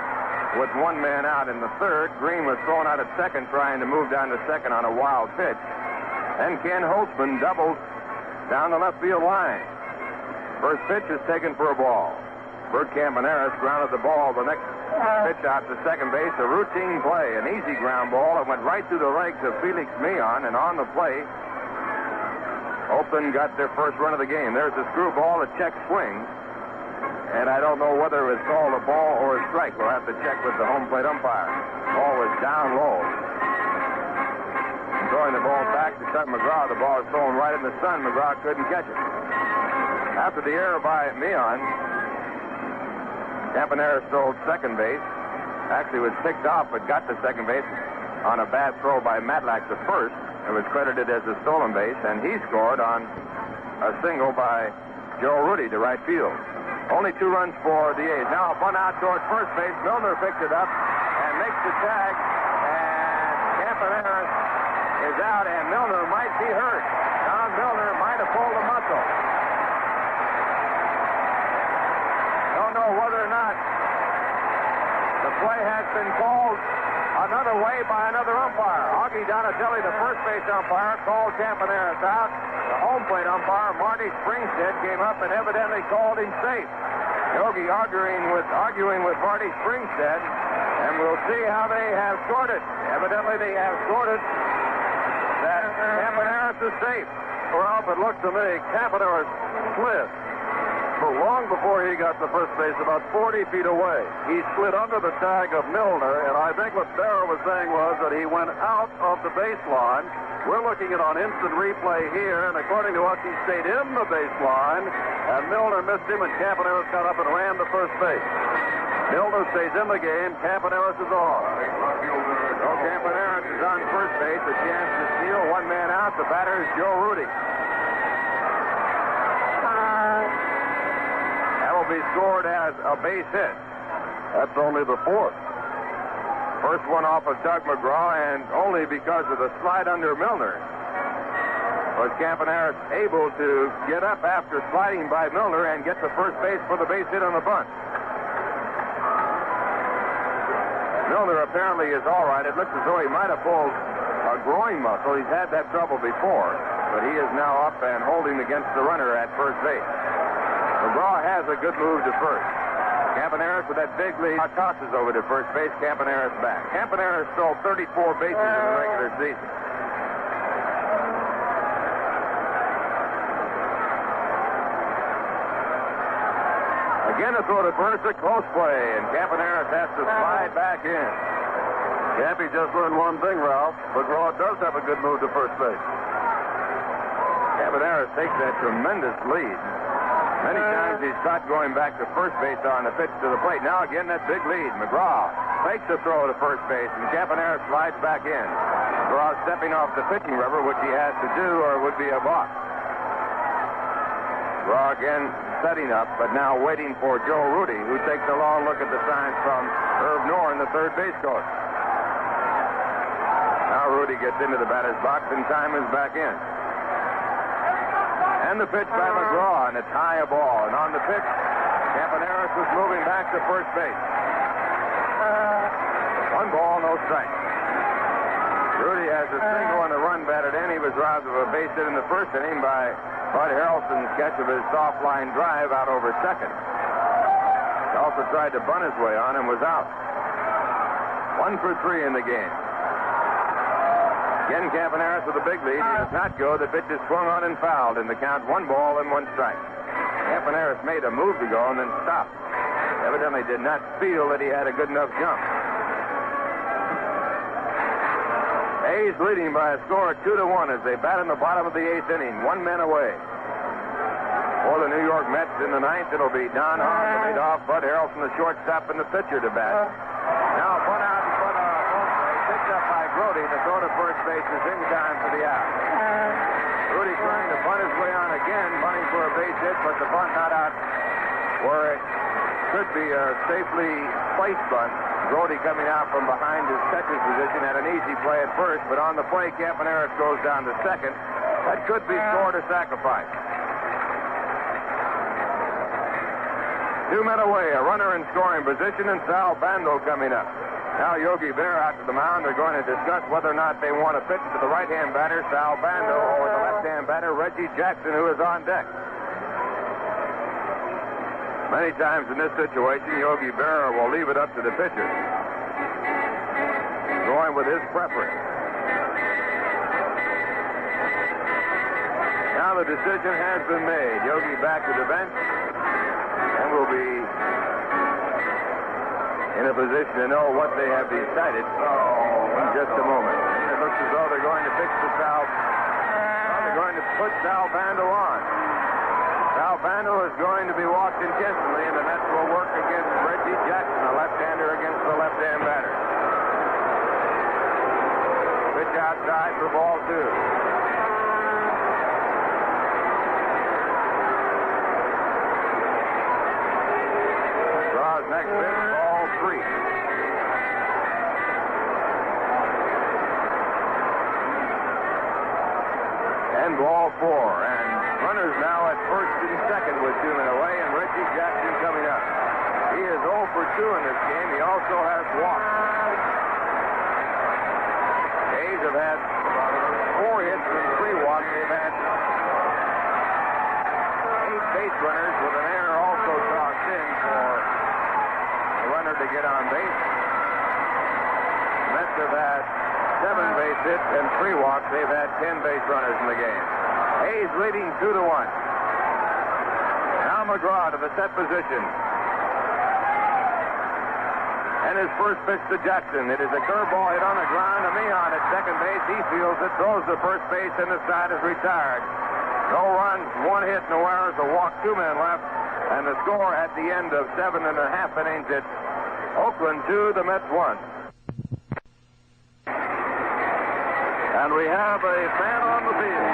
S2: with 1 man out in the 3rd, Green was thrown out at second, trying to move down to second on a wild pitch. Then Ken Holtzman doubled down the left field line. First pitch is taken for a ball. Bert Campaneris grounded the ball the next pitch out to second base. A routine play, an easy ground ball that went right through the legs of Felix Mion, and on the play, Oakland got their first run of the game. There's a screwball, a check swing, and I don't know whether it was called a ball or a strike. We'll have to check with the home plate umpire. Ball was down low. Throwing the ball back to Tug McGraw. The ball is thrown right in the sun. McGraw couldn't catch it. After the error by Mion, Campaneris stole second base. Actually was picked off, but got to second base on a bad throw by Matlack to first. It was credited as a stolen base, and he scored on a single by Joe Rudy to right field. Only 2 runs for the A's. Now a bunt out towards first base. Milner picks it up and makes the tag, and Campaneris is out, and Milner might be hurt. Don Milner might have pulled a muscle. Don't know whether or not the play has been called another way by another umpire. Augie Donatelli, the first base umpire, called Campaneris out. The home plate umpire, Marty Springstead, came up and evidently called him safe. Yogi arguing with Marty Springstead, and we'll see how they have sorted. Evidently they have sorted that Campaneris is safe.
S3: Well, if it looks to me, Campaneris slid. But long before he got to first base, about 40 feet away, he slid under the tag of Milner, and I think what Barrow was saying was that he went out of the baseline. We're looking at on instant replay here, and according to us, he stayed in the baseline, and Milner missed him, and Campaneris got up and ran to first base. Milner stays in the game. Campaneris is off.
S2: So Campaneris is on first base. A chance to steal. 1 man out. The batter is Joe Rudy. That will be scored as a base hit.
S3: That's only the 4th.
S2: First one off of Tug McGraw, and only because of the slide under Milner was Campaneris able to get up after sliding by Milner and get to first base for the base hit on the bunt. Milner apparently is all right. It looks as though he might have pulled a groin muscle. He's had that trouble before, but he is now up and holding against the runner at first base. McGraw has a good move to first. Campaneris with that big lead tosses over to first base. Campaneris back. Campaneris stole 34 bases in the regular season. Again a throw to first, a close play, and Campaneris has to slide back in.
S3: Campy just learned one thing, Ralph. McGraw does have a good move to first base.
S2: Campaneris takes that tremendous lead. Many times he's caught going back to first base on the pitch to the plate. Now again, that big lead. McGraw fakes the throw to first base, and Campaneris slides back in. without stepping off the pitching rubber, which he has to do, or it would be a balk. Raw again setting up, but now waiting for Joe Rudy, who takes a long look at the signs from Herb Knorr in the third base coach. Now Rudy gets into the batter's box, and time is back in. And the pitch by McGraw, and it's high a ball. And on the pitch, Campaneris was moving back to first base. 1 ball, no strike. Rudy has a single and a run batted in. He was robbed of a base hit in the first inning by Bud Harrelson's catch of his soft line drive out over second. He also tried to bunt his way on and was out. 1 for 3 in the game. Again, Campaneris with a big lead. He does not go. The pitch is swung on and fouled in the count. 1 ball and 1 strike. Campaneris made a move to go and then stopped. Evidently did not feel that he had a good enough jump. A's leading by a score of 2-1 as they bat in the bottom of the 8th inning. 1 man away. For the New York Mets in the 9th, it'll be Don Hahn, the leadoff, Bud Harrelson, the shortstop, and the pitcher to bat. Now, bunt out in front of home plate, picked up by Grody. The throw to first base is in time for the out. Rudy trying to bunt his way on again, bunting for a base hit, but the bunt not out where it should be a safely placed bunt. Grody coming out from behind his catcher's position had an easy play at first, but on the play, Campaneris goes down to second. That could be scored or sacrifice. 2 men away, a runner in scoring position, and Sal Bando coming up. Now Yogi Berra out to the mound. They're going to discuss whether or not they want to pitch to the right-hand batter, Sal Bando, or the left-hand batter, Reggie Jackson, who is on deck. Many times in this situation, Yogi Berra will leave it up to the pitcher, going with his preference. Now the decision has been made. Yogi back to the bench, and will be in a position to know what they have decided in just a moment. It looks as though they're going to fix the Sal. They're going to put Sal Bando on. Sal Bando is going to be walked intentionally, and the Mets will work against Reggie Jackson, a left-hander against the left-hand batter. Pitch outside for ball 2. Draw's next pitch, ball 3. And ball 4. And runners now at first and second with 2 men away, and Reggie Jackson coming up. He is 0 for 2 in this game. He also has walked. A's have had 4 hits and 3 walks. They've had 8 base runners with an error also tossed in for the runner to get on base. The Mets have had 7 base hits and 3 walks. They've had 10 base runners in the game. A's leading 2-1. Now McGraw to the set position. And his first pitch to Jackson. It is a curveball hit on the ground to Meehan at second base. He fields it, throws to first base, and the side is retired. No runs, 1 hit, no errors, a walk, 2 men left. And the score at the end of 7.5 innings, it's Oakland 2, the Mets 1. And we have a fan on the field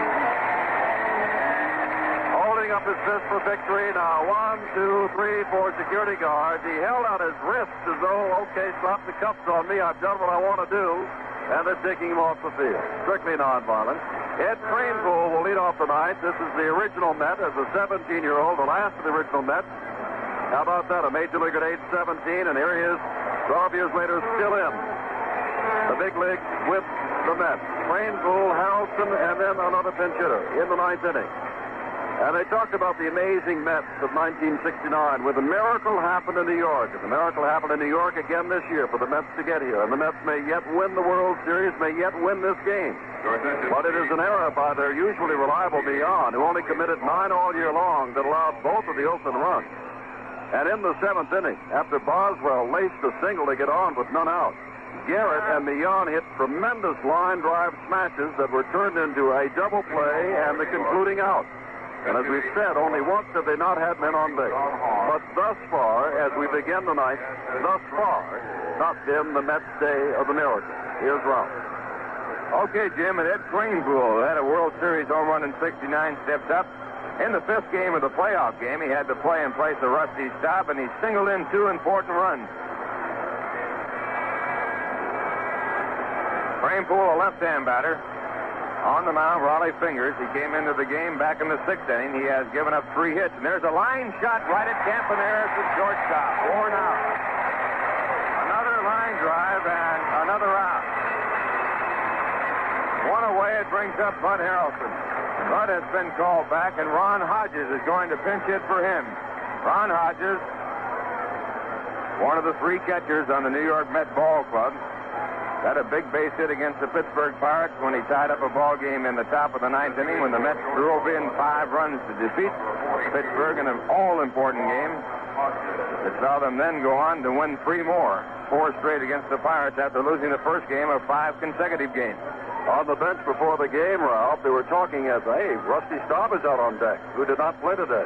S2: holding up his fist for victory. Now 1, 2, 3, 4 security guards. He held out his wrist as though, okay, slap the cuffs on me. I've done what I want to do. And they're taking him off the field. Strictly nonviolent. Ed Kranepool will lead off tonight. This is the original Met as a 17-year-old, the last of the original Mets. How about that? A major league at age 17, and here he is 12 years later, still in the big leagues with the Mets. Kranepool, Harrelson, and then another pinch hitter in the 9th inning. And they talked about the amazing Mets of 1969, where the miracle happened in New York. And the miracle happened in New York again this year for the Mets to get here. And the Mets may yet win the World Series, may yet win this game. But it is an error by their usually reliable Meehan, who only committed 9 all year long, that allowed both of the Oakland runs. And in the 7th inning, after Boswell laced a single to get on with none out, Garrett and Meehan hit tremendous line drive smashes that were turned into a double play and the concluding out. And as we've said, only once have they not had men on base. But thus far, as we begin the night, thus far, not been the Mets' day of the miracle. Here's Ralph. Okay, Jim, and Ed Kranepool had a World Series home run in '69, stepped up. In the 5th game of the playoff game, he had to play in place of Rusty Staub, and he singled in 2 important runs. Kranepool, a left-hand batter. On the mound, Raleigh Fingers. He came into the game back in the 6th inning. He has given up 3 hits, and there's a line shot right at Campaneris at shortstop. Worn out. Another line drive and another out. 1 away, it brings up Bud Harrelson. Bud has been called back, and Ron Hodges is going to pinch hit for him. Ron Hodges, one of the 3 catchers on the New York Met Ball Club, had a big base hit against the Pittsburgh Pirates when he tied up a ball game in the top of the 9th inning when the Mets drove in 5 runs to defeat Pittsburgh in an all-important game. It saw them then go on to win 3 more, 4 straight against the Pirates after losing the first game of 5 consecutive games.
S3: On the bench before the game, Ralph, they were talking as, hey, Rusty Staub is out on deck, who did not play today.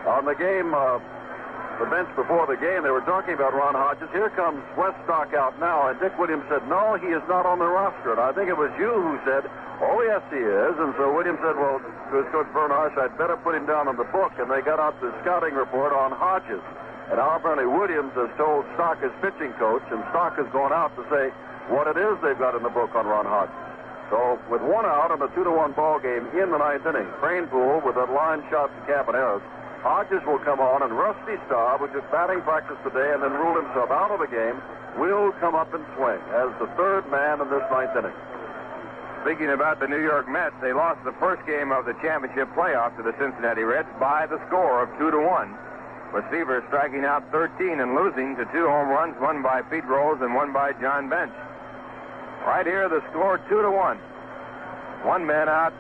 S3: On the game, the bench before the game, they were talking about Ron Hodges. Here comes Wes Stock out now, and Dick Williams said, no, he is not on the roster. And I think it was you who said, oh, yes, he is. And so Williams said, well, to his coach Vern Harsh, I'd better put him down on the book. And they got out the scouting report on Hodges. And now apparently Williams has told Stock, his pitching coach, and Stock has gone out to say what it is they've got in the book on Ron Hodges. So, with 1 out in a 2-1 ball game in the 9th inning, Kranepool with that line shot to Campaneris, Hodges will come on, and Rusty Staub, who took batting practice today and then ruled himself out of the game, will come up and swing as the 3rd man in this 9th inning.
S2: Speaking about the New York Mets, they lost the first game of the championship playoff to the Cincinnati Reds by the score of 2-1, with Seaver striking out 13 and losing to 2 home runs, one by Pete Rose and one by John Bench. Right here, the score 2-1. 1 man out,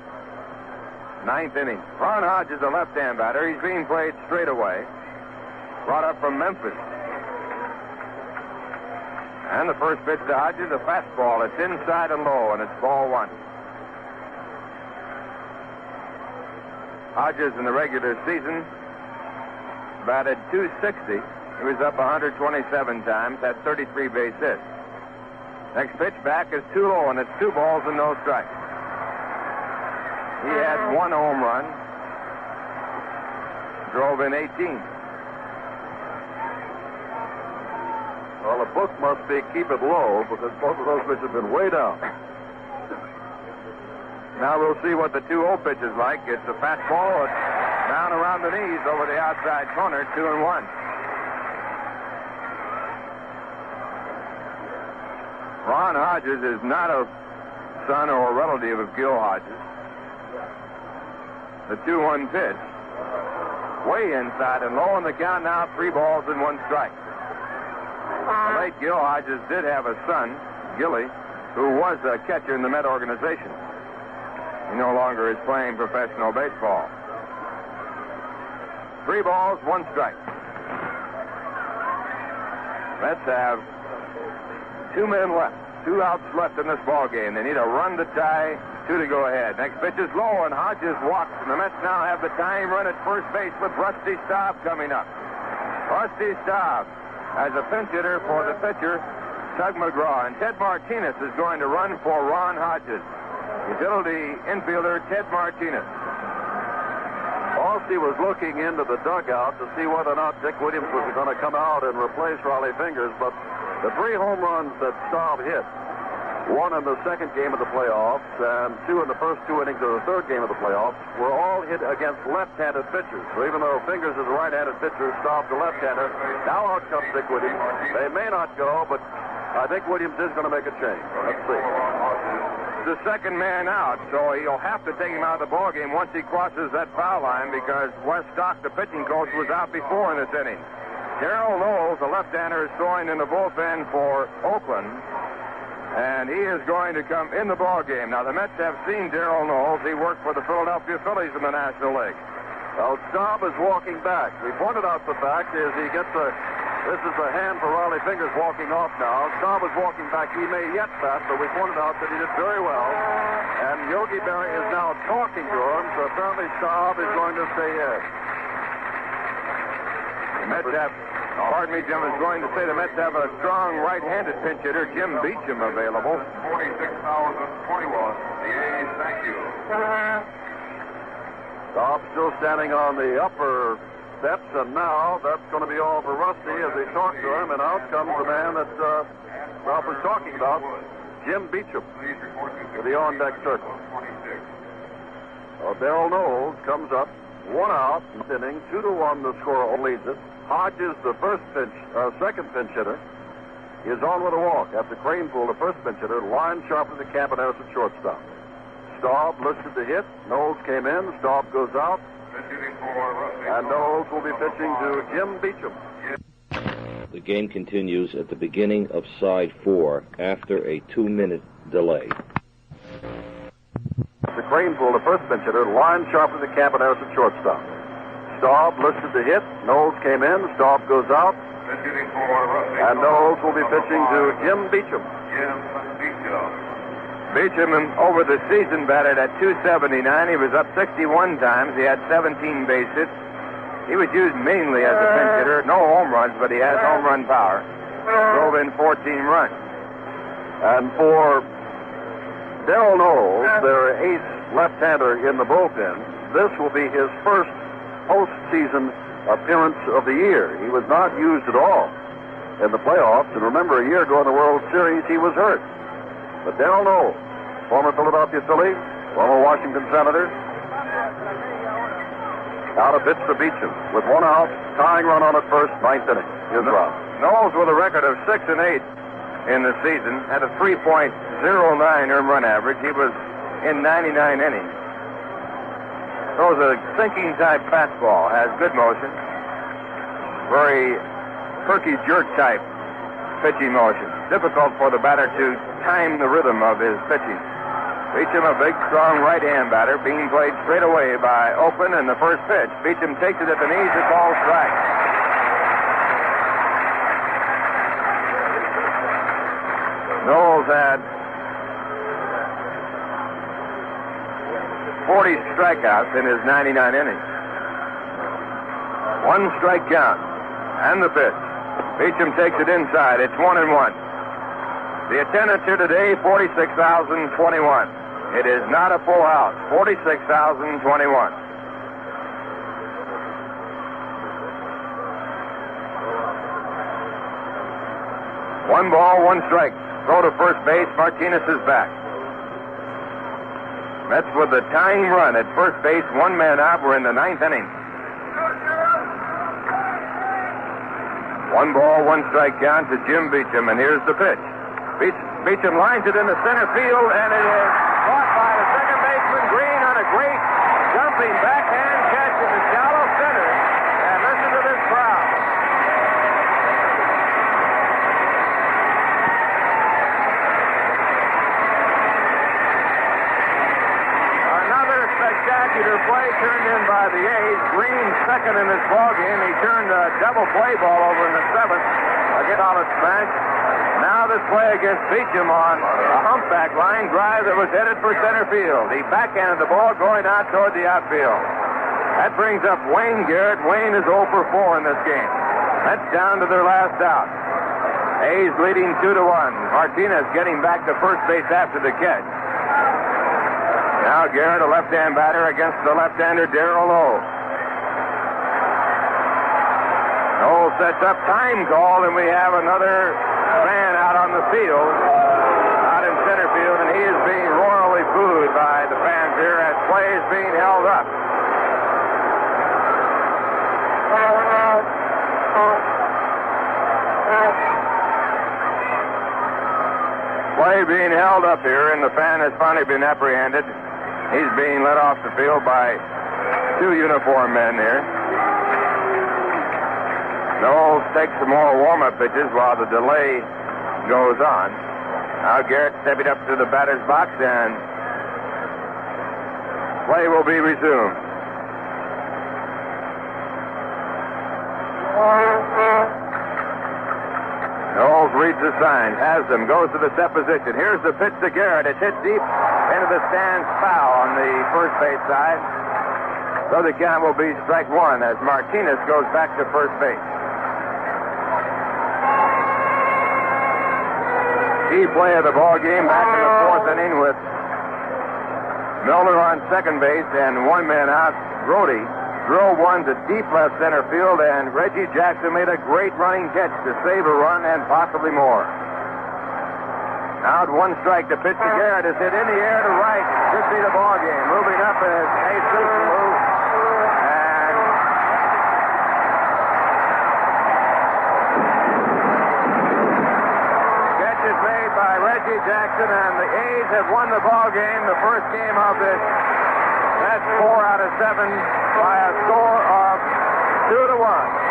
S2: 9th inning. Ron Hodges, a left-hand batter. He's being played straight away. Brought up from Memphis. And the first pitch to Hodges, a fastball. It's inside and low, and it's ball 1. Hodges in the regular season batted .260. He was up 127 times, had 33 base hits. Next pitch back is too low, and it's 2 balls and no strikes. He had 1 home run, drove in 18.
S3: Well, the book must be keep it low because both of those pitches have been way down.
S2: Now we'll see what the 2-0 pitch is like. It's a fastball. It's down around the knees over the outside corner, 2-1. Ron Hodges is not a son or a relative of Gil Hodges. The 2-1 pitch. Way inside and low on the count now, 3 balls and 1 strike. The late Gil Hodges did have a son, Gilly, who was a catcher in the Met organization. He no longer is playing professional baseball. 3 balls, 1 strike. Mets have 2 men left. 2 outs left in this ball game. They need a run to tie, 2 to go ahead. Next pitch is low, and Hodges walks. And the Mets now have the tying run at first base with Rusty Staub coming up. Rusty Staub as a pinch hitter for the pitcher, Tug McGraw. And Ted Martinez is going to run for Ron Hodges. Utility infielder Ted Martinez.
S3: Alsty was looking into the dugout to see whether or not Dick Williams was going to come out and replace Raleigh Fingers, but the 3 home runs that Staub hit, 1 in the 2nd game of the playoffs and 2 in the first 2 innings of the 3rd game of the playoffs, were all hit against left-handed pitchers. So even though Fingers is a right-handed pitcher, Staub's a left-hander. Now out comes Dick Williams. They may not go, but I think Williams is going to make a change. Let's see.
S2: The 2nd man out, so he'll have to take him out of the ballgame once he crosses that foul line because Wes Stock, the pitching coach, was out before in this inning. Darrell Knowles, the left-hander, is throwing in the bullpen for Oakland, and he is going to come in the ballgame. Now, the Mets have seen Darrell Knowles. He worked for the Philadelphia Phillies in the National League.
S3: Well, Staub is walking back. We pointed out the fact is he gets a... This is a hand for Raleigh Fingers walking off now. Staub is walking back. He may yet bat, but we pointed out that he did very well. And Yogi Berra is now talking to him, so apparently Staub is going to stay in.
S2: Mets have, pardon me, Jim, is going to say the Mets have a strong right-handed pinch hitter, Jim Beecham, available.
S1: 46,021. The A's, thank you.
S3: Staub still standing on the upper steps, and now that's going to be all for Rusty as they talk to him, and out comes the man that Ralph was talking about, Jim Beecham, to the on-deck circle. Darrell Knowles comes up, 1 out, inning, 2-1 the score leads it. Hodges, the second pinch hitter, is on with a walk. After Cranepool, the first pinch hitter, line sharp to the Campaneris at shortstop. Staub listed to hit. Knowles came in. Staub goes out. And Knowles will be pitching to Jim Beecham.
S4: The game continues at the beginning of side 4 after a 2-minute delay.
S3: The Cranepool, the first pinch hitter, line sharp to the Campaneris at shortstop. Staub listed to hit. Knowles came in. Staub goes out. And Knowles will be pitching to Jim Beecham.
S2: Beecham, over the season, batted at .279. He was up 61 times. He had 17 base hits. He was used mainly as a pinch hitter. No home runs, but he has home run power. Drove in 14 runs.
S3: And for Darrell Knowles, their ace left-hander in the bullpen, this will be his first postseason appearance of the year. He was not used at all in the playoffs. And remember, a year ago in the World Series, he was hurt. But Darrell Knowles, former Philadelphia Philly, former Washington Senator, out to pitch to Beecham with 1 out, tying run on at first, 9th inning. Here's Rob.
S2: Knowles with a record of 6-8 in the season, had a 3.09 earned run average. He was in 99 innings. Throws a sinking type fastball, has good motion. Very perky jerk type pitching motion. Difficult for the batter to time the rhythm of his pitching. Beecham, a big, strong right-hand batter, being played straight away by Open in the first pitch. Beecham takes it at the knees, it's ball strike. Knowles had 40 strikeouts in his 99 innings. 1 strike count. And the pitch. Beecham takes it inside. It's 1-1. The attendance here today, 46,021. It is not a full house. 46,021. One ball, 1 strike. Throw to first base. Martinez is back. Mets with the tying run at first base. 1 man out. We're in the 9th inning. 1 ball, 1 strike count to Jim Beecham, and here's the pitch. Beecham lines it into center field, and it is caught by the second baseman Green on a great jumping backhand catch in the shallow center. And listen to this crowd. Another spectacular play turned in by the A's. Green second in this ballgame. He turned a double play ball over in the 7th. Again on its bench. Now this play against Beecham on a humpback line drive that was headed for center field. He backhanded the ball going out toward the outfield. That brings up Wayne Garrett. Wayne is 0 for 4 in this game. That's down to their last out. A's leading 2-1. Martinez getting back to first base after the catch. Now Garrett, a left-hand batter against the left-hander Darrell Knowles. Knowles sets up, time call, and we have another man out on the field, out in center field, and he is being royally booed by the fans here as play is being held up. Play being held up here, and the fan has finally been apprehended. He's being let off the field by 2 uniformed men here. Knowles takes some more warm-up pitches while the delay goes on. Now Garrett stepping up to the batter's box, and play will be resumed. Knowles reads the signs, has them, goes to the set position. Here's the pitch to Garrett. It's hit deep into the stands foul on the first base side. So the count will be strike one as Martinez goes back to first base. Key play of the ball game back in the fourth inning with Milner on second base and one man out. Brody drove one to deep left center field, and Reggie Jackson made a great running catch to save a run and possibly more. Out one strike. The pitch to Garrett is hit in the air to right. Should be the ball game. Moving up is Simpson, and catch is made by Reggie Jackson, and the A's have won the ball game. The first game of this. That's 4 out of 7 by a score of 2-1.